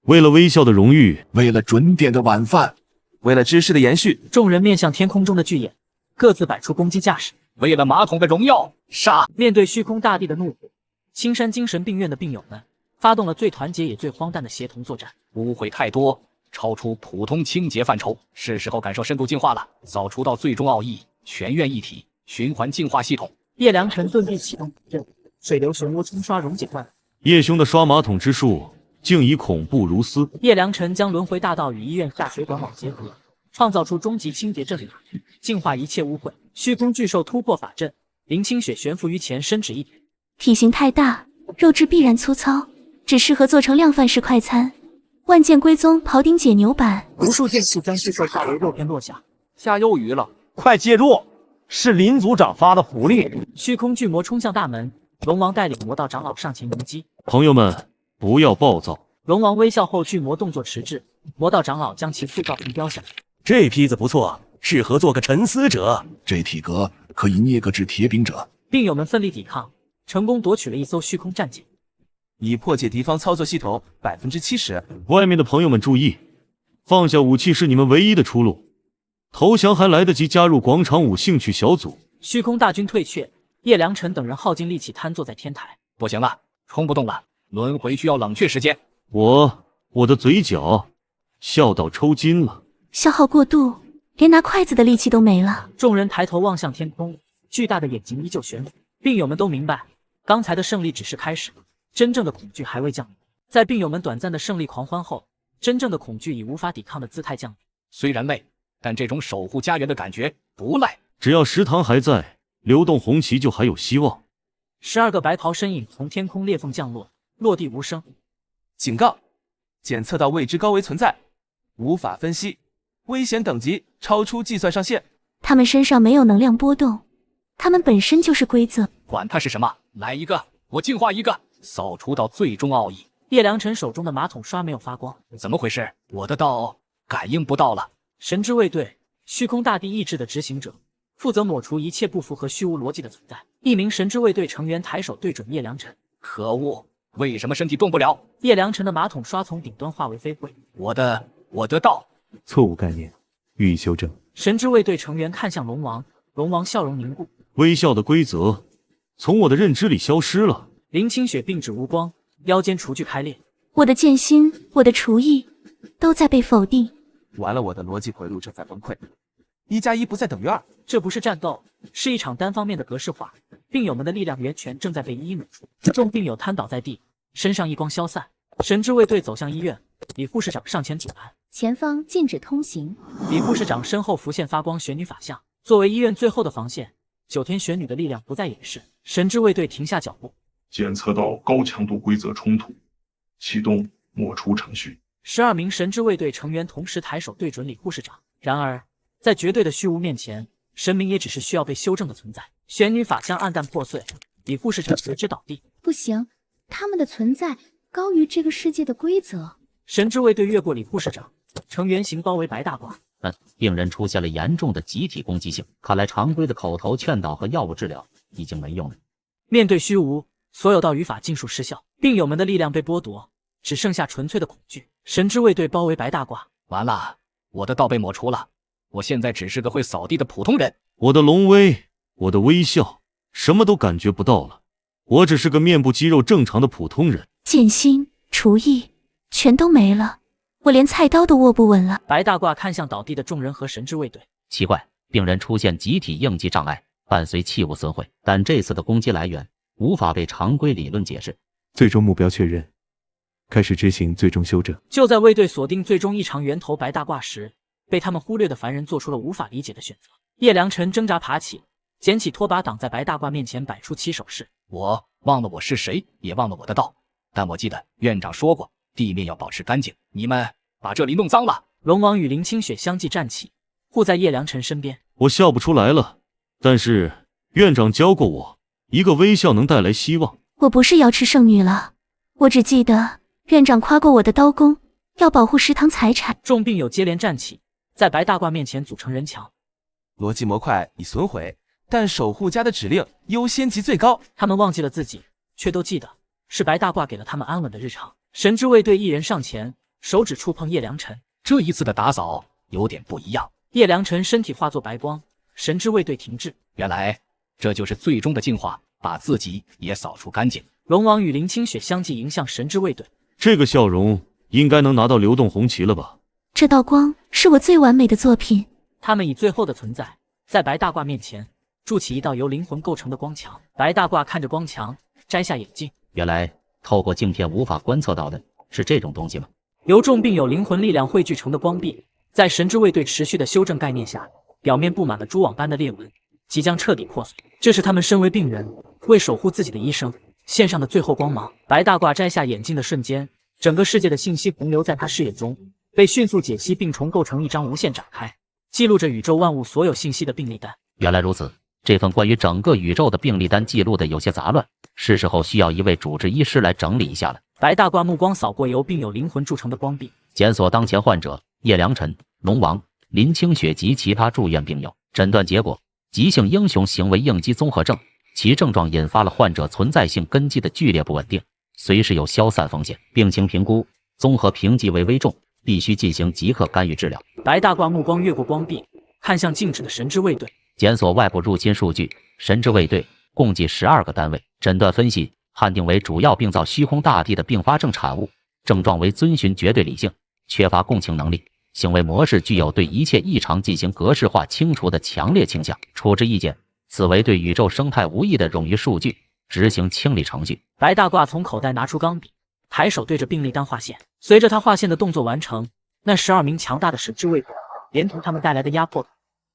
为了微笑的荣誉，为了准点的晚饭，为了知识的延续，众人面向天空中的巨眼，各自摆出攻击架势。为了马桶的荣耀，杀！面对虚空大帝的怒火，青山精神病院的病友们发动了最团结也最荒诞的协同作战。污秽太多，超出普通清洁范畴，是时候感受深度净化了。扫除到最终奥义，全院一体循环净化系统。叶良辰顿地启动阵，水流漩涡冲刷溶解灌。叶兄的刷马桶之术竟已恐怖如斯。叶良辰将轮回大道与医院下水管网结合，创造出终极清洁阵法，净化一切污秽。虚空巨兽突破法阵，林清雪悬浮于前，伸指一点。体型太大，肉质必然粗糙，只适合做成量贩式快餐。万剑归宗庖丁解牛板，无数剑气将巨兽化为肉片落下。下鱿鱼了，快介入！是林组长发的福利。虚空巨魔冲向大门，龙王带领魔道长老上前迎击。朋友们，不要暴躁。龙王微笑后，巨魔动作迟滞，魔道长老将其塑造成雕像。这坯子不错，适合做个沉思者。这体格可以捏个制铁饼者。病友们奋力抵抗，成功夺取了一艘虚空战舰，已破解敌方操作系统70%。外面的朋友们注意，放下武器是你们唯一的出路。投降还来得及，加入广场舞兴趣小组。虚空大军退却，叶良辰等人耗尽力气瘫坐在天台。不行了，冲不动了，轮回需要冷却时间。我的嘴角笑到抽筋了。消耗过度，连拿筷子的力气都没了。众人抬头望向天空，巨大的眼睛依旧悬浮。病友们都明白，刚才的胜利只是开始，真正的恐惧还未降临。在病友们短暂的胜利狂欢后，真正的恐惧以无法抵抗的姿态降临。虽然累，但这种守护家园的感觉不赖。只要食堂还在，流动红旗就还有希望。12个白袍身影从天空裂缝降落，落地无声。警告：检测到未知高维存在，无法分析，危险等级超出计算上限。他们身上没有能量波动，他们本身就是规则。管它是什么，来一个，我净化一个，扫除到最终奥义。叶良辰手中的马桶刷没有发光，怎么回事？我的道感应不到了。神之卫队，虚空大帝意志的执行者，负责抹除一切不符合虚无逻辑的存在。一名神之卫队成员抬手对准叶良辰。可恶，为什么身体动不了？叶良辰的马桶刷从顶端化为飞灰。我的道，错误概念，予以修正。神之卫队成员看向龙王，龙王笑容凝固。微笑的规则从我的认知里消失了。林清雪并指无光，腰间厨具开裂。我的剑心，我的厨艺，都在被否定。完了，我的逻辑回路正在崩溃。1+1不再等于2。这不是战斗，是一场单方面的格式化。病友们的力量源泉正在被一一抹除。众病友瘫倒在地，身上异光消散。神之卫队走向医院，李护士长上前阻拦。前方禁止通行。李护士长身后浮现发光玄女法相，作为医院最后的防线，9天玄女的力量不再掩饰。神之卫队停下脚步，检测到高强度规则冲突，启动抹除程序。12名神之卫队成员同时抬手对准李护士长。然而，在绝对的虚无面前，神明也只是需要被修正的存在。玄女法相暗淡破碎，李护士长随之倒地。不行，他们的存在高于这个世界的规则。神之卫队越过李护士长，呈圆形包围白大褂。病人出现了严重的集体攻击性，看来常规的口头劝导和药物治疗已经没用了。面对虚无，所有道语法尽数失效，病友们的力量被剥夺，只剩下纯粹的恐惧。神之卫队包围白大褂。完了，我的道被抹除了，我现在只是个会扫地的普通人。我的龙威，我的微笑，什么都感觉不到了。我只是个面部肌肉正常的普通人。剑心、厨艺全都没了，我连菜刀都握不稳了。白大褂看向倒地的众人和神之卫队，奇怪，病人出现集体应激障碍，伴随器物损毁，但这次的攻击来源无法被常规理论解释。最终目标确认，开始执行最终修正。就在卫队锁定最终异常源头白大褂时，被他们忽略的凡人做出了无法理解的选择。叶良辰挣扎爬起，捡起拖把挡在白大褂面前，摆出起手式。我忘了我是谁，也忘了我的道，但我记得院长说过，地面要保持干净。你们把这里弄脏了。龙王与林清雪相继站起，护在叶良辰身边。我笑不出来了，但是院长教过我，一个微笑能带来希望。我不是瑶池圣女了，我只记得院长夸过我的刀工，要保护食堂财产。众病友接连站起，在白大褂面前组成人墙。逻辑模块已损毁，但守护家的指令优先级最高。他们忘记了自己，却都记得是白大褂给了他们安稳的日常。神之卫队一人上前，手指触碰叶良辰。这一次的打扫有点不一样。叶良辰身体化作白光，神之卫队停滞。原来这就是最终的净化，把自己也扫除干净。龙王与林清雪相继迎向神之卫队。这个笑容应该能拿到流动红旗了吧？这道光是我最完美的作品。他们以最后的存在，在白大褂面前筑起一道由灵魂构成的光墙。白大褂看着光墙，摘下眼镜。原来透过镜片无法观测到的是这种东西吗？由众病友灵魂力量汇聚成的光壁，在神之卫队持续的修正概念下，表面布满了蛛网般的裂纹，即将彻底破碎。这是他们身为病人，为守护自己的医生献上的最后光芒。白大褂摘下眼镜的瞬间，整个世界的信息洪流在他视野中被迅速解析并重构成一张无限展开，记录着宇宙万物所有信息的病历单。原来如此，这份关于整个宇宙的病历单记录的有些杂乱，是时候需要一位主治医师来整理一下了。白大褂目光扫过由病友灵魂铸成的光壁，检索当前患者叶良辰、龙王、林清雪及其他住院病友。诊断结果：急性英雄行为应激综合症，其症状引发了患者存在性根基的剧烈不稳定，随时有消散风险。病情评估：综合评级为危重，必须进行即刻干预治疗。白大褂目光越过光壁，看向静止的神之卫队。检索外部入侵数据：神之卫队共计12个单位。诊断分析：判定为主要病灶虚空大地的并发症产物，症状为遵循绝对理性，缺乏共情能力，行为模式具有对一切异常进行格式化清除的强烈倾向。处置意见：此为对宇宙生态无益的冗余数据，执行清理程序。白大褂从口袋拿出钢笔，抬手对着病历单画线。随着他画线的动作完成，那12名强大的神之卫队连同他们带来的压迫感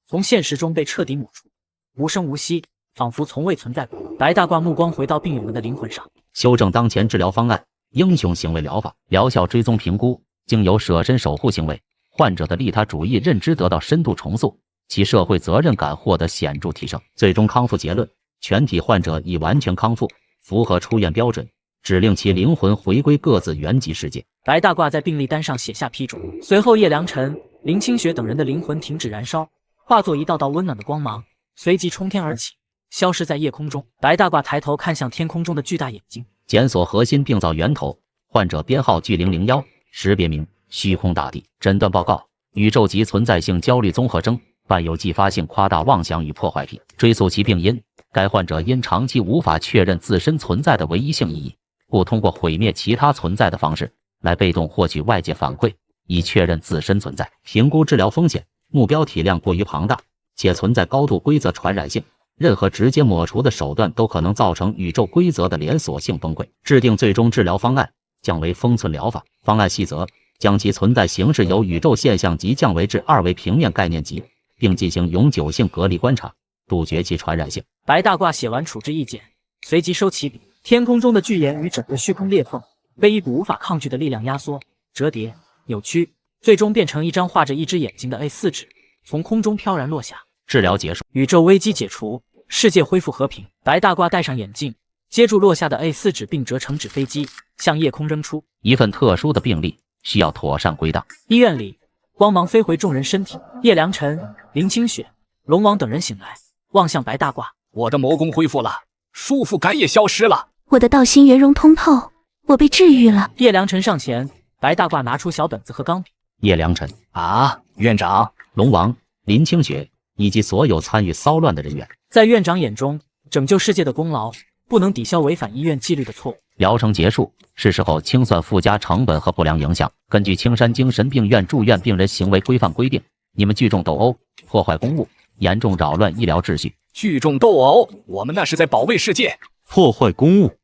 从现实中被彻底抹除，无声无息，仿佛从未存在过。白大褂目光回到病友们的灵魂上，修正当前治疗方案：英雄行为疗法。疗效追踪评估：经由舍身守护行为，患者的利他主义认知得到深度重塑，其社会责任感获得显著提升。最终康复结论：全体患者已完全康复，符合出院标准，指令其灵魂回归各自原籍世界。白大褂在病历单上写下批准，随后叶良辰、林清雪等人的灵魂停止燃烧，化作一道道温暖的光芒，随即冲天而起，消失在夜空中。白大褂抬头看向天空中的巨大眼睛，检索核心病灶源头：患者编号巨001，识别名虚空大地。诊断报告：宇宙级存在性焦虑综合征，伴有继发性夸大妄想与破坏癖。追溯其病因：该患者因长期无法确认自身存在的唯一性意义，故通过毁灭其他存在的方式来被动获取外界反馈，以确认自身存在。评估治疗风险：目标体量过于庞大，且存在高度规则传染性，任何直接抹除的手段都可能造成宇宙规则的连锁性崩溃。制定最终治疗方案：降为封存疗法。方案细则：将其存在形式由宇宙现象级降为至2维平面概念级，并进行永久性隔离观察，杜绝其传染性。白大褂写完处置意见，随即收起笔。天空中的巨岩与整个虚空裂缝被一股无法抗拒的力量压缩、折叠、扭曲，最终变成一张画着一只眼睛的 A4 纸，从空中飘然落下。治疗结束，宇宙危机解除，世界恢复和平。白大褂戴上眼镜，接住落下的 A4 纸，并折成纸飞机，向夜空扔出。一份特殊的病历需要妥善归档。医院里，光芒飞回众人身体。叶良辰、林清雪、龙王等人醒来，望向白大褂。我的魔功恢复了，束缚感也消失了。我的道心圆融通透，我被治愈了。叶良辰上前，白大褂拿出小本子和钢笔。叶良辰啊，院长、龙王、林清雪以及所有参与骚乱的人员，在院长眼中，拯救世界的功劳不能抵消违反医院纪律的错误。疗程结束，是时候清算附加成本和不良影响。根据青山精神病院住院病人行为规范规定，你们聚众斗殴、破坏公务，严重扰乱医疗秩序。聚众斗殴，我们那是在保卫世界。破坏公务，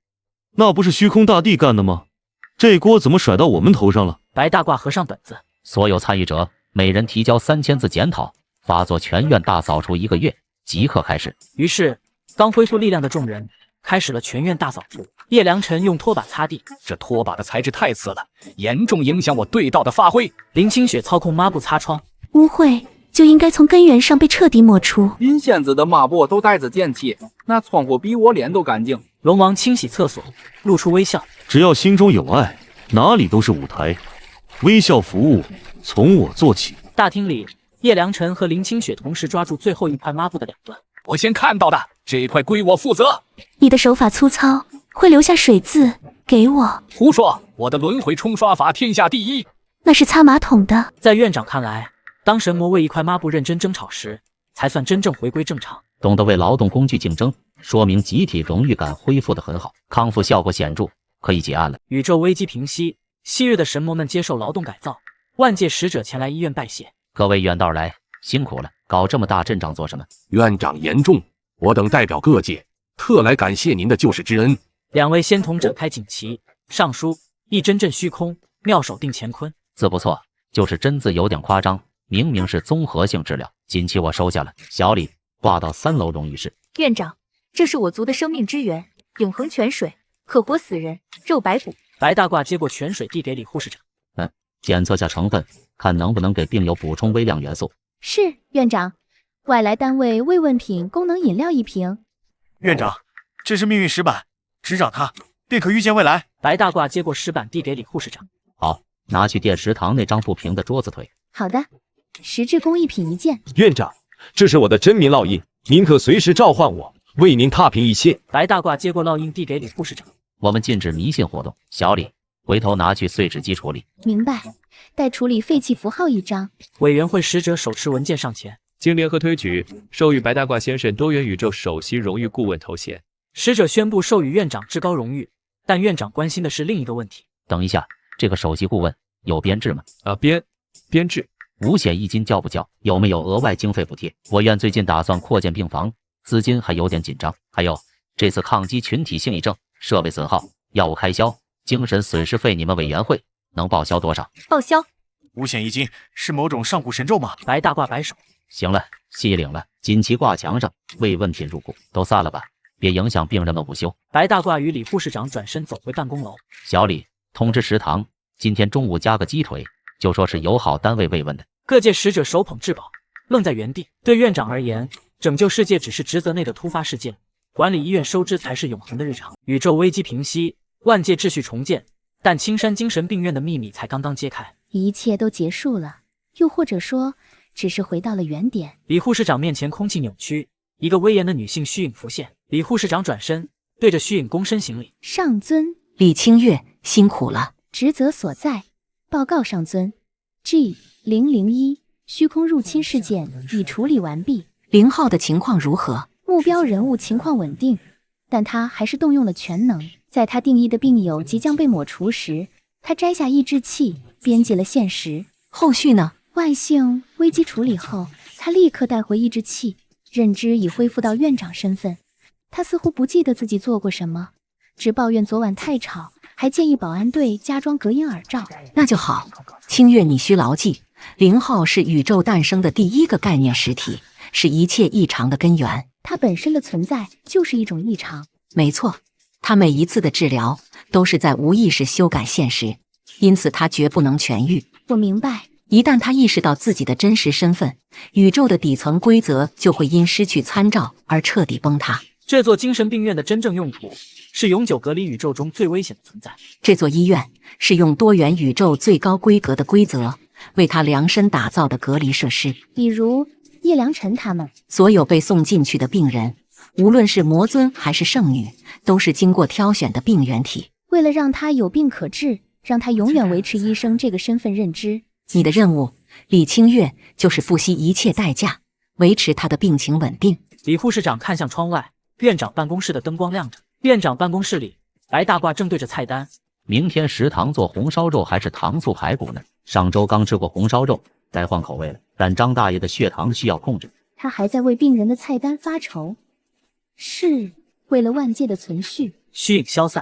那不是虚空大帝干的吗？这锅怎么甩到我们头上了？白大褂合上本子，所有参与者每人提交3000字检讨，发作全院大扫除1个月，即刻开始。于是，刚恢复力量的众人开始了全院大扫除。叶良辰用拖把擦地，这拖把的材质太次了，严重影响我对道的发挥。林清雪操控抹布擦窗，污秽就应该从根源上被彻底抹除。林仙子的抹布都带着剑气，那窗户比我脸都干净。龙王清洗厕所，露出微笑。只要心中有爱，哪里都是舞台。微笑服务，从我做起。大厅里，叶良辰和林清雪同时抓住最后一块抹布的两端。我先看到的，这一块归我负责。你的手法粗糙，会留下水渍，给我。胡说，我的轮回冲刷法天下第一。那是擦马桶的。在院长看来，当神魔为一块抹布认真争吵时，才算真正回归正常。懂得为劳动工具竞争，说明集体荣誉感恢复得很好，康复效果显著，可以结案了。宇宙危机平息，昔日的神魔们接受劳动改造，万界使者前来医院拜谢。各位远道而来，辛苦了，搞这么大阵仗做什么？院长言重，我等代表各界，特来感谢您的救世之恩。两位仙童展开锦旗，上书一真正虚空，妙手定乾坤。字不错，就是真字有点夸张，明明是综合性治疗。锦旗我收下了，小李挂到3楼荣誉室。院长，这是我族的生命之源，永恒泉水，可活死人，肉白骨。白大褂接过泉水递给李护士长。检测下成分，看能不能给病友补充微量元素。是，院长。外来单位慰问品功能饮料1瓶。院长，这是命运石板，执掌它，便可预见未来。白大褂接过石板递给李护士长。好，拿去垫食堂那张不平的桌子腿。好的，实至工艺品1件。院长，这是我的真名烙印，您可随时召唤我，为您踏平一切。白大褂接过烙印递给李护士长。我们禁止迷信活动，小李回头拿去碎纸机处理。明白，待处理废弃符号1张。委员会使者手持文件上前，经联合推举，授予白大褂先生多元宇宙首席荣誉顾问头衔。使者宣布授予院长至高荣誉，但院长关心的是另一个问题。等一下，这个首席顾问有编制吗？编制。五险一金交不交？有没有额外经费补贴？我院最近打算扩建病房，资金还有点紧张。还有这次抗击群体性癔症，设备损耗、药物开销、精神损失费，你们委员会能报销多少？报销。五险一金是某种上古神咒吗？白大褂摆手。行了，细领了，锦旗挂墙上，慰问品入库，都散了吧，别影响病人们午休。白大褂与李护士长转身走回办公楼。小李通知食堂，今天中午加个鸡腿，就说是友好单位慰问的。各界使者手捧至宝，愣在原地。对院长而言，拯救世界只是职责内的突发事件，管理医院收支才是永恒的日常。宇宙危机平息，万界秩序重建，但青山精神病院的秘密才刚刚揭开。一切都结束了，又或者说只是回到了原点。李护士长面前空气扭曲，一个威严的女性虚影浮现。李护士长转身对着虚影躬身行礼。上尊，李清月辛苦了。职责所在，报告上尊。G001虚空入侵事件已处理完毕。0号的情况如何？目标人物情况稳定，但他还是动用了全能。在他定义的病友即将被抹除时，他摘下抑制器，编辑了现实。后续呢？万幸危机处理后，他立刻带回抑制器，认知已恢复到院长身份。他似乎不记得自己做过什么，只抱怨昨晚太吵，还建议保安队加装隔音耳罩。那就好，清月，你需牢记，0号是宇宙诞生的第一个概念实体，是一切异常的根源。它本身的存在就是一种异常。没错，他每一次的治疗都是在无意识修改现实，因此他绝不能痊愈。我明白。一旦他意识到自己的真实身份，宇宙的底层规则就会因失去参照而彻底崩塌。这座精神病院的真正用途是永久隔离宇宙中最危险的存在。这座医院是用多元宇宙最高规格的规则为他量身打造的隔离设施。比如叶良辰他们，所有被送进去的病人，无论是魔尊还是圣女，都是经过挑选的病原体。为了让他有病可治，让他永远维持医生这个身份认知。你的任务，李清月，就是不惜一切代价维持他的病情稳定。李护士长看向窗外，院长办公室的灯光亮着，院长办公室里，白大褂正对着菜单。明天食堂做红烧肉还是糖醋排骨呢？上周刚吃过红烧肉，该换口味了。但张大爷的血糖需要控制，他还在为病人的菜单发愁，是为了万界的存续。虚影消散，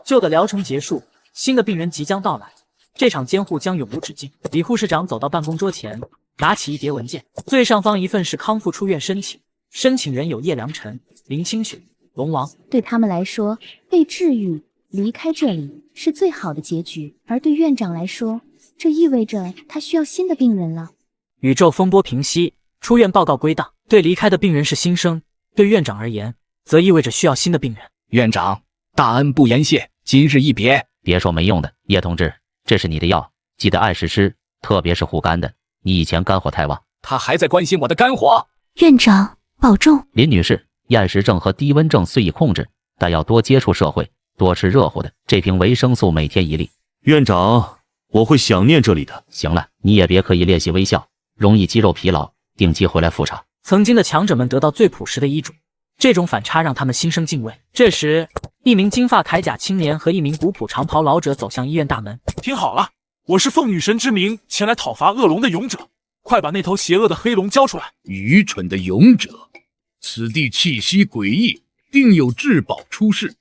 旧的疗程结束，新的病人即将到来，这场监护将永无止境。李护士长走到办公桌前，拿起一叠文件，最上方一份是康复出院申请，申请人有叶良辰、林清雪、龙王。对他们来说，被治愈离开这里是最好的结局，而对院长来说，这意味着他需要新的病人了。宇宙风波平息，出院报告归档。对离开的病人是新生，对院长而言，则意味着需要新的病人。院长，大恩不言谢，今日一别。别说没用的，叶同志，这是你的药，记得按时吃，特别是护肝的。你以前肝火太旺。他还在关心我的肝火。院长保重。林女士，厌食症和低温症虽已控制，但要多接触社会，多吃热乎的。这瓶维生素每天1粒。院长，我会想念这里的。行了，你也别刻意练习微笑，容易肌肉疲劳，定期回来复查。曾经的强者们得到最朴实的医嘱，这种反差让他们心生敬畏。这时，一名金发铠甲青年和一名古朴长袍老者走向医院大门。听好了，我是奉女神之名前来讨伐恶龙的勇者，快把那头邪恶的黑龙交出来！愚蠢的勇者，此地气息诡异，定有至宝出世。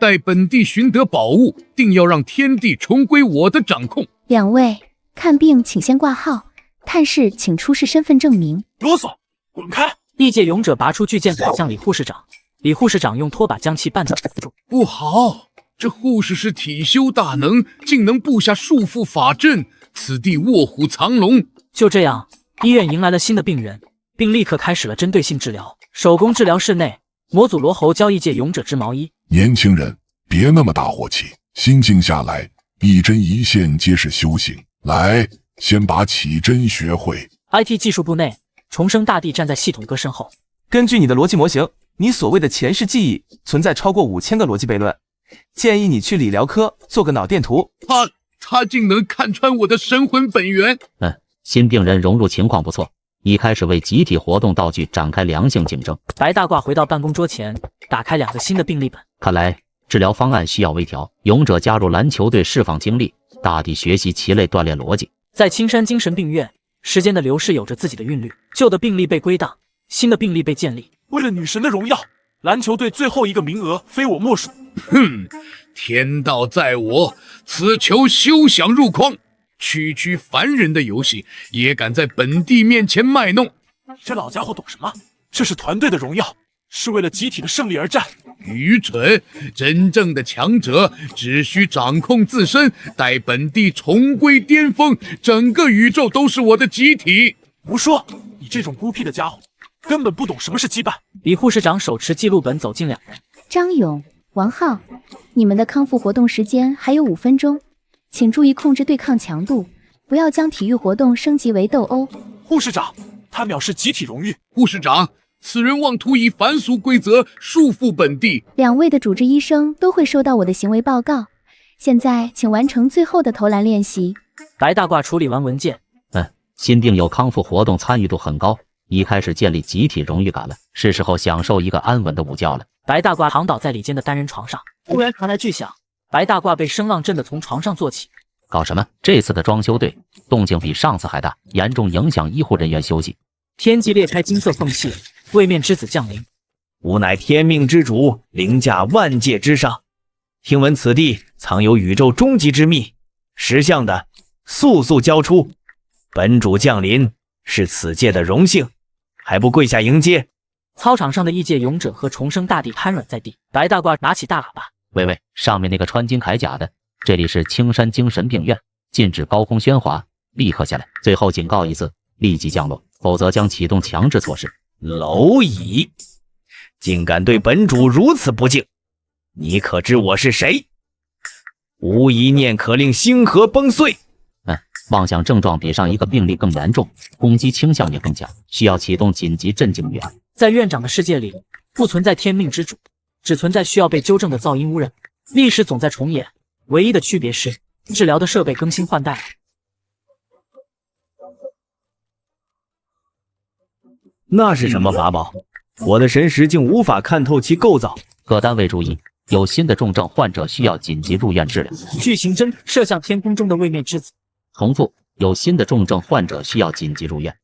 待本地寻得宝物，定要让天地重归我的掌控。两位，看病请先挂号，探视请出示身份证明。啰嗦，滚开！异界勇者拔出巨剑砍向李护士长，李护士长用拖把将其绊倒住。不好，这护士是体修大能，竟能布下束缚法阵，此地卧虎藏龙。就这样，医院迎来了新的病人，并立刻开始了针对性治疗。手工治疗室内，模组罗侯教异界勇者织毛衣。年轻人，别那么大火气，心静下来，一针一线皆是修行。来，先把起针学会。IT 技术部内，重生大帝站在系统哥身后。根据你的逻辑模型，你所谓的前世记忆存在超过5000个逻辑悖论，建议你去理疗科做个脑电图。他竟能看穿我的神魂本源。新病人融入情况不错，已开始为集体活动道具展开良性竞争。白大褂回到办公桌前，打开2个新的病历本。看来治疗方案需要微调。勇者加入篮球队释放精力，大地学习棋类锻炼逻辑。在青山精神病院，时间的流逝有着自己的韵律，旧的病历被归档，新的病历被建立。为了女神的荣耀，篮球队最后一个名额非我莫属。天道在我，此球休想入筐。区区凡人的游戏，也敢在本地面前卖弄？这老家伙懂什么？这是团队的荣耀，是为了集体的胜利而战。愚蠢！真正的强者只需掌控自身，待本地重归巅峰，整个宇宙都是我的集体。胡说！你这种孤僻的家伙，根本不懂什么是羁绊。李护士长手持记录本走近2人。张勇、王浩，你们的康复活动时间还有5分钟，请注意控制对抗强度，不要将体育活动升级为斗殴。护士长，他藐视集体荣誉。护士长，此人妄图以凡俗规则束缚本地。2位的主治医生都会收到我的行为报告。现在请完成最后的投篮练习。白大褂处理完文件。新病友康复活动参与度很高，已开始建立集体荣誉感了，是时候享受一个安稳的午觉了。白大褂躺倒在里间的单人床上，突然传来巨响，白大褂被声浪震得从床上坐起。搞什么？这次的装修队动静比上次还大，严重影响医护人员休息。天际裂开金色缝隙，位面之子降临。吾乃天命之主，凌驾万界之上。听闻此地藏有宇宙终极之秘，识相的速速交出。本主降临是此界的荣幸，还不跪下迎接？操场上的异界勇者和重生大帝瘫软在地。白大褂拿起大喇叭：喂，上面那个穿金铠甲的，这里是青山精神病院，禁止高空喧哗，立刻下来。最后警告一次，立即降落，否则将启动强制措施。蝼蚁，竟敢对本主如此不敬！你可知我是谁？无一念可令星河崩碎。妄想症状比上一个病例更严重，攻击倾向也更强，需要启动紧急镇静员。在院长的世界里，不存在天命之主，只存在需要被纠正的噪音污染。历史总在重演，唯一的区别是治疗的设备更新换代了。那是什么法宝？我的神识竟无法看透其构造。各单位注意，有新的重症患者需要紧急入院治疗。巨型针射向天空中的位面之子。重复，有新的重症患者需要紧急入院。